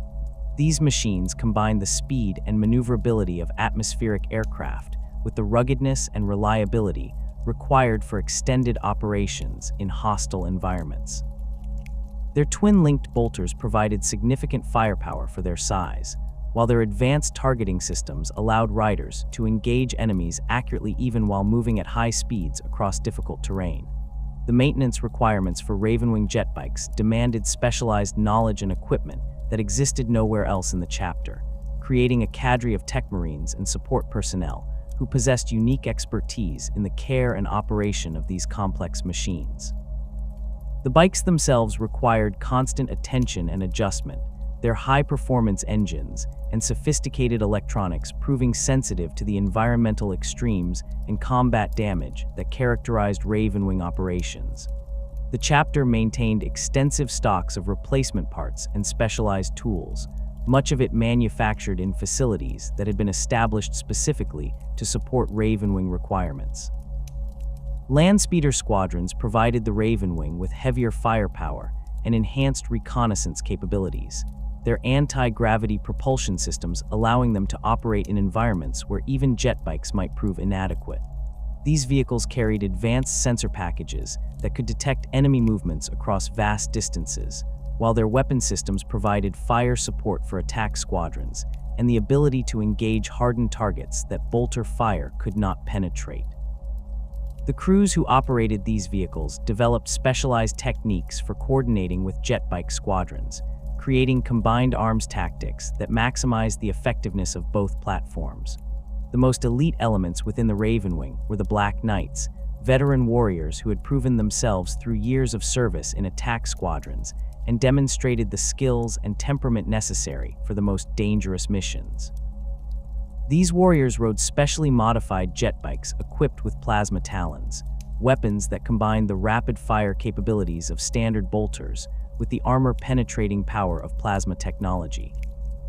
These machines combined the speed and maneuverability of atmospheric aircraft with the ruggedness and reliability required for extended operations in hostile environments. Their twin-linked bolters provided significant firepower for their size, while their advanced targeting systems allowed riders to engage enemies accurately even while moving at high speeds across difficult terrain. The maintenance requirements for Ravenwing jet bikes demanded specialized knowledge and equipment that existed nowhere else in the chapter, creating a cadre of tech marines and support personnel who possessed unique expertise in the care and operation of these complex machines. The bikes themselves required constant attention and adjustment, their high-performance engines and sophisticated electronics proving sensitive to the environmental extremes and combat damage that characterized Ravenwing operations. The chapter maintained extensive stocks of replacement parts and specialized tools, much of it manufactured in facilities that had been established specifically to support Ravenwing requirements. Landspeeder squadrons provided the Ravenwing with heavier firepower and enhanced reconnaissance capabilities, their anti-gravity propulsion systems allowing them to operate in environments where even jet bikes might prove inadequate. These vehicles carried advanced sensor packages that could detect enemy movements across vast distances, while their weapon systems provided fire support for attack squadrons and the ability to engage hardened targets that bolter fire could not penetrate. The crews who operated these vehicles developed specialized techniques for coordinating with jet bike squadrons, creating combined arms tactics that maximized the effectiveness of both platforms. The most elite elements within the Ravenwing were the Black Knights, veteran warriors who had proven themselves through years of service in attack squadrons and demonstrated the skills and temperament necessary for the most dangerous missions. These warriors rode specially modified jet bikes equipped with plasma talons, weapons that combined the rapid-fire capabilities of standard bolters with the armor-penetrating power of plasma technology.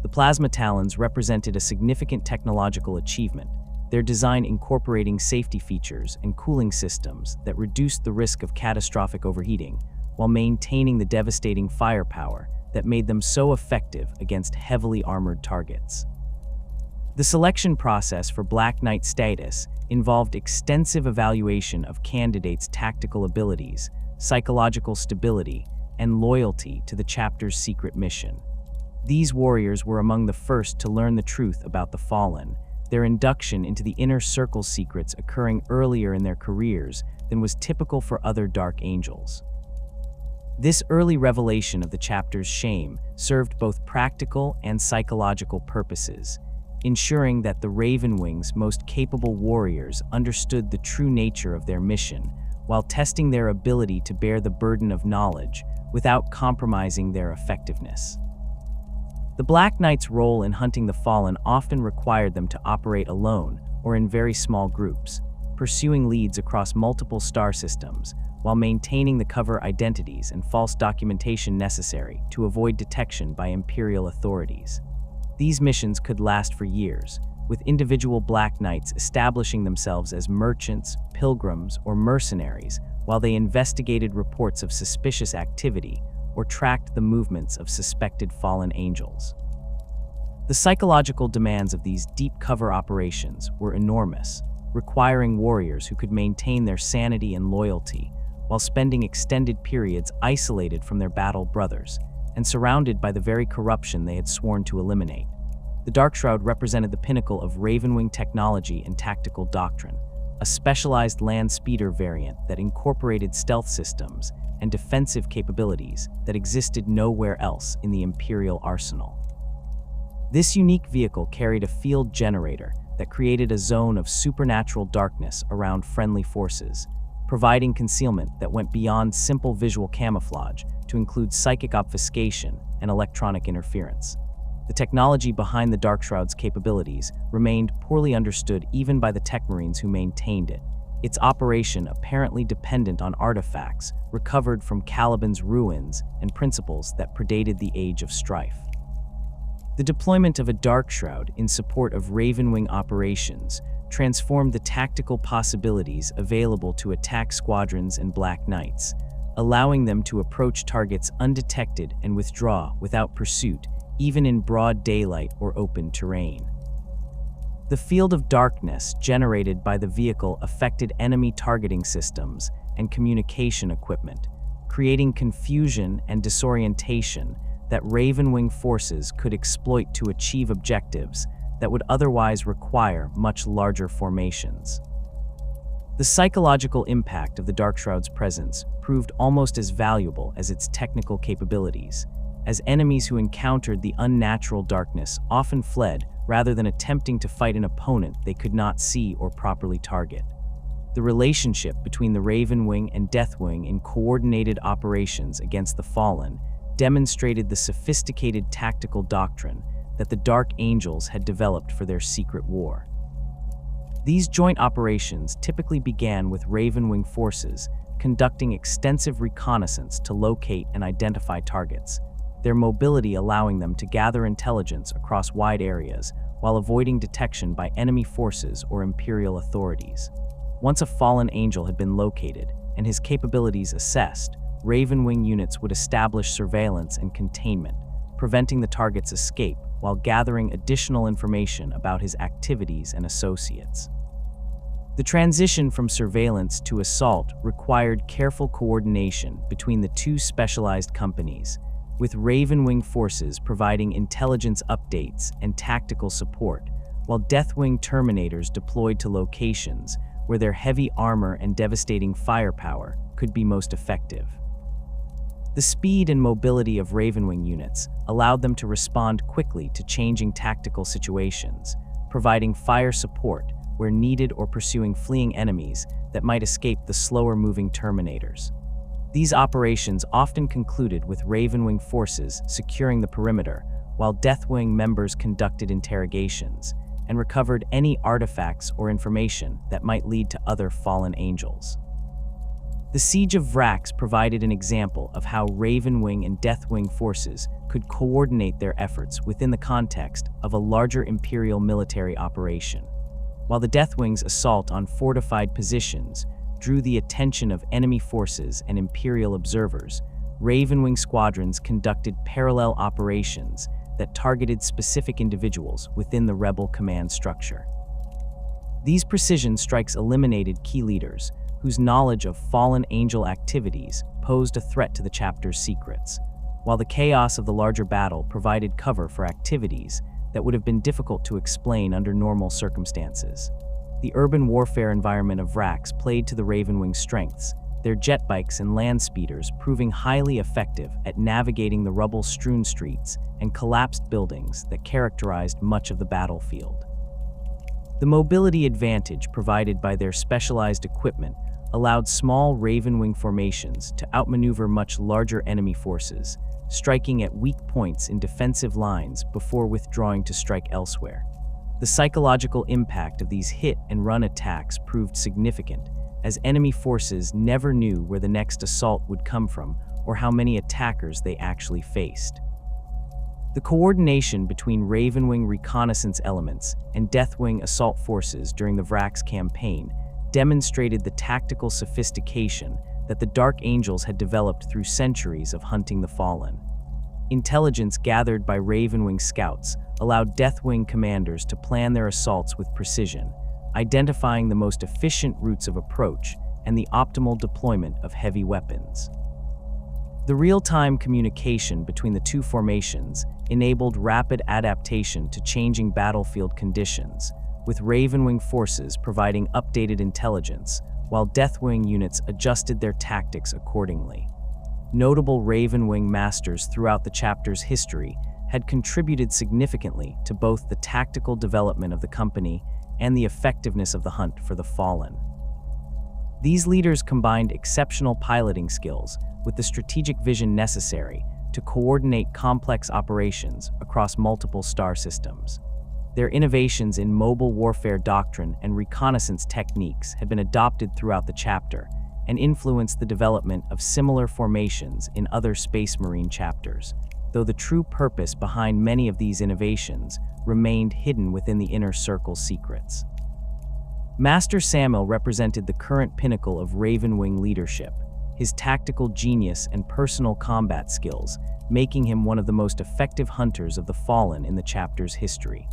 The plasma talons represented a significant technological achievement, their design incorporating safety features and cooling systems that reduced the risk of catastrophic overheating while maintaining the devastating firepower that made them so effective against heavily armored targets. The selection process for Black Knight status involved extensive evaluation of candidates' tactical abilities, psychological stability, and loyalty to the chapter's secret mission. These warriors were among the first to learn the truth about the Fallen, their induction into the inner circle secrets occurring earlier in their careers than was typical for other Dark Angels. This early revelation of the chapter's shame served both practical and psychological purposes, ensuring that the Ravenwing's most capable warriors understood the true nature of their mission while testing their ability to bear the burden of knowledge without compromising their effectiveness. The Black Knight's role in hunting the Fallen often required them to operate alone or in very small groups, pursuing leads across multiple star systems while maintaining the cover identities and false documentation necessary to avoid detection by Imperial authorities. These missions could last for years, with individual Black Knights establishing themselves as merchants, pilgrims, or mercenaries while they investigated reports of suspicious activity or tracked the movements of suspected fallen angels. The psychological demands of these deep cover operations were enormous, requiring warriors who could maintain their sanity and loyalty while spending extended periods isolated from their battle brothers and surrounded by the very corruption they had sworn to eliminate. The Darkshroud represented the pinnacle of Ravenwing technology and tactical doctrine, a specialized land speeder variant that incorporated stealth systems and defensive capabilities that existed nowhere else in the Imperial arsenal. This unique vehicle carried a field generator that created a zone of supernatural darkness around friendly forces, providing concealment that went beyond simple visual camouflage to include psychic obfuscation and electronic interference. The technology behind the Darkshroud's capabilities remained poorly understood even by the tech marines who maintained it, its operation apparently dependent on artifacts recovered from Caliban's ruins and principles that predated the Age of Strife. The deployment of a Darkshroud in support of Ravenwing operations transformed the tactical possibilities available to attack squadrons and Black Knights, allowing them to approach targets undetected and withdraw without pursuit, even in broad daylight or open terrain. The field of darkness generated by the vehicle affected enemy targeting systems and communication equipment, creating confusion and disorientation that Ravenwing forces could exploit to achieve objectives that would otherwise require much larger formations. The psychological impact of the Darkshroud's presence proved almost as valuable as its technical capabilities, as enemies who encountered the unnatural darkness often fled rather than attempting to fight an opponent they could not see or properly target. The relationship between the Ravenwing and Deathwing in coordinated operations against the Fallen demonstrated the sophisticated tactical doctrine that the Dark Angels had developed for their secret war. These joint operations typically began with Ravenwing forces conducting extensive reconnaissance to locate and identify targets, their mobility allowing them to gather intelligence across wide areas while avoiding detection by enemy forces or Imperial authorities. Once a fallen angel had been located and his capabilities assessed, Ravenwing units would establish surveillance and containment, preventing the target's escape while gathering additional information about his activities and associates. The transition from surveillance to assault required careful coordination between the two specialized companies, with Ravenwing forces providing intelligence updates and tactical support, while Deathwing Terminators deployed to locations where their heavy armor and devastating firepower could be most effective. The speed and mobility of Ravenwing units allowed them to respond quickly to changing tactical situations, providing fire support where needed or pursuing fleeing enemies that might escape the slower-moving Terminators. These operations often concluded with Ravenwing forces securing the perimeter, while Deathwing members conducted interrogations and recovered any artifacts or information that might lead to other fallen angels. The Siege of Vrax provided an example of how Ravenwing and Deathwing forces could coordinate their efforts within the context of a larger Imperial military operation. While the Deathwing's assault on fortified positions drew the attention of enemy forces and Imperial observers, Ravenwing squadrons conducted parallel operations that targeted specific individuals within the rebel command structure. These precision strikes eliminated key leaders, whose knowledge of fallen angel activities posed a threat to the chapter's secrets, while the chaos of the larger battle provided cover for activities that would have been difficult to explain under normal circumstances. The urban warfare environment of Vrax played to the Ravenwing's strengths, their jet bikes and land speeders proving highly effective at navigating the rubble-strewn streets and collapsed buildings that characterized much of the battlefield. The mobility advantage provided by their specialized equipment allowed small Ravenwing formations to outmaneuver much larger enemy forces, striking at weak points in defensive lines before withdrawing to strike elsewhere. The psychological impact of these hit-and-run attacks proved significant, as enemy forces never knew where the next assault would come from or how many attackers they actually faced. The coordination between Ravenwing reconnaissance elements and Deathwing assault forces during the Vrax campaign demonstrated the tactical sophistication that the Dark Angels had developed through centuries of hunting the Fallen. Intelligence gathered by Ravenwing scouts allowed Deathwing commanders to plan their assaults with precision, identifying the most efficient routes of approach and the optimal deployment of heavy weapons. The real-time communication between the two formations enabled rapid adaptation to changing battlefield conditions, with Ravenwing forces providing updated intelligence, while Deathwing units adjusted their tactics accordingly. Notable Ravenwing masters throughout the chapter's history had contributed significantly to both the tactical development of the company and the effectiveness of the hunt for the fallen. These leaders combined exceptional piloting skills with the strategic vision necessary to coordinate complex operations across multiple star systems. Their innovations in mobile warfare doctrine and reconnaissance techniques had been adopted throughout the chapter and influenced the development of similar formations in other Space Marine chapters, though the true purpose behind many of these innovations remained hidden within the inner circle secrets. Master Samuel represented the current pinnacle of Ravenwing leadership, his tactical genius and personal combat skills making him one of the most effective hunters of the fallen in the chapter's history.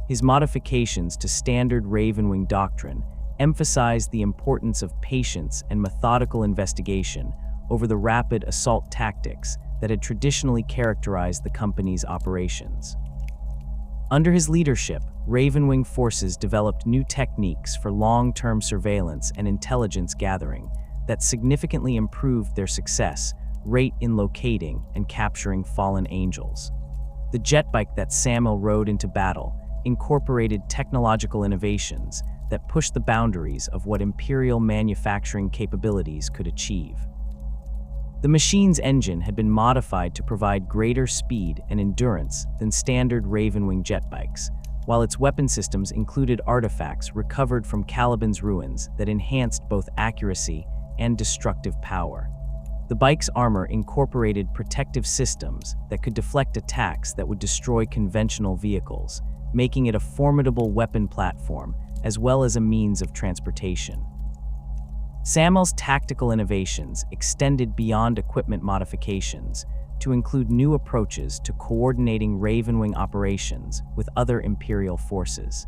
His modifications to standard Ravenwing doctrine emphasized the importance of patience and methodical investigation over the rapid assault tactics that had traditionally characterized the company's operations. Under his leadership, Ravenwing forces developed new techniques for long-term surveillance and intelligence gathering that significantly improved their success rate in locating and capturing fallen angels. The jetbike that Samuel rode into battle incorporated technological innovations that pushed the boundaries of what Imperial manufacturing capabilities could achieve. The machine's engine had been modified to provide greater speed and endurance than standard Ravenwing jetbikes, while its weapon systems included artifacts recovered from Caliban's ruins that enhanced both accuracy and destructive power. The bike's armor incorporated protective systems that could deflect attacks that would destroy conventional vehicles, making it a formidable weapon platform as well as a means of transportation. Samuel's tactical innovations extended beyond equipment modifications to include new approaches to coordinating Ravenwing operations with other Imperial forces.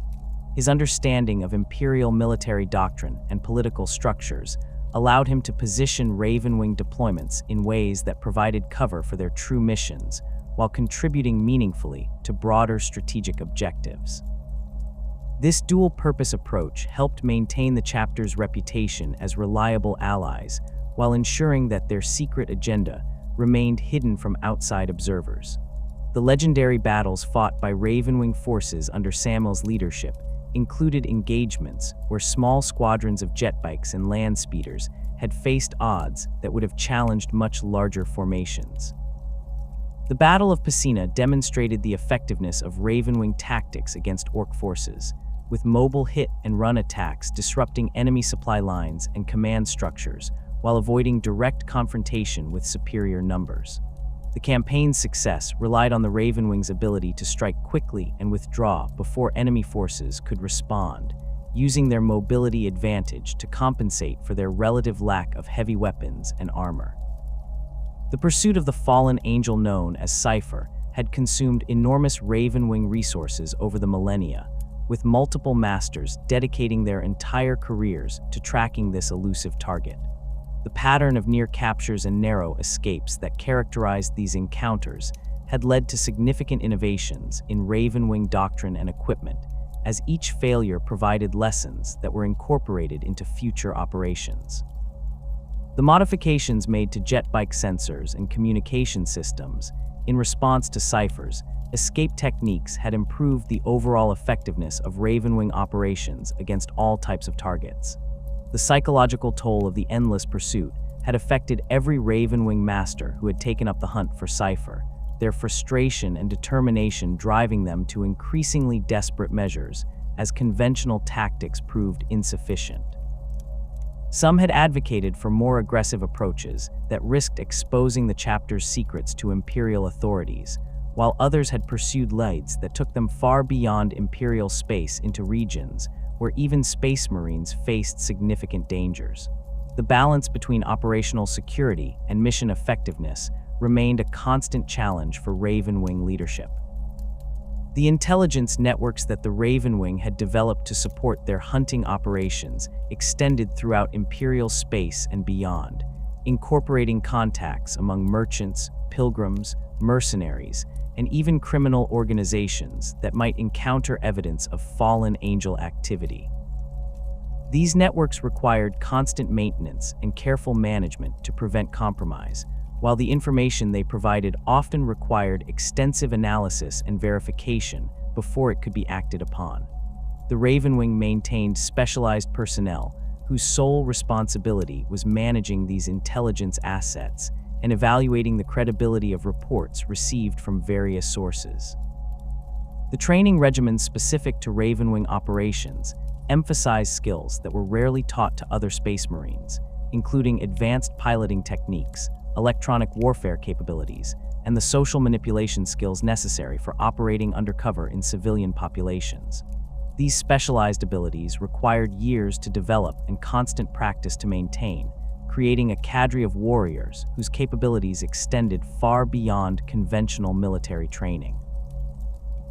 His understanding of Imperial military doctrine and political structures allowed him to position Ravenwing deployments in ways that provided cover for their true missions, while contributing meaningfully to broader strategic objectives. This dual-purpose approach helped maintain the chapter's reputation as reliable allies, while ensuring that their secret agenda remained hidden from outside observers. The legendary battles fought by Ravenwing forces under Samuel's leadership included engagements where small squadrons of jetbikes and land speeders had faced odds that would have challenged much larger formations. The Battle of Piscina demonstrated the effectiveness of Ravenwing tactics against Orc forces, with mobile hit-and-run attacks disrupting enemy supply lines and command structures while avoiding direct confrontation with superior numbers. The campaign's success relied on the Ravenwing's ability to strike quickly and withdraw before enemy forces could respond, using their mobility advantage to compensate for their relative lack of heavy weapons and armor. The pursuit of the fallen angel known as Cypher had consumed enormous Ravenwing resources over the millennia, with multiple masters dedicating their entire careers to tracking this elusive target. The pattern of near captures and narrow escapes that characterized these encounters had led to significant innovations in Ravenwing doctrine and equipment, as each failure provided lessons that were incorporated into future operations. The modifications made to jetbike sensors and communication systems in response to Cypher's escape techniques had improved the overall effectiveness of Ravenwing operations against all types of targets. The psychological toll of the endless pursuit had affected every Ravenwing master who had taken up the hunt for Cypher, their frustration and determination driving them to increasingly desperate measures as conventional tactics proved insufficient. Some had advocated for more aggressive approaches that risked exposing the chapter's secrets to Imperial authorities, while others had pursued leads that took them far beyond Imperial space into regions where even Space Marines faced significant dangers. The balance between operational security and mission effectiveness remained a constant challenge for Ravenwing leadership. The intelligence networks that the Ravenwing had developed to support their hunting operations extended throughout Imperial space and beyond, incorporating contacts among merchants, pilgrims, mercenaries, and even criminal organizations that might encounter evidence of fallen angel activity. These networks required constant maintenance and careful management to prevent compromise, while the information they provided often required extensive analysis and verification before it could be acted upon. The Ravenwing maintained specialized personnel whose sole responsibility was managing these intelligence assets and evaluating the credibility of reports received from various sources. The training regimens specific to Ravenwing operations emphasized skills that were rarely taught to other Space Marines, including advanced piloting techniques, electronic warfare capabilities, and the social manipulation skills necessary for operating undercover in civilian populations. These specialized abilities required years to develop and constant practice to maintain, creating a cadre of warriors whose capabilities extended far beyond conventional military training.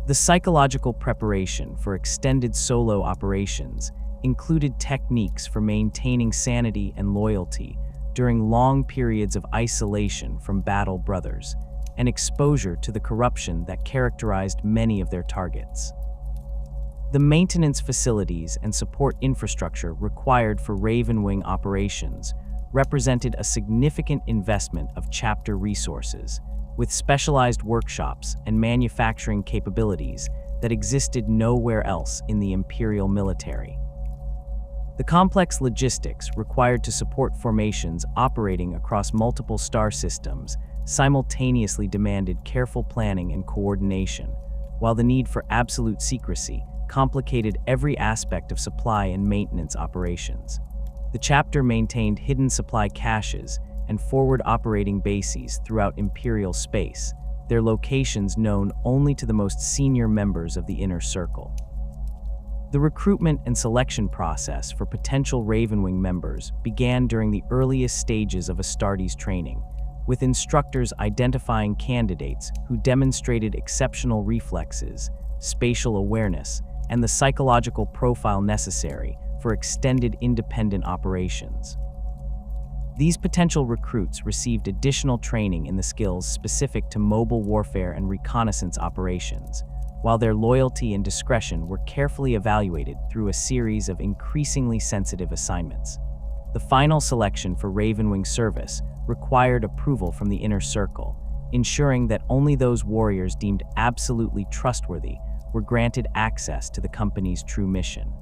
The psychological preparation for extended solo operations included techniques for maintaining sanity and loyalty during long periods of isolation from battle brothers, and exposure to the corruption that characterized many of their targets. The maintenance facilities and support infrastructure required for Ravenwing operations represented a significant investment of chapter resources, with specialized workshops and manufacturing capabilities that existed nowhere else in the Imperial military. The complex logistics required to support formations operating across multiple star systems simultaneously demanded careful planning and coordination, while the need for absolute secrecy complicated every aspect of supply and maintenance operations. The chapter maintained hidden supply caches and forward operating bases throughout Imperial space, their locations known only to the most senior members of the Inner Circle. The recruitment and selection process for potential Ravenwing members began during the earliest stages of Astartes training, with instructors identifying candidates who demonstrated exceptional reflexes, spatial awareness, and the psychological profile necessary for extended independent operations. These potential recruits received additional training in the skills specific to mobile warfare and reconnaissance operations, while their loyalty and discretion were carefully evaluated through a series of increasingly sensitive assignments. The final selection for Ravenwing service required approval from the Inner Circle, ensuring that only those warriors deemed absolutely trustworthy were granted access to the company's true mission.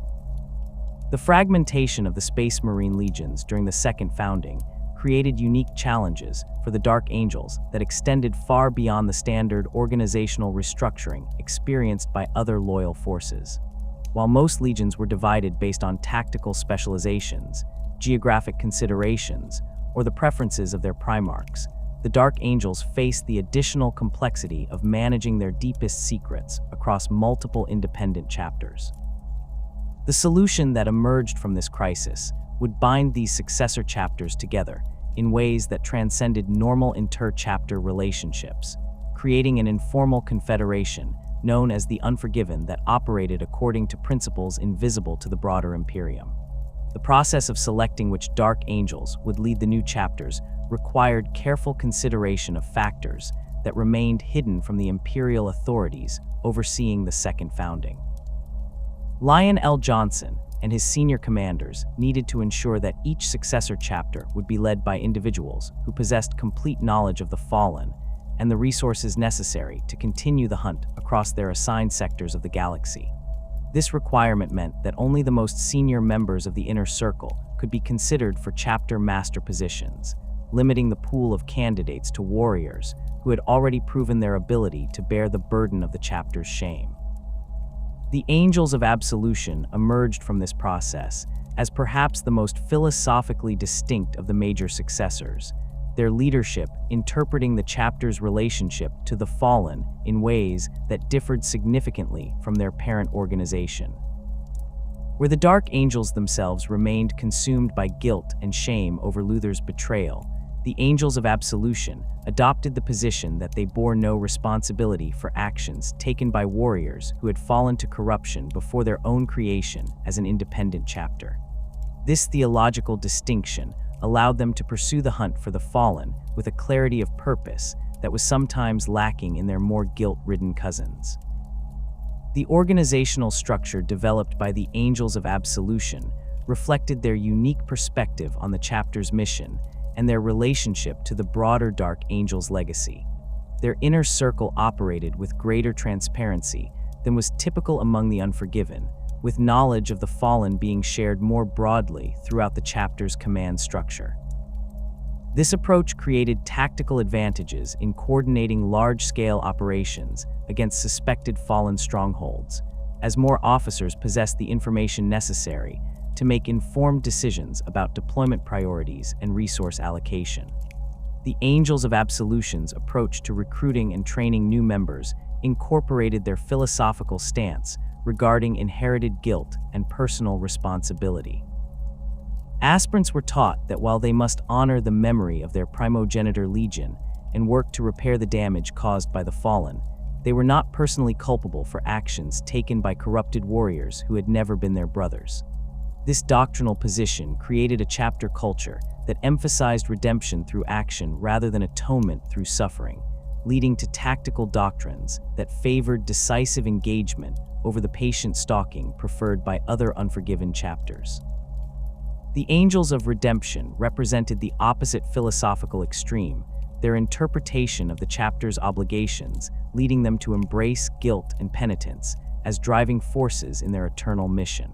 The fragmentation of the Space Marine legions during the Second Founding created unique challenges for the Dark Angels that extended far beyond the standard organizational restructuring experienced by other loyal forces. While most legions were divided based on tactical specializations, geographic considerations, or the preferences of their Primarchs, the Dark Angels faced the additional complexity of managing their deepest secrets across multiple independent chapters. The solution that emerged from this crisis would bind these successor chapters together in ways that transcended normal inter-chapter relationships, creating an informal confederation known as the Unforgiven that operated according to principles invisible to the broader Imperium. The process of selecting which Dark Angels would lead the new chapters required careful consideration of factors that remained hidden from the Imperial authorities overseeing the Second Founding. Lyon L. Johnson and his senior commanders needed to ensure that each successor chapter would be led by individuals who possessed complete knowledge of the Fallen and the resources necessary to continue the hunt across their assigned sectors of the galaxy. This requirement meant that only the most senior members of the Inner Circle could be considered for chapter master positions, limiting the pool of candidates to warriors who had already proven their ability to bear the burden of the chapter's shame. The Angels of Absolution emerged from this process as perhaps the most philosophically distinct of the major successors, their leadership interpreting the chapter's relationship to the Fallen in ways that differed significantly from their parent organization. Where the Dark Angels themselves remained consumed by guilt and shame over Luther's betrayal, the Angels of Absolution adopted the position that they bore no responsibility for actions taken by warriors who had fallen to corruption before their own creation as an independent chapter. This theological distinction allowed them to pursue the hunt for the Fallen with a clarity of purpose that was sometimes lacking in their more guilt-ridden cousins. The organizational structure developed by the Angels of Absolution reflected their unique perspective on the chapter's mission and their relationship to the broader Dark Angel's legacy. Their inner circle operated with greater transparency than was typical among the Unforgiven, with knowledge of the Fallen being shared more broadly throughout the chapter's command structure. This approach created tactical advantages in coordinating large-scale operations against suspected Fallen strongholds, as more officers possessed the information necessary to make informed decisions about deployment priorities and resource allocation. The Angels of Absolution's approach to recruiting and training new members incorporated their philosophical stance regarding inherited guilt and personal responsibility. Aspirants were taught that while they must honor the memory of their primogenitor legion and work to repair the damage caused by the Fallen, they were not personally culpable for actions taken by corrupted warriors who had never been their brothers. This doctrinal position created a chapter culture that emphasized redemption through action rather than atonement through suffering, leading to tactical doctrines that favored decisive engagement over the patient stalking preferred by other Unforgiven chapters. The Angels of Redemption represented the opposite philosophical extreme, their interpretation of the chapter's obligations leading them to embrace guilt and penitence as driving forces in their eternal mission.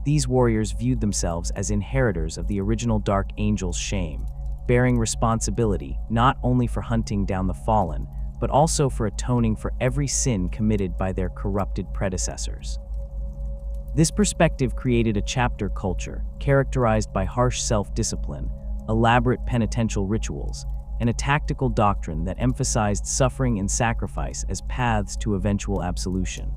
These warriors viewed themselves as inheritors of the original Dark Angel's shame, bearing responsibility not only for hunting down the Fallen, but also for atoning for every sin committed by their corrupted predecessors. This perspective created a chapter culture characterized by harsh self-discipline, elaborate penitential rituals, and a tactical doctrine that emphasized suffering and sacrifice as paths to eventual absolution.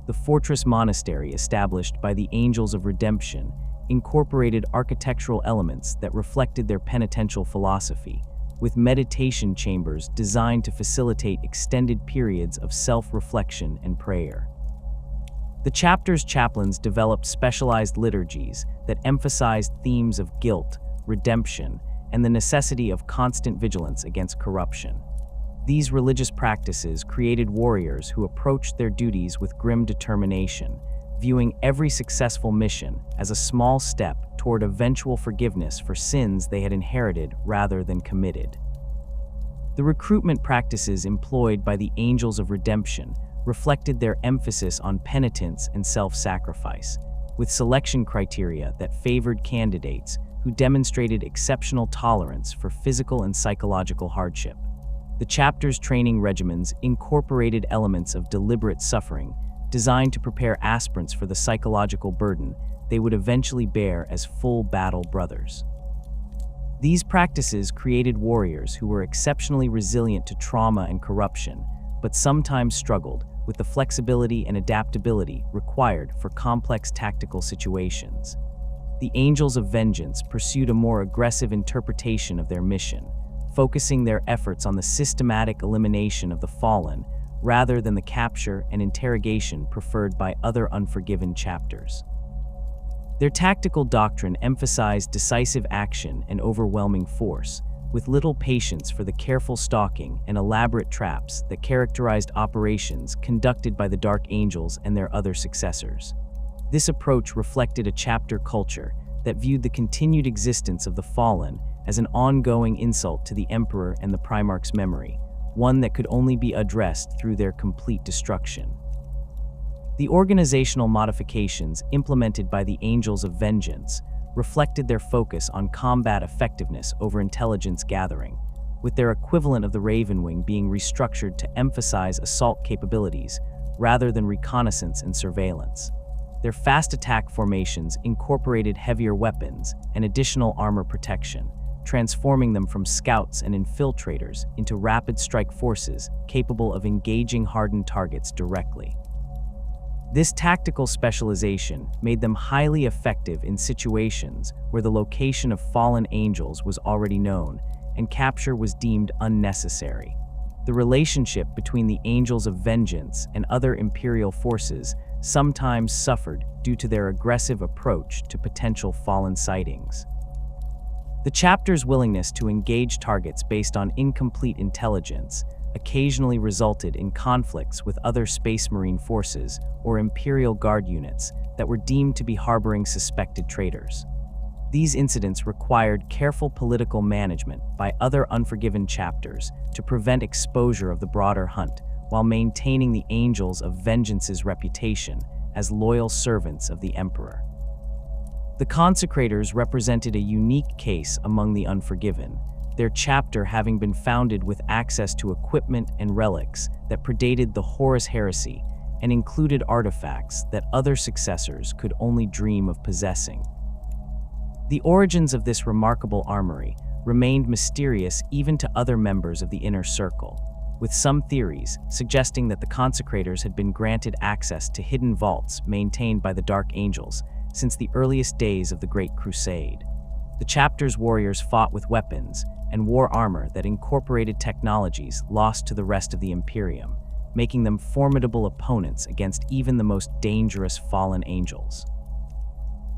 The fortress monastery established by the Angels of Redemption incorporated architectural elements that reflected their penitential philosophy, with meditation chambers designed to facilitate extended periods of self-reflection and prayer. The chapter's chaplains developed specialized liturgies that emphasized themes of guilt, redemption, and the necessity of constant vigilance against corruption. These religious practices created warriors who approached their duties with grim determination, viewing every successful mission as a small step toward eventual forgiveness for sins they had inherited rather than committed. The recruitment practices employed by the Angels of Redemption reflected their emphasis on penitence and self-sacrifice, with selection criteria that favored candidates who demonstrated exceptional tolerance for physical and psychological hardship. The chapter's training regimens incorporated elements of deliberate suffering, designed to prepare aspirants for the psychological burden they would eventually bear as full battle brothers. These practices created warriors who were exceptionally resilient to trauma and corruption, but sometimes struggled with the flexibility and adaptability required for complex tactical situations. The Angels of Vengeance pursued a more aggressive interpretation of their mission, focusing their efforts on the systematic elimination of the Fallen rather than the capture and interrogation preferred by other Unforgiven chapters. Their tactical doctrine emphasized decisive action and overwhelming force, with little patience for the careful stalking and elaborate traps that characterized operations conducted by the Dark Angels and their other successors. This approach reflected a chapter culture that viewed the continued existence of the Fallen as an ongoing insult to the Emperor and the Primarch's memory, one that could only be addressed through their complete destruction. The organizational modifications implemented by the Angels of Vengeance reflected their focus on combat effectiveness over intelligence gathering, with their equivalent of the Raven Wing being restructured to emphasize assault capabilities rather than reconnaissance and surveillance. Their fast attack formations incorporated heavier weapons and additional armor protection, transforming them from scouts and infiltrators into rapid strike forces capable of engaging hardened targets directly. This tactical specialization made them highly effective in situations where the location of fallen angels was already known and capture was deemed unnecessary. The relationship between the Angels of Vengeance and other Imperial forces sometimes suffered due to their aggressive approach to potential fallen sightings. The chapter's willingness to engage targets based on incomplete intelligence occasionally resulted in conflicts with other Space Marine forces or Imperial Guard units that were deemed to be harboring suspected traitors. These incidents required careful political management by other Unforgiven chapters to prevent exposure of the broader hunt, while maintaining the Angels of Vengeance's reputation as loyal servants of the Emperor. The Consecrators represented a unique case among the Unforgiven, their chapter having been founded with access to equipment and relics that predated the Horus Heresy and included artifacts that other successors could only dream of possessing. The origins of this remarkable armory remained mysterious even to other members of the Inner Circle, with some theories suggesting that the Consecrators had been granted access to hidden vaults maintained by the Dark Angels since the earliest days of the Great Crusade. The chapter's warriors fought with weapons and wore armor that incorporated technologies lost to the rest of the Imperium, making them formidable opponents against even the most dangerous fallen angels.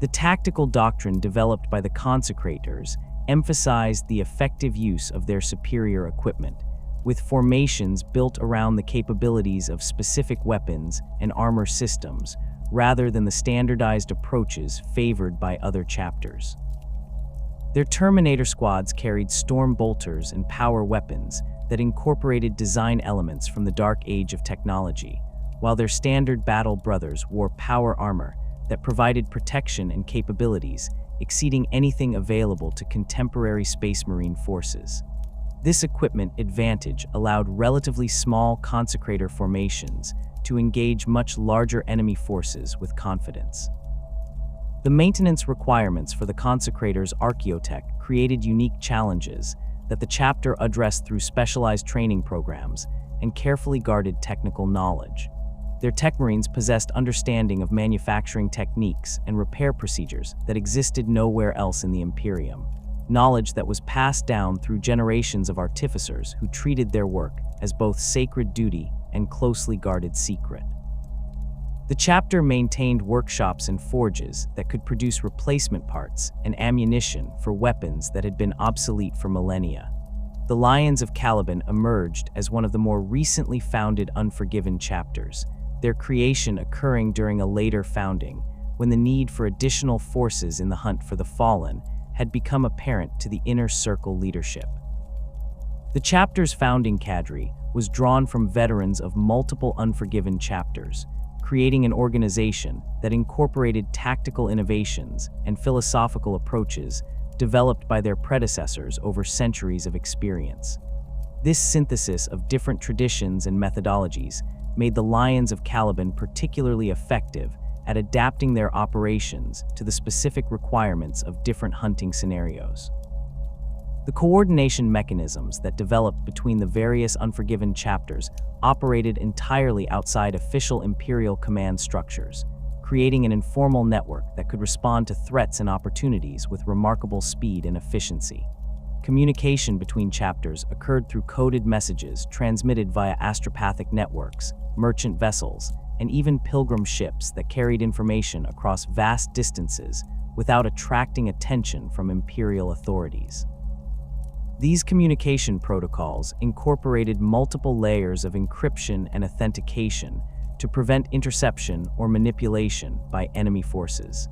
The tactical doctrine developed by the Consecrators emphasized the effective use of their superior equipment, with formations built around the capabilities of specific weapons and armor systems, rather than the standardized approaches favored by other chapters. Their Terminator squads carried storm bolters and power weapons that incorporated design elements from the Dark Age of technology, while their standard battle brothers wore power armor that provided protection and capabilities exceeding anything available to contemporary Space Marine forces. This equipment advantage allowed relatively small Consecrator formations to engage much larger enemy forces with confidence. The maintenance requirements for the Consecrators' archaeotech created unique challenges that the chapter addressed through specialized training programs and carefully guarded technical knowledge. Their tech marines possessed understanding of manufacturing techniques and repair procedures that existed nowhere else in the Imperium, knowledge that was passed down through generations of artificers who treated their work as both sacred duty and closely guarded secret. The chapter maintained workshops and forges that could produce replacement parts and ammunition for weapons that had been obsolete for millennia. The Lions of Caliban emerged as one of the more recently founded Unforgiven chapters, their creation occurring during a later founding, when the need for additional forces in the hunt for the fallen had become apparent to the Inner Circle leadership. The chapter's founding cadre was drawn from veterans of multiple Unforgiven chapters, creating an organization that incorporated tactical innovations and philosophical approaches developed by their predecessors over centuries of experience. This synthesis of different traditions and methodologies made the Lions of Caliban particularly effective at adapting their operations to the specific requirements of different hunting scenarios. The coordination mechanisms that developed between the various Unforgiven chapters operated entirely outside official Imperial command structures, creating an informal network that could respond to threats and opportunities with remarkable speed and efficiency. Communication between chapters occurred through coded messages transmitted via astropathic networks, merchant vessels, and even pilgrim ships that carried information across vast distances without attracting attention from Imperial authorities. These communication protocols incorporated multiple layers of encryption and authentication to prevent interception or manipulation by enemy forces.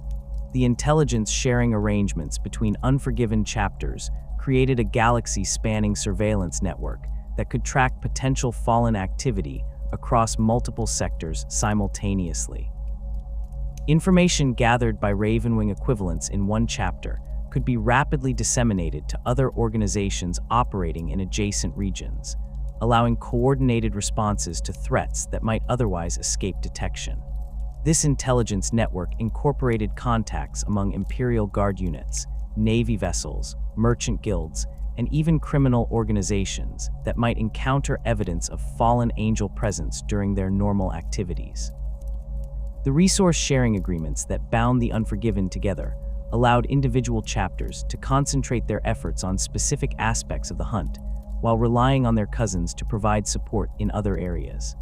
The intelligence sharing arrangements between Unforgiven chapters created a galaxy-spanning surveillance network that could track potential fallen activity across multiple sectors simultaneously. Information gathered by Ravenwing equivalents in one chapter could be rapidly disseminated to other organizations operating in adjacent regions, allowing coordinated responses to threats that might otherwise escape detection. This intelligence network incorporated contacts among Imperial Guard units, Navy vessels, merchant guilds, and even criminal organizations that might encounter evidence of fallen angel presence during their normal activities. The resource sharing agreements that bound the Unforgiven together allowed individual chapters to concentrate their efforts on specific aspects of the hunt, while relying on their cousins to provide support in other areas.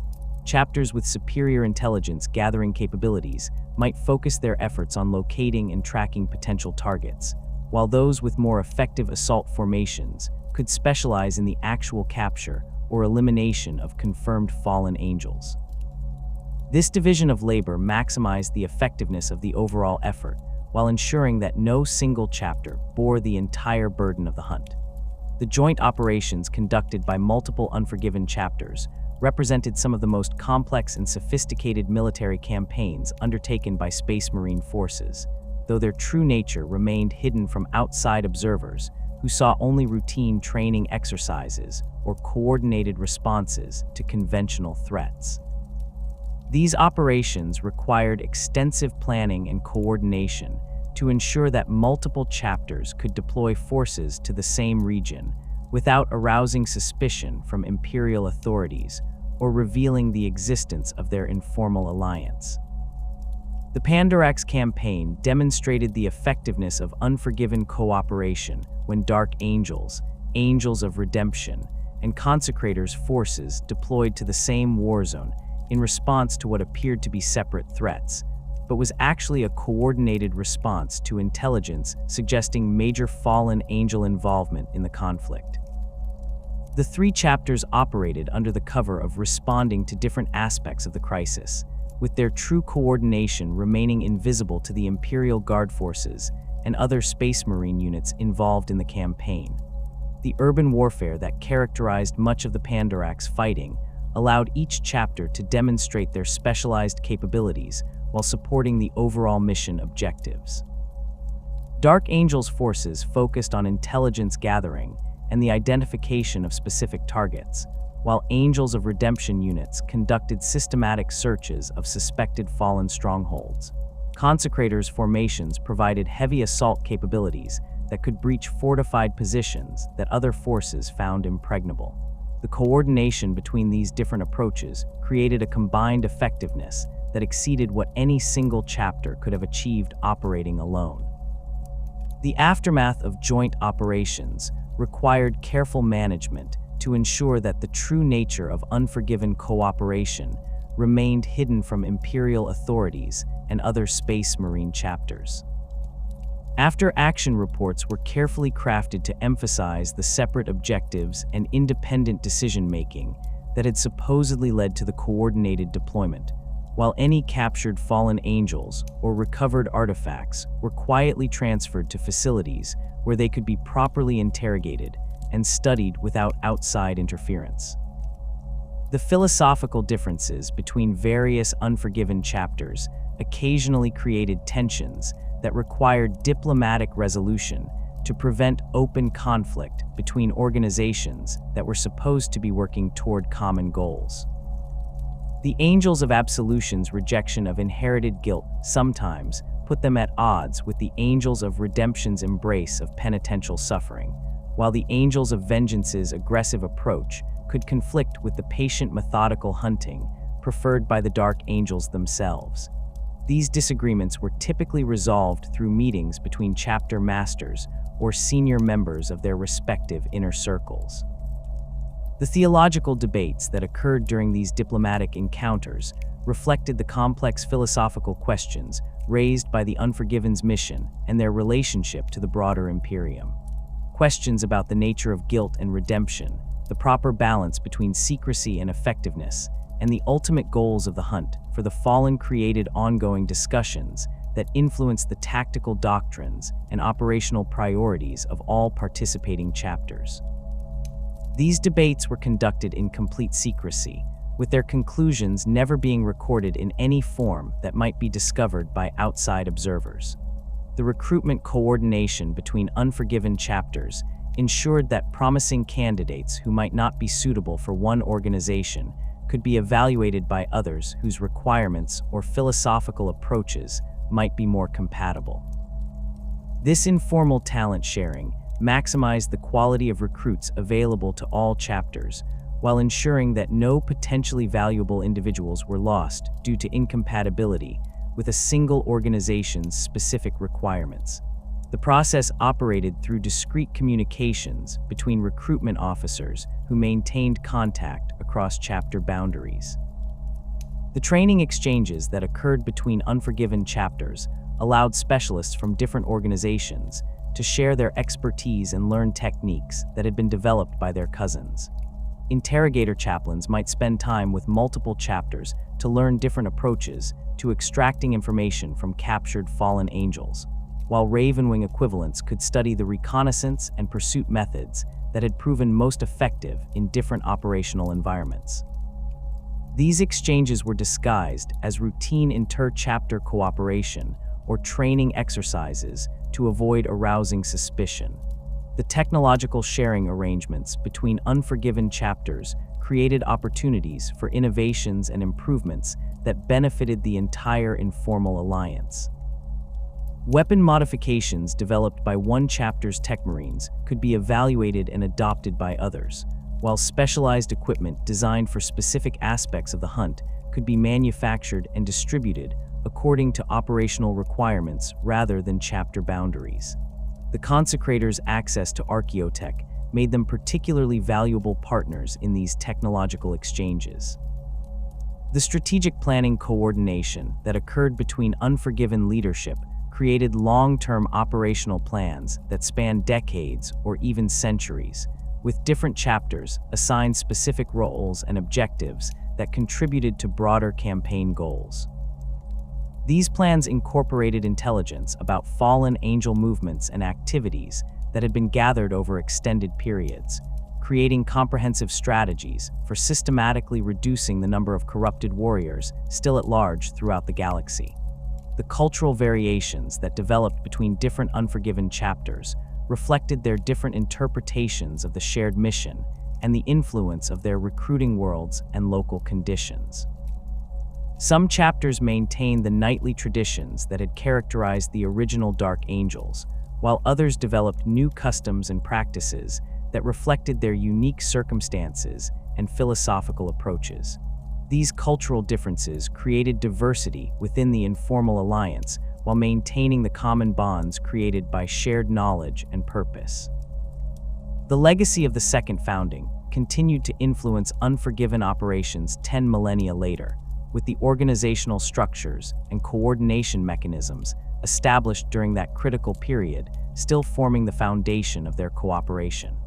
Chapters with superior intelligence gathering capabilities might focus their efforts on locating and tracking potential targets, while those with more effective assault formations could specialize in the actual capture or elimination of confirmed fallen angels. This division of labor maximized the effectiveness of the overall effort, while ensuring that no single chapter bore the entire burden of the hunt. The joint operations conducted by multiple Unforgiven chapters represented some of the most complex and sophisticated military campaigns undertaken by Space Marine forces, though their true nature remained hidden from outside observers who saw only routine training exercises or coordinated responses to conventional threats. These operations required extensive planning and coordination to ensure that multiple chapters could deploy forces to the same region without arousing suspicion from Imperial authorities or revealing the existence of their informal alliance. The Pandarax campaign demonstrated the effectiveness of Unforgiven cooperation when Dark Angels, Angels of Redemption, and Consecrators forces deployed to the same war zone in response to what appeared to be separate threats, but was actually a coordinated response to intelligence suggesting major fallen angel involvement in the conflict. The three chapters operated under the cover of responding to different aspects of the crisis, with their true coordination remaining invisible to the Imperial Guard forces and other Space Marine units involved in the campaign. The urban warfare that characterized much of the Pandarax fighting allowed each chapter to demonstrate their specialized capabilities while supporting the overall mission objectives. Dark Angels forces focused on intelligence gathering and the identification of specific targets, while Angels of Redemption units conducted systematic searches of suspected fallen strongholds. Consecrators formations provided heavy assault capabilities that could breach fortified positions that other forces found impregnable. The coordination between these different approaches created a combined effectiveness that exceeded what any single chapter could have achieved operating alone. The aftermath of joint operations required careful management to ensure that the true nature of Unforgiven cooperation remained hidden from Imperial authorities and other Space Marine chapters. After-action reports were carefully crafted to emphasize the separate objectives and independent decision-making that had supposedly led to the coordinated deployment, while any captured fallen angels or recovered artifacts were quietly transferred to facilities where they could be properly interrogated and studied without outside interference. The philosophical differences between various Unforgiven chapters occasionally created tensions that required diplomatic resolution to prevent open conflict between organizations that were supposed to be working toward common goals. The Angels of Absolution's rejection of inherited guilt sometimes put them at odds with the Angels of Redemption's embrace of penitential suffering, while the Angels of Vengeance's aggressive approach could conflict with the patient, methodical hunting preferred by the Dark Angels themselves. These disagreements were typically resolved through meetings between chapter masters or senior members of their respective inner circles. The theological debates that occurred during these diplomatic encounters reflected the complex philosophical questions raised by the Unforgiven's mission and their relationship to the broader Imperium. Questions about the nature of guilt and redemption, the proper balance between secrecy and effectiveness, and the ultimate goals of the hunt for the fallen created ongoing discussions that influence the tactical doctrines and operational priorities of all participating chapters. These debates were conducted in complete secrecy, with their conclusions never being recorded in any form that might be discovered by outside observers. The recruitment coordination between Unforgiven chapters ensured that promising candidates who might not be suitable for one organization could be evaluated by others whose requirements or philosophical approaches might be more compatible. This informal talent sharing maximized the quality of recruits available to all chapters, while ensuring that no potentially valuable individuals were lost due to incompatibility with a single organization's specific requirements. The process operated through discreet communications between recruitment officers who maintained contact across chapter boundaries. The training exchanges that occurred between Unforgiven chapters allowed specialists from different organizations to share their expertise and learn techniques that had been developed by their cousins. Interrogator chaplains might spend time with multiple chapters to learn different approaches to extracting information from captured fallen angels, while Ravenwing equivalents could study the reconnaissance and pursuit methods that had proven most effective in different operational environments. These exchanges were disguised as routine inter-chapter cooperation or training exercises to avoid arousing suspicion. The technological sharing arrangements between Unforgiven chapters created opportunities for innovations and improvements that benefited the entire informal alliance. Weapon modifications developed by one chapter's tech marines could be evaluated and adopted by others, while specialized equipment designed for specific aspects of the hunt could be manufactured and distributed according to operational requirements rather than chapter boundaries. The consecrators' access to archaeotech made them particularly valuable partners in these technological exchanges. The strategic planning coordination that occurred between Unforgiven leadership created long-term operational plans that spanned decades or even centuries, with different chapters assigned specific roles and objectives that contributed to broader campaign goals. These plans incorporated intelligence about fallen angel movements and activities that had been gathered over extended periods, creating comprehensive strategies for systematically reducing the number of corrupted warriors still at large throughout the galaxy. The cultural variations that developed between different Unforgiven chapters reflected their different interpretations of the shared mission and the influence of their recruiting worlds and local conditions. Some chapters maintained the knightly traditions that had characterized the original Dark Angels, while others developed new customs and practices that reflected their unique circumstances and philosophical approaches. These cultural differences created diversity within the informal alliance while maintaining the common bonds created by shared knowledge and purpose. The legacy of the Second Founding continued to influence Unforgiven operations 10 millennia later, with the organizational structures and coordination mechanisms established during that critical period still forming the foundation of their cooperation.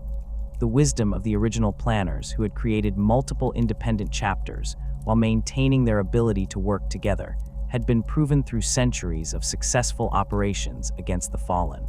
The wisdom of the original planners who had created multiple independent chapters while maintaining their ability to work together had been proven through centuries of successful operations against the fallen.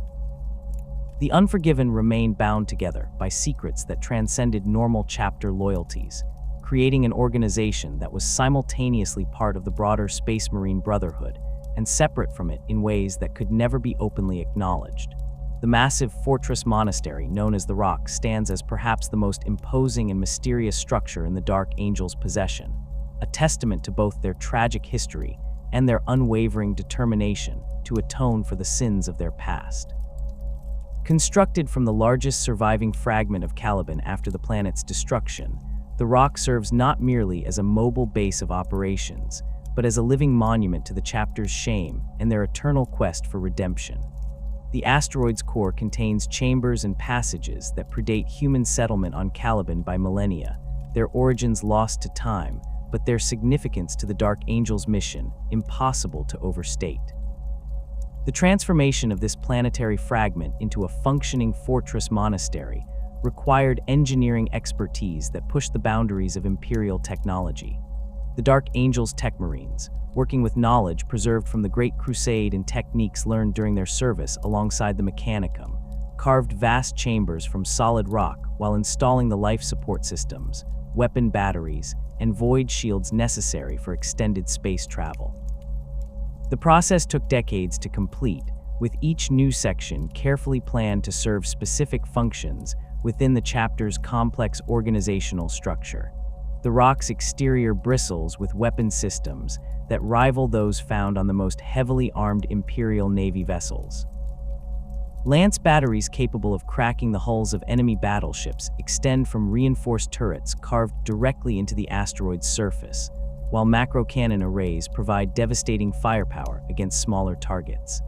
The Unforgiven remained bound together by secrets that transcended normal chapter loyalties, creating an organization that was simultaneously part of the broader Space Marine Brotherhood and separate from it in ways that could never be openly acknowledged. The massive fortress monastery known as the Rock stands as perhaps the most imposing and mysterious structure in the Dark Angels' possession, a testament to both their tragic history and their unwavering determination to atone for the sins of their past. Constructed from the largest surviving fragment of Caliban after the planet's destruction, the Rock serves not merely as a mobile base of operations, but as a living monument to the chapter's shame and their eternal quest for redemption. The asteroid's core contains chambers and passages that predate human settlement on Caliban by millennia, their origins lost to time, but their significance to the Dark Angels' mission impossible to overstate. The transformation of this planetary fragment into a functioning fortress monastery required engineering expertise that pushed the boundaries of Imperial technology. The Dark Angels' Tech Marines, working with knowledge preserved from the Great Crusade and techniques learned during their service alongside the Mechanicum, carved vast chambers from solid rock while installing the life support systems, weapon batteries, and void shields necessary for extended space travel. The process took decades to complete, with each new section carefully planned to serve specific functions within the chapter's complex organizational structure. The Rock's exterior bristles with weapon systems that rival those found on the most heavily armed Imperial Navy vessels. Lance batteries capable of cracking the hulls of enemy battleships extend from reinforced turrets carved directly into the asteroid's surface, while macro cannon arrays provide devastating firepower against smaller targets.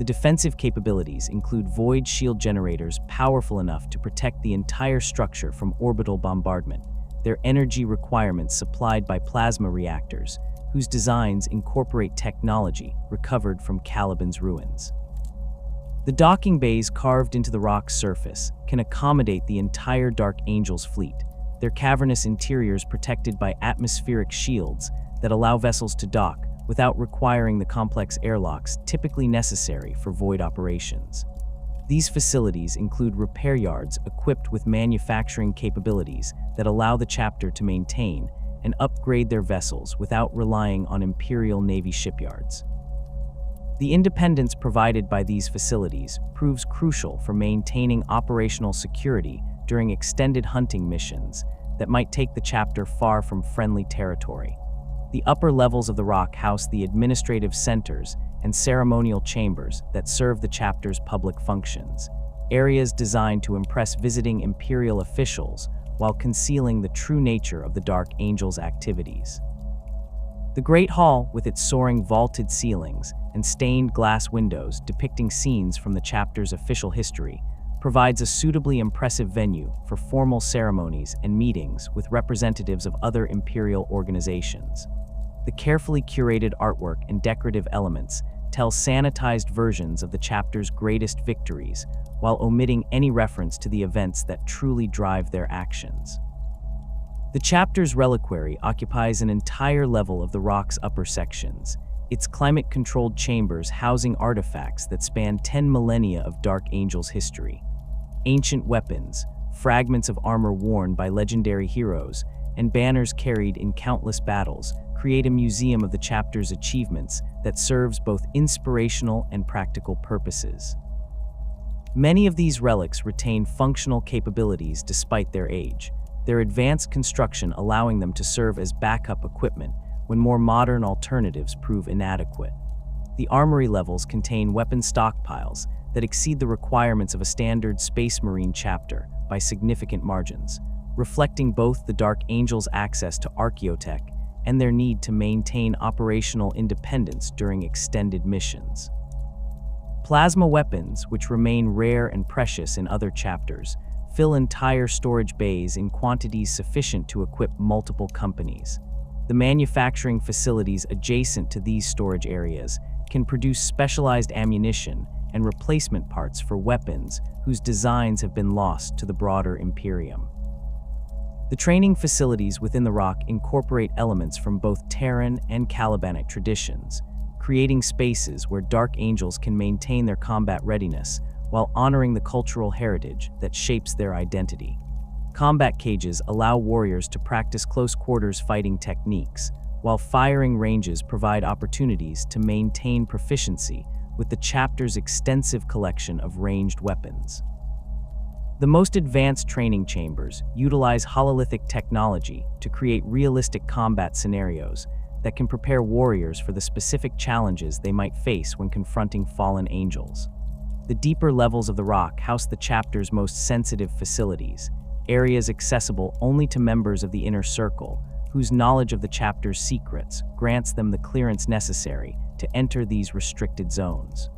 The defensive capabilities include void shield generators powerful enough to protect the entire structure from orbital bombardment, their energy requirements supplied by plasma reactors, whose designs incorporate technology recovered from Caliban's ruins. The docking bays carved into the Rock's surface can accommodate the entire Dark Angels fleet, their cavernous interiors protected by atmospheric shields that allow vessels to dock without requiring the complex airlocks typically necessary for void operations. These facilities include repair yards equipped with manufacturing capabilities that allow the chapter to maintain and upgrade their vessels without relying on Imperial Navy shipyards. The independence provided by these facilities proves crucial for maintaining operational security during extended hunting missions that might take the chapter far from friendly territory. The upper levels of the rock house the administrative centers and ceremonial chambers that serve the chapter's public functions, areas designed to impress visiting Imperial officials while concealing the true nature of the Dark Angel's activities. The Great Hall, with its soaring vaulted ceilings and stained glass windows depicting scenes from the chapter's official history, provides a suitably impressive venue for formal ceremonies and meetings with representatives of other Imperial organizations. The carefully curated artwork and decorative elements tell sanitized versions of the chapter's greatest victories, while omitting any reference to the events that truly drive their actions. The chapter's reliquary occupies an entire level of the rock's upper sections, its climate-controlled chambers housing artifacts that span 10 millennia of Dark Angel's history. Ancient weapons, fragments of armor worn by legendary heroes, and banners carried in countless battles create a museum of the chapter's achievements that serves both inspirational and practical purposes. Many of these relics retain functional capabilities despite their age, their advanced construction allowing them to serve as backup equipment when more modern alternatives prove inadequate. The armory levels contain weapon stockpiles that exceed the requirements of a standard Space Marine chapter by significant margins, reflecting both the Dark Angel's access to archaeotech and their need to maintain operational independence during extended missions. Plasma weapons, which remain rare and precious in other chapters, fill entire storage bays in quantities sufficient to equip multiple companies. The manufacturing facilities adjacent to these storage areas can produce specialized ammunition and replacement parts for weapons whose designs have been lost to the broader Imperium. The training facilities within the rock incorporate elements from both Terran and Calibanic traditions, creating spaces where Dark Angels can maintain their combat readiness while honoring the cultural heritage that shapes their identity. Combat cages allow warriors to practice close-quarters fighting techniques, while firing ranges provide opportunities to maintain proficiency with the chapter's extensive collection of ranged weapons. The most advanced training chambers utilize hololithic technology to create realistic combat scenarios that can prepare warriors for the specific challenges they might face when confronting fallen angels. The deeper levels of the rock house the chapter's most sensitive facilities, areas accessible only to members of the inner circle, whose knowledge of the chapter's secrets grants them the clearance necessary to enter these restricted zones.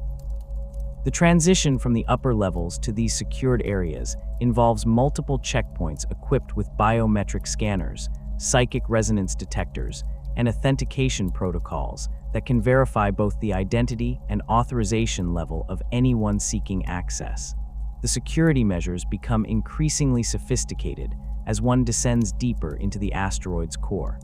The transition from the upper levels to these secured areas involves multiple checkpoints equipped with biometric scanners, psychic resonance detectors, and authentication protocols that can verify both the identity and authorization level of anyone seeking access. The security measures become increasingly sophisticated as one descends deeper into the asteroid's core.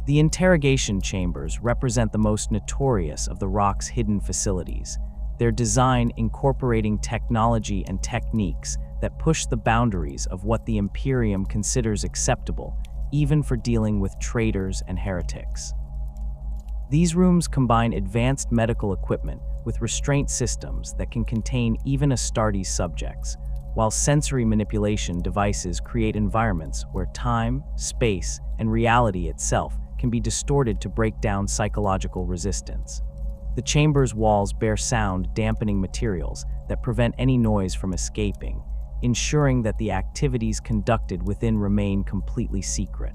The interrogation chambers represent the most notorious of the rock's hidden facilities, their design incorporating technology and techniques that push the boundaries of what the Imperium considers acceptable, even for dealing with traitors and heretics. These rooms combine advanced medical equipment with restraint systems that can contain even Astartes subjects, while sensory manipulation devices create environments where time, space, and reality itself can be distorted to break down psychological resistance. The chamber's walls bear sound-dampening materials that prevent any noise from escaping, ensuring that the activities conducted within remain completely secret.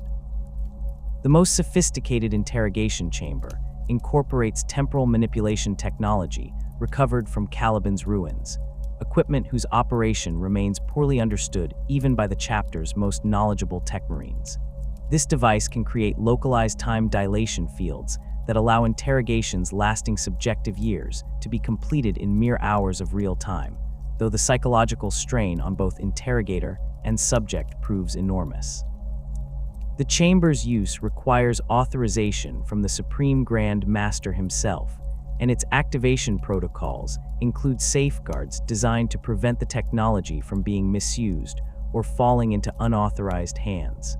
The most sophisticated interrogation chamber incorporates temporal manipulation technology recovered from Caliban's ruins, equipment whose operation remains poorly understood even by the chapter's most knowledgeable tech marines. This device can create localized time dilation fields that allow interrogations lasting subjective years to be completed in mere hours of real time, though the psychological strain on both interrogator and subject proves enormous. The chamber's use requires authorization from the Supreme Grand Master himself, and its activation protocols include safeguards designed to prevent the technology from being misused or falling into unauthorized hands.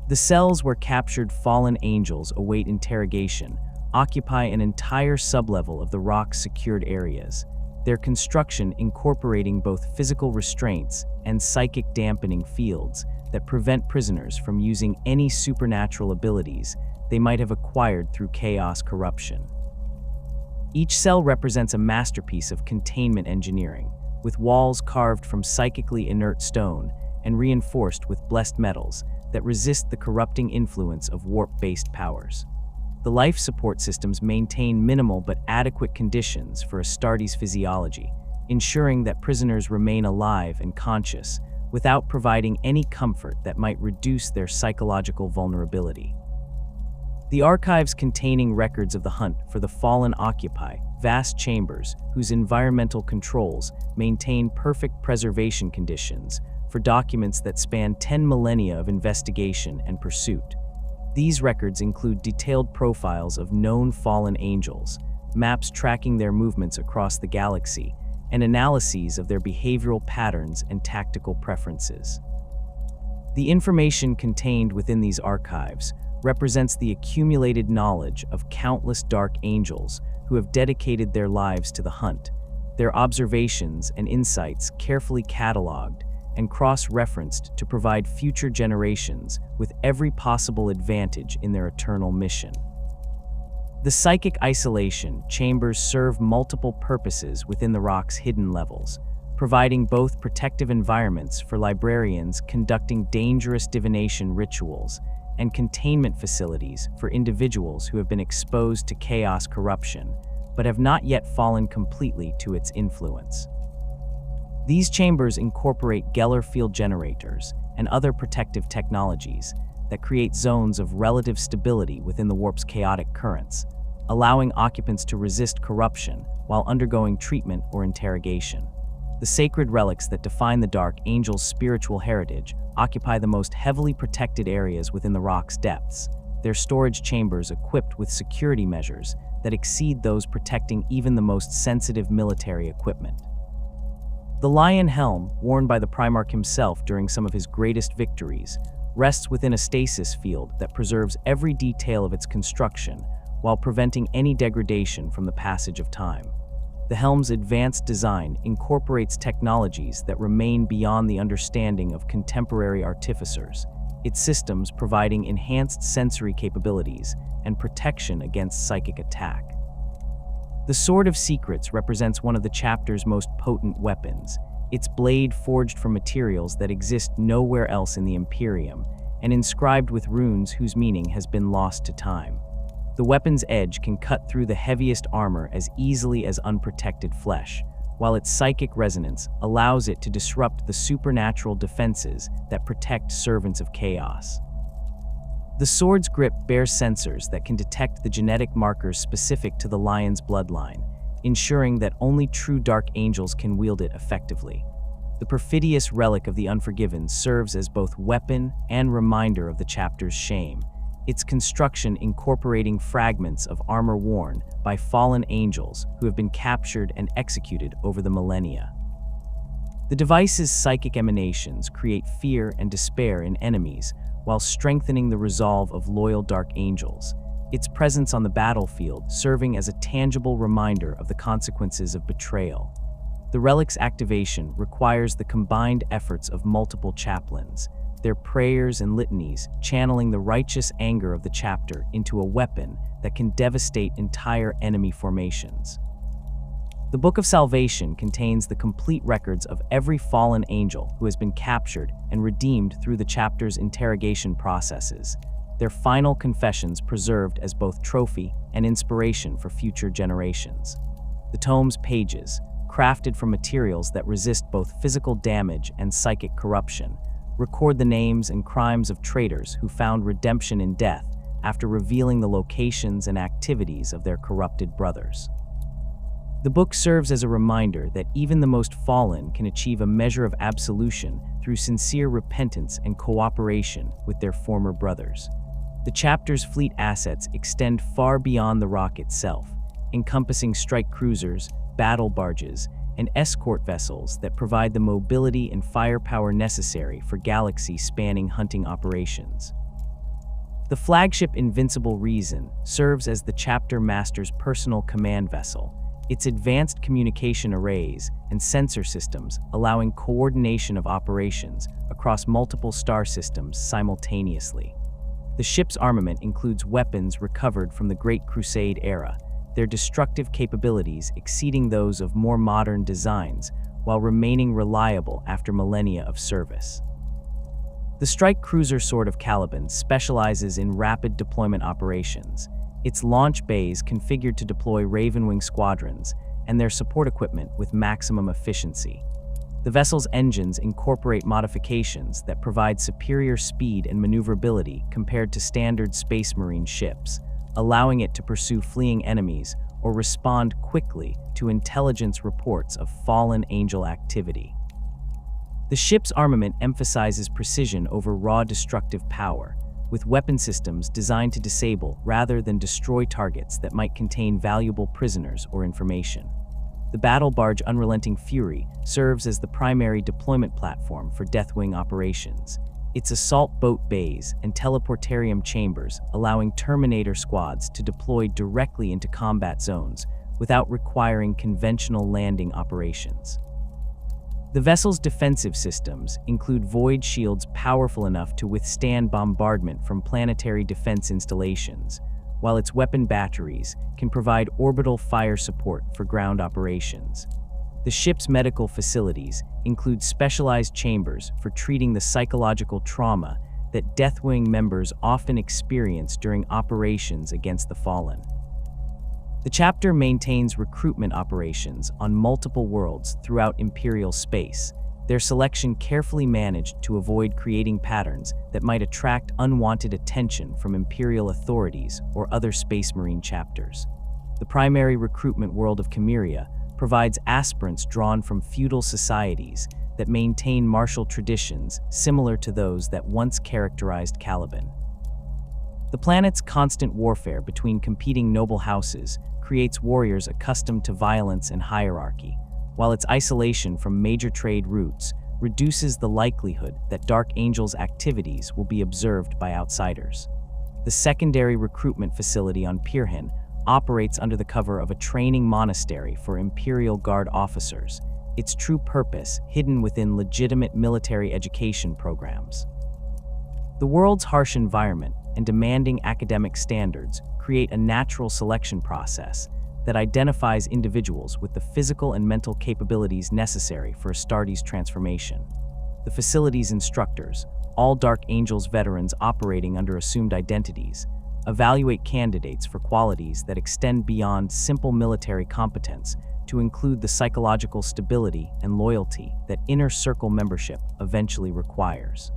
The cells where captured fallen angels await interrogation occupy an entire sublevel of the rock's secured areas, their construction incorporating both physical restraints and psychic dampening fields that prevent prisoners from using any supernatural abilities they might have acquired through chaos corruption. Each cell represents a masterpiece of containment engineering, with walls carved from psychically inert stone and reinforced with blessed metals that resist the corrupting influence of warp-based powers. The life support systems maintain minimal but adequate conditions for Astartes' physiology, ensuring that prisoners remain alive and conscious without providing any comfort that might reduce their psychological vulnerability. The archives containing records of the hunt for the fallen occupy vast chambers whose environmental controls maintain perfect preservation conditions for documents that span 10 millennia of investigation and pursuit. These records include detailed profiles of known fallen angels, maps tracking their movements across the galaxy, and analyses of their behavioral patterns and tactical preferences. The information contained within these archives represents the accumulated knowledge of countless dark angels who have dedicated their lives to the hunt, their observations and insights carefully cataloged and cross-referenced to provide future generations with every possible advantage in their eternal mission. The psychic isolation chambers serve multiple purposes within the rock's hidden levels, providing both protective environments for librarians conducting dangerous divination rituals and containment facilities for individuals who have been exposed to chaos corruption, but have not yet fallen completely to its influence. These chambers incorporate Geller field generators and other protective technologies that create zones of relative stability within the warp's chaotic currents, allowing occupants to resist corruption while undergoing treatment or interrogation. The sacred relics that define the Dark Angel's spiritual heritage occupy the most heavily protected areas within the rock's depths, their storage chambers equipped with security measures that exceed those protecting even the most sensitive military equipment. The lion helm, worn by the Primarch himself during some of his greatest victories, rests within a stasis field that preserves every detail of its construction while preventing any degradation from the passage of time. The helm's advanced design incorporates technologies that remain beyond the understanding of contemporary artificers, its systems providing enhanced sensory capabilities and protection against psychic attack. The Sword of Secrets represents one of the chapter's most potent weapons, its blade forged from materials that exist nowhere else in the Imperium, and inscribed with runes whose meaning has been lost to time. The weapon's edge can cut through the heaviest armor as easily as unprotected flesh, while its psychic resonance allows it to disrupt the supernatural defenses that protect servants of chaos. The sword's grip bears sensors that can detect the genetic markers specific to the lion's bloodline, ensuring that only true dark angels can wield it effectively. The perfidious relic of the Unforgiven serves as both weapon and reminder of the chapter's shame, its construction incorporating fragments of armor worn by fallen angels who have been captured and executed over the millennia. The device's psychic emanations create fear and despair in enemies, while strengthening the resolve of loyal dark angels, its presence on the battlefield serving as a tangible reminder of the consequences of betrayal. The relic's activation requires the combined efforts of multiple chaplains, their prayers and litanies channeling the righteous anger of the chapter into a weapon that can devastate entire enemy formations. The Book of Salvation contains the complete records of every fallen angel who has been captured and redeemed through the chapter's interrogation processes, their final confessions preserved as both trophy and inspiration for future generations. The tome's pages, crafted from materials that resist both physical damage and psychic corruption, record the names and crimes of traitors who found redemption in death after revealing the locations and activities of their corrupted brothers. The book serves as a reminder that even the most fallen can achieve a measure of absolution through sincere repentance and cooperation with their former brothers. The chapter's fleet assets extend far beyond the rock itself, encompassing strike cruisers, battle barges, and escort vessels that provide the mobility and firepower necessary for galaxy-spanning hunting operations. The flagship Invincible Reason serves as the chapter master's personal command vessel, its advanced communication arrays and sensor systems allowing coordination of operations across multiple star systems simultaneously. The ship's armament includes weapons recovered from the Great Crusade era, their destructive capabilities exceeding those of more modern designs while remaining reliable after millennia of service. The strike cruiser Sword of Caliban specializes in rapid deployment operations, its launch bays configured to deploy Ravenwing squadrons and their support equipment with maximum efficiency. The vessel's engines incorporate modifications that provide superior speed and maneuverability compared to standard Space Marine ships, allowing it to pursue fleeing enemies or respond quickly to intelligence reports of fallen angel activity. The ship's armament emphasizes precision over raw destructive power, with weapon systems designed to disable rather than destroy targets that might contain valuable prisoners or information. The battle barge Unrelenting Fury serves as the primary deployment platform for Deathwing operations, its assault boat bays and teleportarium chambers allowing Terminator squads to deploy directly into combat zones without requiring conventional landing operations. The vessel's defensive systems include void shields powerful enough to withstand bombardment from planetary defense installations, while its weapon batteries can provide orbital fire support for ground operations. The ship's medical facilities include specialized chambers for treating the psychological trauma that Deathwing members often experience during operations against the fallen. The chapter maintains recruitment operations on multiple worlds throughout Imperial space, their selection carefully managed to avoid creating patterns that might attract unwanted attention from Imperial authorities or other Space Marine chapters. The primary recruitment world of Chimeria provides aspirants drawn from feudal societies that maintain martial traditions similar to those that once characterized Caliban. The planet's constant warfare between competing noble houses creates warriors accustomed to violence and hierarchy, while its isolation from major trade routes reduces the likelihood that Dark Angel's activities will be observed by outsiders. The secondary recruitment facility on Pirhin operates under the cover of a training monastery for Imperial Guard officers, its true purpose hidden within legitimate military education programs. The world's harsh environment and demanding academic standards create a natural selection process that identifies individuals with the physical and mental capabilities necessary for Astartes transformation. The facility's instructors, all Dark Angels veterans operating under assumed identities, evaluate candidates for qualities that extend beyond simple military competence to include the psychological stability and loyalty that inner circle membership eventually requires.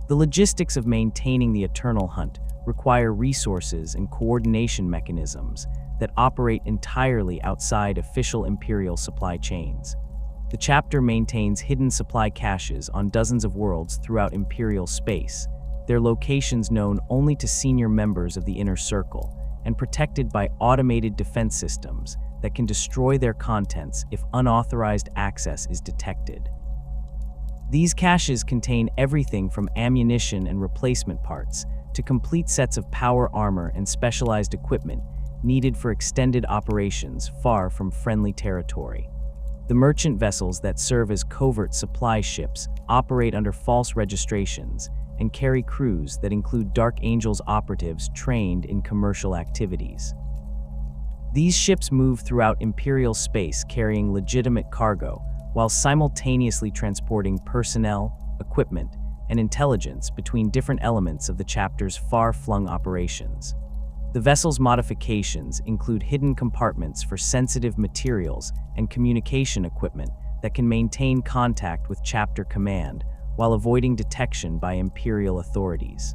The logistics of maintaining the Eternal Hunt require resources and coordination mechanisms that operate entirely outside official Imperial supply chains. The chapter maintains hidden supply caches on dozens of worlds throughout Imperial space, their locations known only to senior members of the Inner Circle, and protected by automated defense systems that can destroy their contents if unauthorized access is detected. These caches contain everything from ammunition and replacement parts to complete sets of power armor and specialized equipment needed for extended operations far from friendly territory. The merchant vessels that serve as covert supply ships operate under false registrations and carry crews that include Dark Angels operatives trained in commercial activities. These ships move throughout Imperial space carrying legitimate cargo, while simultaneously transporting personnel, equipment, and intelligence between different elements of the chapter's far-flung operations. The vessel's modifications include hidden compartments for sensitive materials and communication equipment that can maintain contact with chapter command while avoiding detection by Imperial authorities.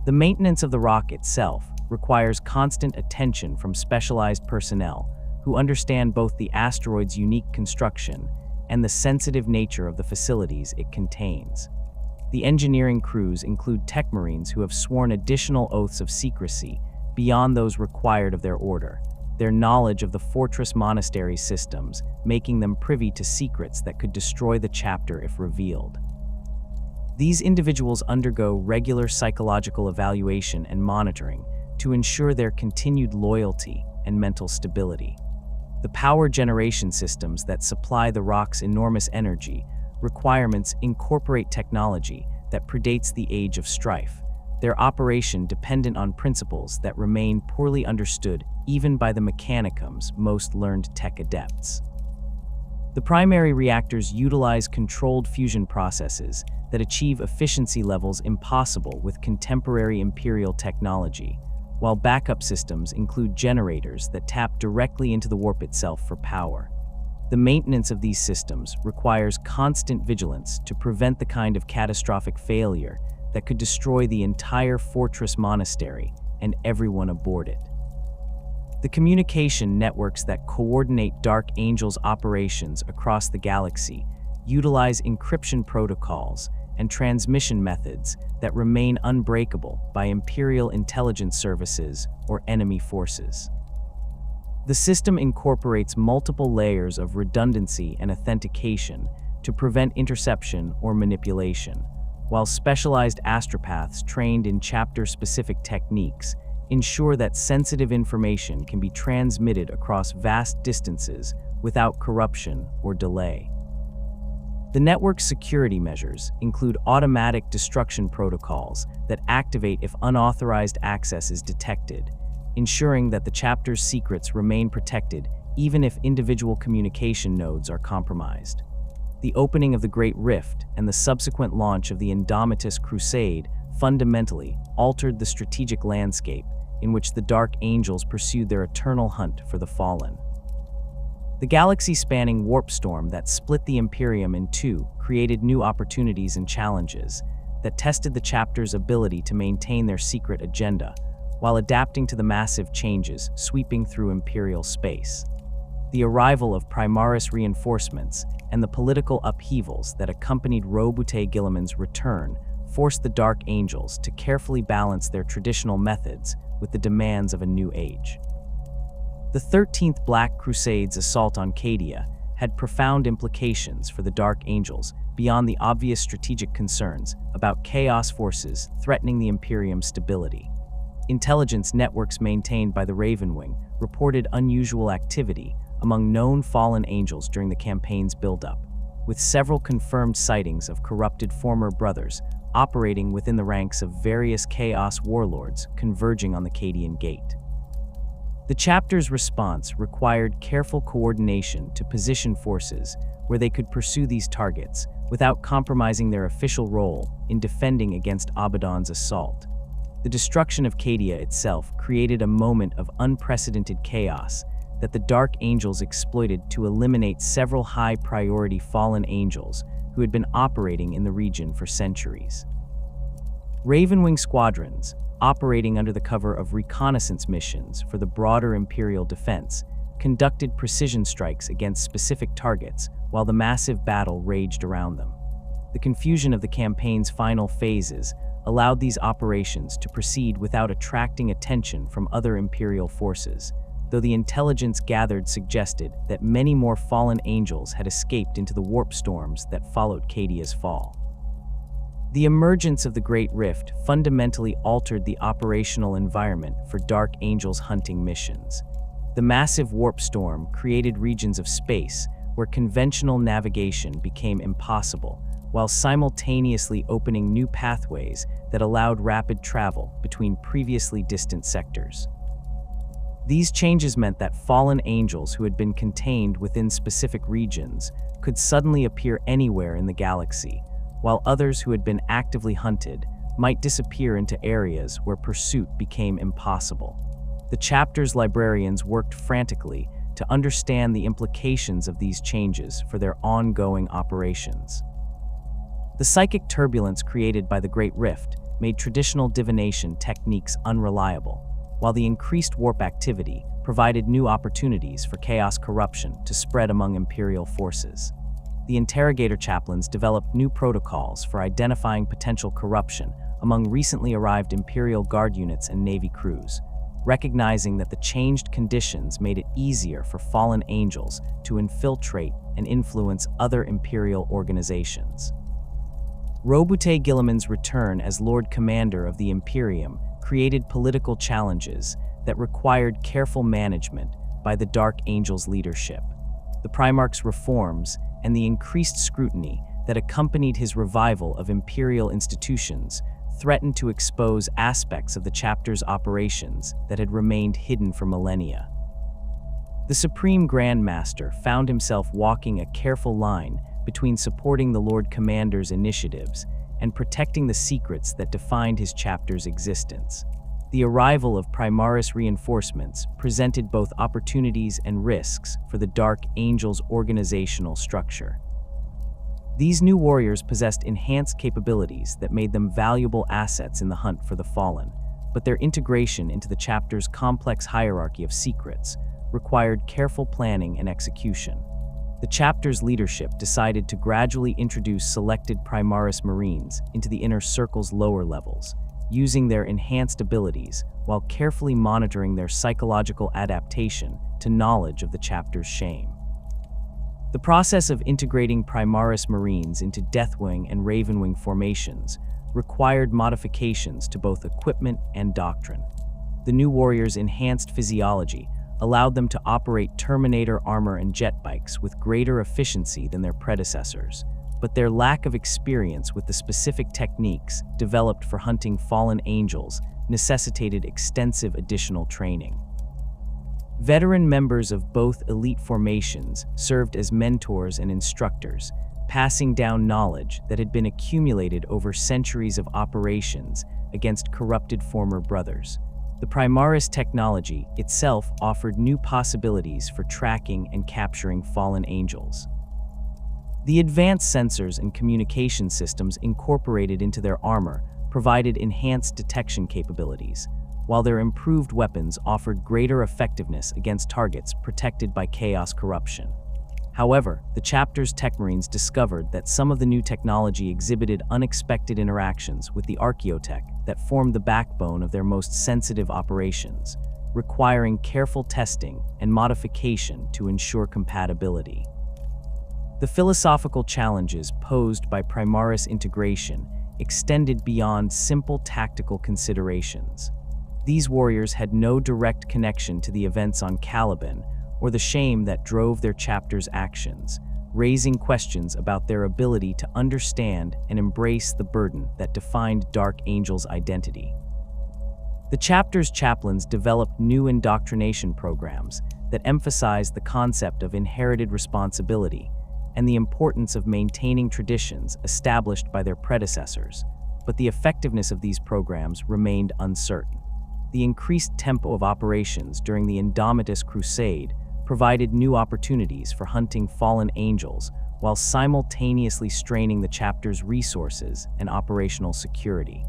The maintenance of the rock itself requires constant attention from specialized personnel who understand both the asteroid's unique construction and the sensitive nature of the facilities it contains. The engineering crews include tech marines who have sworn additional oaths of secrecy beyond those required of their order, their knowledge of the fortress monastery systems making them privy to secrets that could destroy the chapter if revealed. These individuals undergo regular psychological evaluation and monitoring to ensure their continued loyalty and mental stability. The power generation systems that supply the rock's enormous energy requirements incorporate technology that predates the age of strife, their operation dependent on principles that remain poorly understood even by the mechanicum's most learned tech adepts. The primary reactors utilize controlled fusion processes that achieve efficiency levels impossible with contemporary Imperial technology, while backup systems include generators that tap directly into the warp itself for power. The maintenance of these systems requires constant vigilance to prevent the kind of catastrophic failure that could destroy the entire fortress monastery and everyone aboard it. The communication networks that coordinate Dark Angel's operations across the galaxy utilize encryption protocols and transmission methods that remain unbreakable by Imperial intelligence services or enemy forces. The system incorporates multiple layers of redundancy and authentication to prevent interception or manipulation, while specialized astropaths trained in chapter-specific techniques ensure that sensitive information can be transmitted across vast distances without corruption or delay. The network's security measures include automatic destruction protocols that activate if unauthorized access is detected, ensuring that the chapter's secrets remain protected even if individual communication nodes are compromised. The opening of the Great Rift and the subsequent launch of the Adeptus Crusade fundamentally altered the strategic landscape in which the Dark Angels pursued their eternal hunt for the fallen. The galaxy-spanning warp storm that split the Imperium in two created new opportunities and challenges that tested the chapter's ability to maintain their secret agenda while adapting to the massive changes sweeping through Imperial space. The arrival of Primaris reinforcements and the political upheavals that accompanied Roboute Guilliman's return forced the Dark Angels to carefully balance their traditional methods with the demands of a new age. The 13th Black Crusade's assault on Cadia had profound implications for the Dark Angels beyond the obvious strategic concerns about chaos forces threatening the Imperium's stability. Intelligence networks maintained by the Ravenwing reported unusual activity among known fallen angels during the campaign's buildup, with several confirmed sightings of corrupted former brothers operating within the ranks of various chaos warlords converging on the Cadian Gate. The chapter's response required careful coordination to position forces where they could pursue these targets without compromising their official role in defending against Abaddon's assault. The destruction of Cadia itself created a moment of unprecedented chaos that the Dark Angels exploited to eliminate several high-priority fallen angels who had been operating in the region for centuries. Ravenwing squadrons, operating under the cover of reconnaissance missions for the broader Imperial defense, conducted precision strikes against specific targets while the massive battle raged around them. The confusion of the campaign's final phases allowed these operations to proceed without attracting attention from other Imperial forces, though the intelligence gathered suggested that many more fallen angels had escaped into the warp storms that followed Cadia's fall. The emergence of the Great Rift fundamentally altered the operational environment for Dark Angels' hunting missions. The massive warp storm created regions of space where conventional navigation became impossible, while simultaneously opening new pathways that allowed rapid travel between previously distant sectors. These changes meant that fallen angels who had been contained within specific regions could suddenly appear anywhere in the galaxy, while others who had been actively hunted might disappear into areas where pursuit became impossible. The chapter's librarians worked frantically to understand the implications of these changes for their ongoing operations. The psychic turbulence created by the Great Rift made traditional divination techniques unreliable, while the increased warp activity provided new opportunities for chaos corruption to spread among Imperial forces. The interrogator chaplains developed new protocols for identifying potential corruption among recently arrived Imperial Guard units and Navy crews, recognizing that the changed conditions made it easier for fallen angels to infiltrate and influence other Imperial organizations. Roboute Guilliman's return as Lord Commander of the Imperium created political challenges that required careful management by the Dark Angel's leadership. The Primarch's reforms and the increased scrutiny that accompanied his revival of Imperial institutions threatened to expose aspects of the chapter's operations that had remained hidden for millennia. The Supreme Grand Master found himself walking a careful line between supporting the Lord Commander's initiatives and protecting the secrets that defined his chapter's existence. The arrival of Primaris reinforcements presented both opportunities and risks for the Dark Angel's organizational structure. These new warriors possessed enhanced capabilities that made them valuable assets in the hunt for the fallen, but their integration into the chapter's complex hierarchy of secrets required careful planning and execution. The chapter's leadership decided to gradually introduce selected Primaris Marines into the inner circle's lower levels, using their enhanced abilities while carefully monitoring their psychological adaptation to knowledge of the chapter's shame. The process of integrating Primaris Marines into Deathwing and Ravenwing formations required modifications to both equipment and doctrine. The new warriors' enhanced physiology allowed them to operate Terminator armor and jet bikes with greater efficiency than their predecessors, but their lack of experience with the specific techniques developed for hunting fallen angels necessitated extensive additional training. Veteran members of both elite formations served as mentors and instructors, passing down knowledge that had been accumulated over centuries of operations against corrupted former brothers. The Primaris technology itself offered new possibilities for tracking and capturing fallen angels. The advanced sensors and communication systems incorporated into their armor provided enhanced detection capabilities, while their improved weapons offered greater effectiveness against targets protected by chaos corruption. However, the chapter's Tech Marines discovered that some of the new technology exhibited unexpected interactions with the Archaeotech that formed the backbone of their most sensitive operations, requiring careful testing and modification to ensure compatibility. The philosophical challenges posed by Primaris integration extended beyond simple tactical considerations. These warriors had no direct connection to the events on Caliban or the shame that drove their chapter's actions, raising questions about their ability to understand and embrace the burden that defined Dark Angel's identity. The chapter's chaplains developed new indoctrination programs that emphasized the concept of inherited responsibility and the importance of maintaining traditions established by their predecessors, but the effectiveness of these programs remained uncertain. The increased tempo of operations during the Adeptus Crusade provided new opportunities for hunting fallen angels while simultaneously straining the chapter's resources and operational security.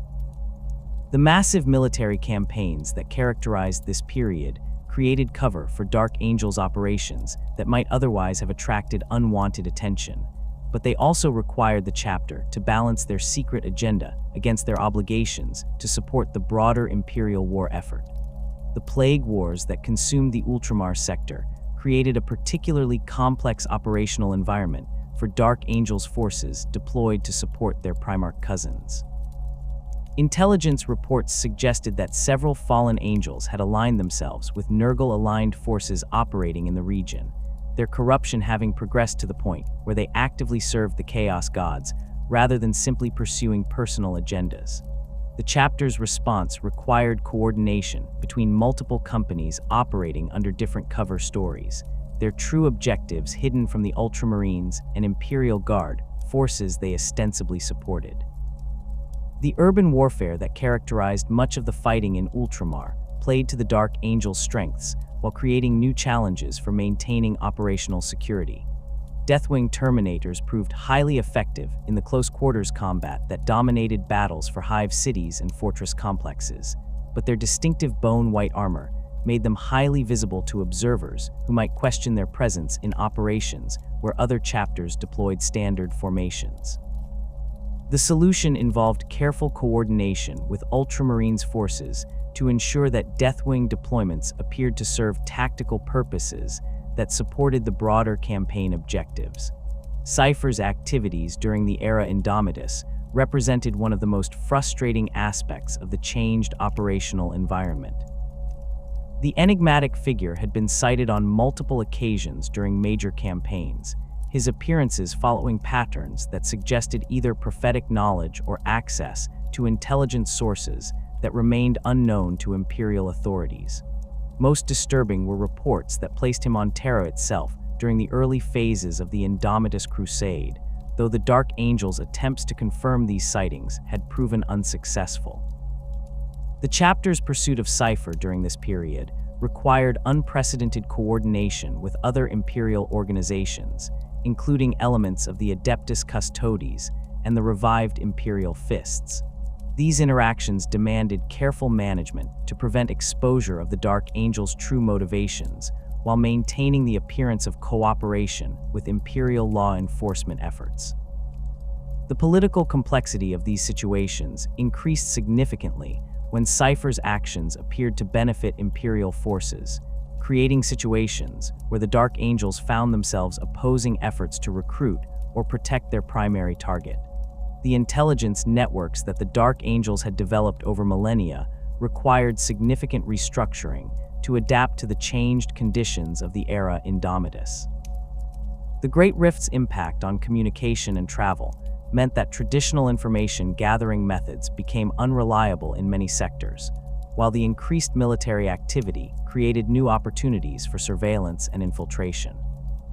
The massive military campaigns that characterized this period created cover for Dark Angel's operations that might otherwise have attracted unwanted attention, but they also required the chapter to balance their secret agenda against their obligations to support the broader Imperial war effort. The plague wars that consumed the Ultramar sector created a particularly complex operational environment for Dark Angel's forces deployed to support their Primarch cousins. Intelligence reports suggested that several fallen angels had aligned themselves with Nurgle-aligned forces operating in the region, their corruption having progressed to the point where they actively served the Chaos Gods rather than simply pursuing personal agendas. The chapter's response required coordination between multiple companies operating under different cover stories, their true objectives hidden from the Ultramarines and Imperial Guard, forces they ostensibly supported. The urban warfare that characterized much of the fighting in Ultramar played to the Dark Angel's strengths while creating new challenges for maintaining operational security. Deathwing Terminators proved highly effective in the close-quarters combat that dominated battles for Hive cities and fortress complexes. but their distinctive bone-white armor made them highly visible to observers who might question their presence in operations where other chapters deployed standard formations. The solution involved careful coordination with Ultramarines forces to ensure that Deathwing deployments appeared to serve tactical purposes that supported the broader campaign objectives. Cypher's activities during the era Indomitus represented one of the most frustrating aspects of the changed operational environment. The enigmatic figure had been sighted on multiple occasions during major campaigns, his appearances following patterns that suggested either prophetic knowledge or access to intelligence sources that remained unknown to Imperial authorities. Most disturbing were reports that placed him on Terra itself during the early phases of the Indomitus Crusade, though the Dark Angel's attempts to confirm these sightings had proven unsuccessful. The chapter's pursuit of Cypher during this period required unprecedented coordination with other Imperial organizations, including elements of the Adeptus Custodes and the revived Imperial Fists. These interactions demanded careful management to prevent exposure of the Dark Angel's true motivations, while maintaining the appearance of cooperation with Imperial law enforcement efforts. The political complexity of these situations increased significantly when Cypher's actions appeared to benefit Imperial forces, creating situations where the Dark Angels found themselves opposing efforts to recruit or protect their primary target. The intelligence networks that the Dark Angels had developed over millennia required significant restructuring to adapt to the changed conditions of the era Indomitus. The Great Rift's impact on communication and travel meant that traditional information gathering methods became unreliable in many sectors, while the increased military activity created new opportunities for surveillance and infiltration.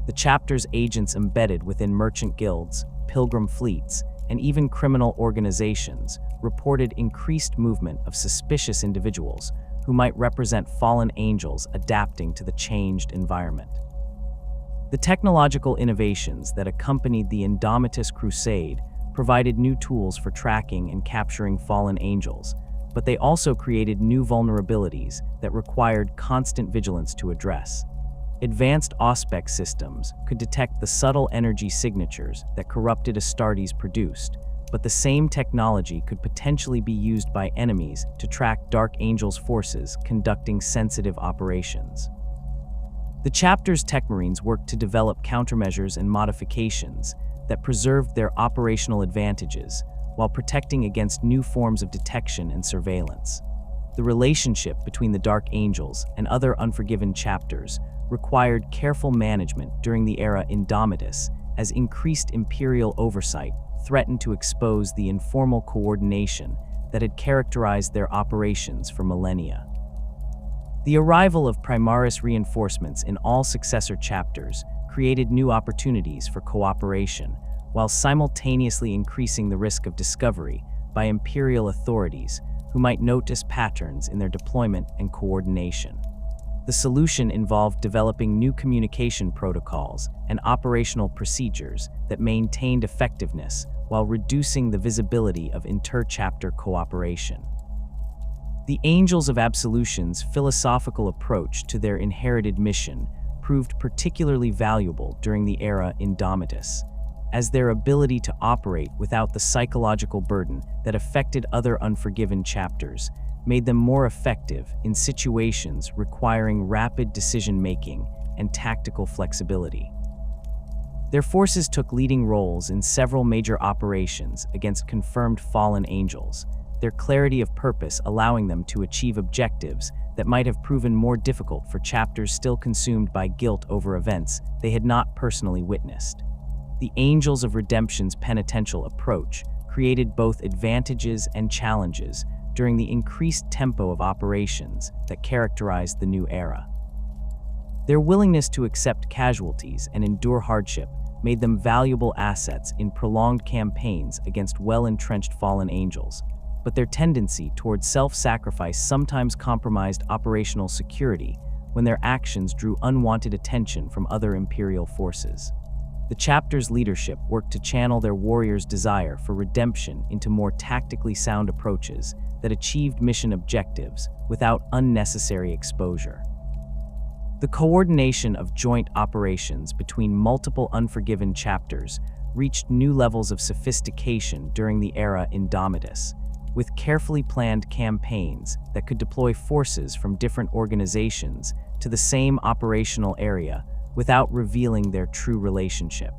The chapter's agents embedded within merchant guilds, pilgrim fleets, and even criminal organizations reported increased movement of suspicious individuals who might represent fallen angels adapting to the changed environment. The technological innovations that accompanied the Indomitus Crusade provided new tools for tracking and capturing fallen angels, but they also created new vulnerabilities that required constant vigilance to address. Advanced Auspex systems could detect the subtle energy signatures that corrupted Astartes produced, but the same technology could potentially be used by enemies to track Dark Angel's forces conducting sensitive operations. The chapter's Tech Marines worked to develop countermeasures and modifications that preserved their operational advantages while protecting against new forms of detection and surveillance. The relationship between the Dark Angels and other Unforgiven chapters required careful management during the era Indomitus, as increased Imperial oversight threatened to expose the informal coordination that had characterized their operations for millennia. The arrival of Primaris reinforcements in all successor chapters created new opportunities for cooperation, while simultaneously increasing the risk of discovery by Imperial authorities who might notice patterns in their deployment and coordination. The solution involved developing new communication protocols and operational procedures that maintained effectiveness while reducing the visibility of inter-chapter cooperation. The Angels of Absolution's philosophical approach to their inherited mission proved particularly valuable during the era Indomitus, as their ability to operate without the psychological burden that affected other Unforgiven chapters made them more effective in situations requiring rapid decision-making and tactical flexibility. Their forces took leading roles in several major operations against confirmed fallen angels, their clarity of purpose allowing them to achieve objectives that might have proven more difficult for chapters still consumed by guilt over events they had not personally witnessed. The Angels of Redemption's penitential approach created both advantages and challenges during the increased tempo of operations that characterized the new era. Their willingness to accept casualties and endure hardship made them valuable assets in prolonged campaigns against well-entrenched fallen angels, but their tendency towards self-sacrifice sometimes compromised operational security when their actions drew unwanted attention from other Imperial forces. The chapter's leadership worked to channel their warriors' desire for redemption into more tactically sound approaches that achieved mission objectives without unnecessary exposure. The coordination of joint operations between multiple Unforgiven chapters reached new levels of sophistication during the era Indomitus, with carefully planned campaigns that could deploy forces from different organizations to the same operational area without revealing their true relationship.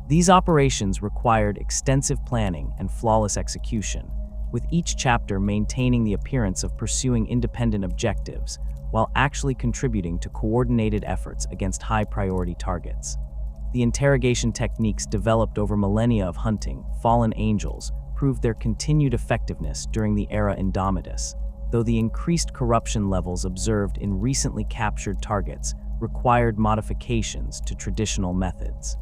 These operations required extensive planning and flawless execution, with each chapter maintaining the appearance of pursuing independent objectives while actually contributing to coordinated efforts against high-priority targets. The interrogation techniques developed over millennia of hunting fallen angels proved their continued effectiveness during the era Indomitus, though the increased corruption levels observed in recently captured targets required modifications to traditional methods.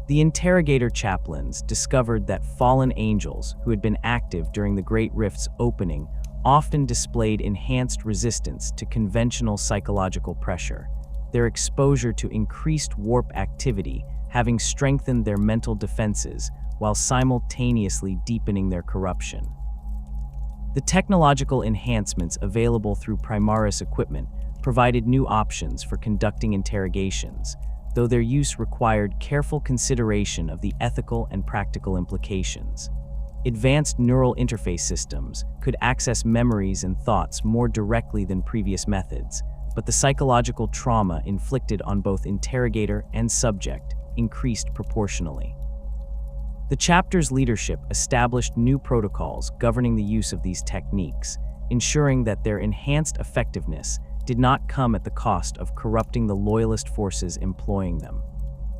The interrogator chaplains discovered that fallen angels who had been active during the Great Rift's opening often displayed enhanced resistance to conventional psychological pressure, their exposure to increased warp activity having strengthened their mental defenses while simultaneously deepening their corruption. The technological enhancements available through Primaris equipment provided new options for conducting interrogations, though their use required careful consideration of the ethical and practical implications. Advanced neural interface systems could access memories and thoughts more directly than previous methods, but the psychological trauma inflicted on both interrogator and subject increased proportionally. The chapter's leadership established new protocols governing the use of these techniques, ensuring that their enhanced effectiveness did not come at the cost of corrupting the loyalist forces employing them.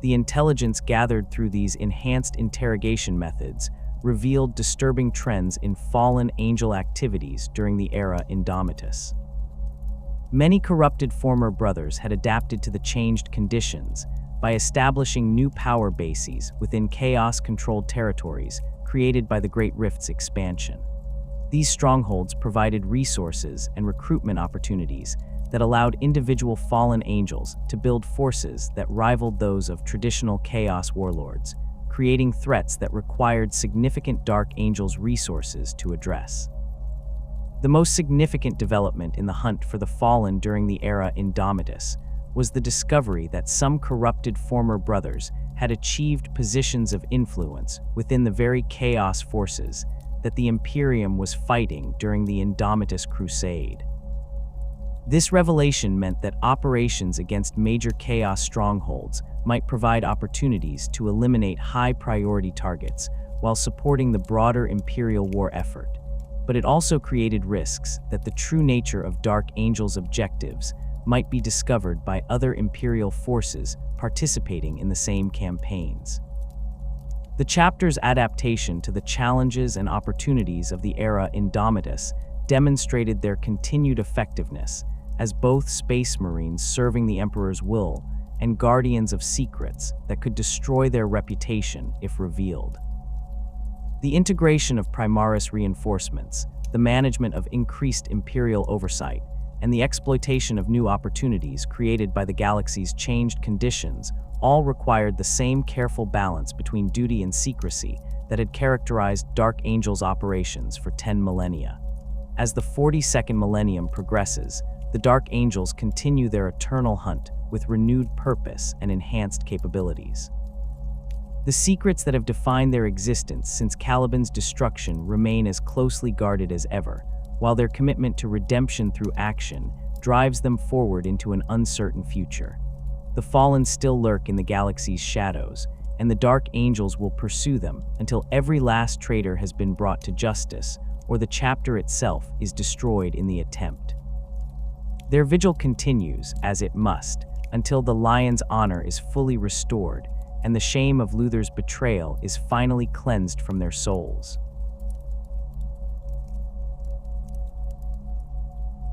The intelligence gathered through these enhanced interrogation methods revealed disturbing trends in fallen angel activities during the era Indomitus. Many corrupted former brothers had adapted to the changed conditions by establishing new power bases within chaos-controlled territories created by the Great Rift's expansion. These strongholds provided resources and recruitment opportunities that allowed individual fallen angels to build forces that rivaled those of traditional chaos warlords, creating threats that required significant Dark Angels resources to address. The most significant development in the hunt for the fallen during the era Indomitus was the discovery that some corrupted former brothers had achieved positions of influence within the very chaos forces that the Imperium was fighting during the Indomitus Crusade. This revelation meant that operations against major chaos strongholds might provide opportunities to eliminate high-priority targets while supporting the broader Imperial war effort, but it also created risks that the true nature of Dark Angel's objectives might be discovered by other Imperial forces participating in the same campaigns. The chapter's adaptation to the challenges and opportunities of the era Indomitus demonstrated their continued effectiveness as both Space Marines serving the Emperor's will and guardians of secrets that could destroy their reputation if revealed. The integration of Primaris reinforcements, the management of increased Imperial oversight, and the exploitation of new opportunities created by the galaxy's changed conditions all required the same careful balance between duty and secrecy that had characterized Dark Angel's operations for 10 millennia. As the 42nd millennium progresses, the Dark Angels continue their eternal hunt with renewed purpose and enhanced capabilities. The secrets that have defined their existence since Caliban's destruction remain as closely guarded as ever, while their commitment to redemption through action drives them forward into an uncertain future. The fallen still lurk in the galaxy's shadows, and the Dark Angels will pursue them until every last traitor has been brought to justice or the chapter itself is destroyed in the attempt. Their vigil continues, as it must, until the Lion's honor is fully restored and the shame of Luther's betrayal is finally cleansed from their souls.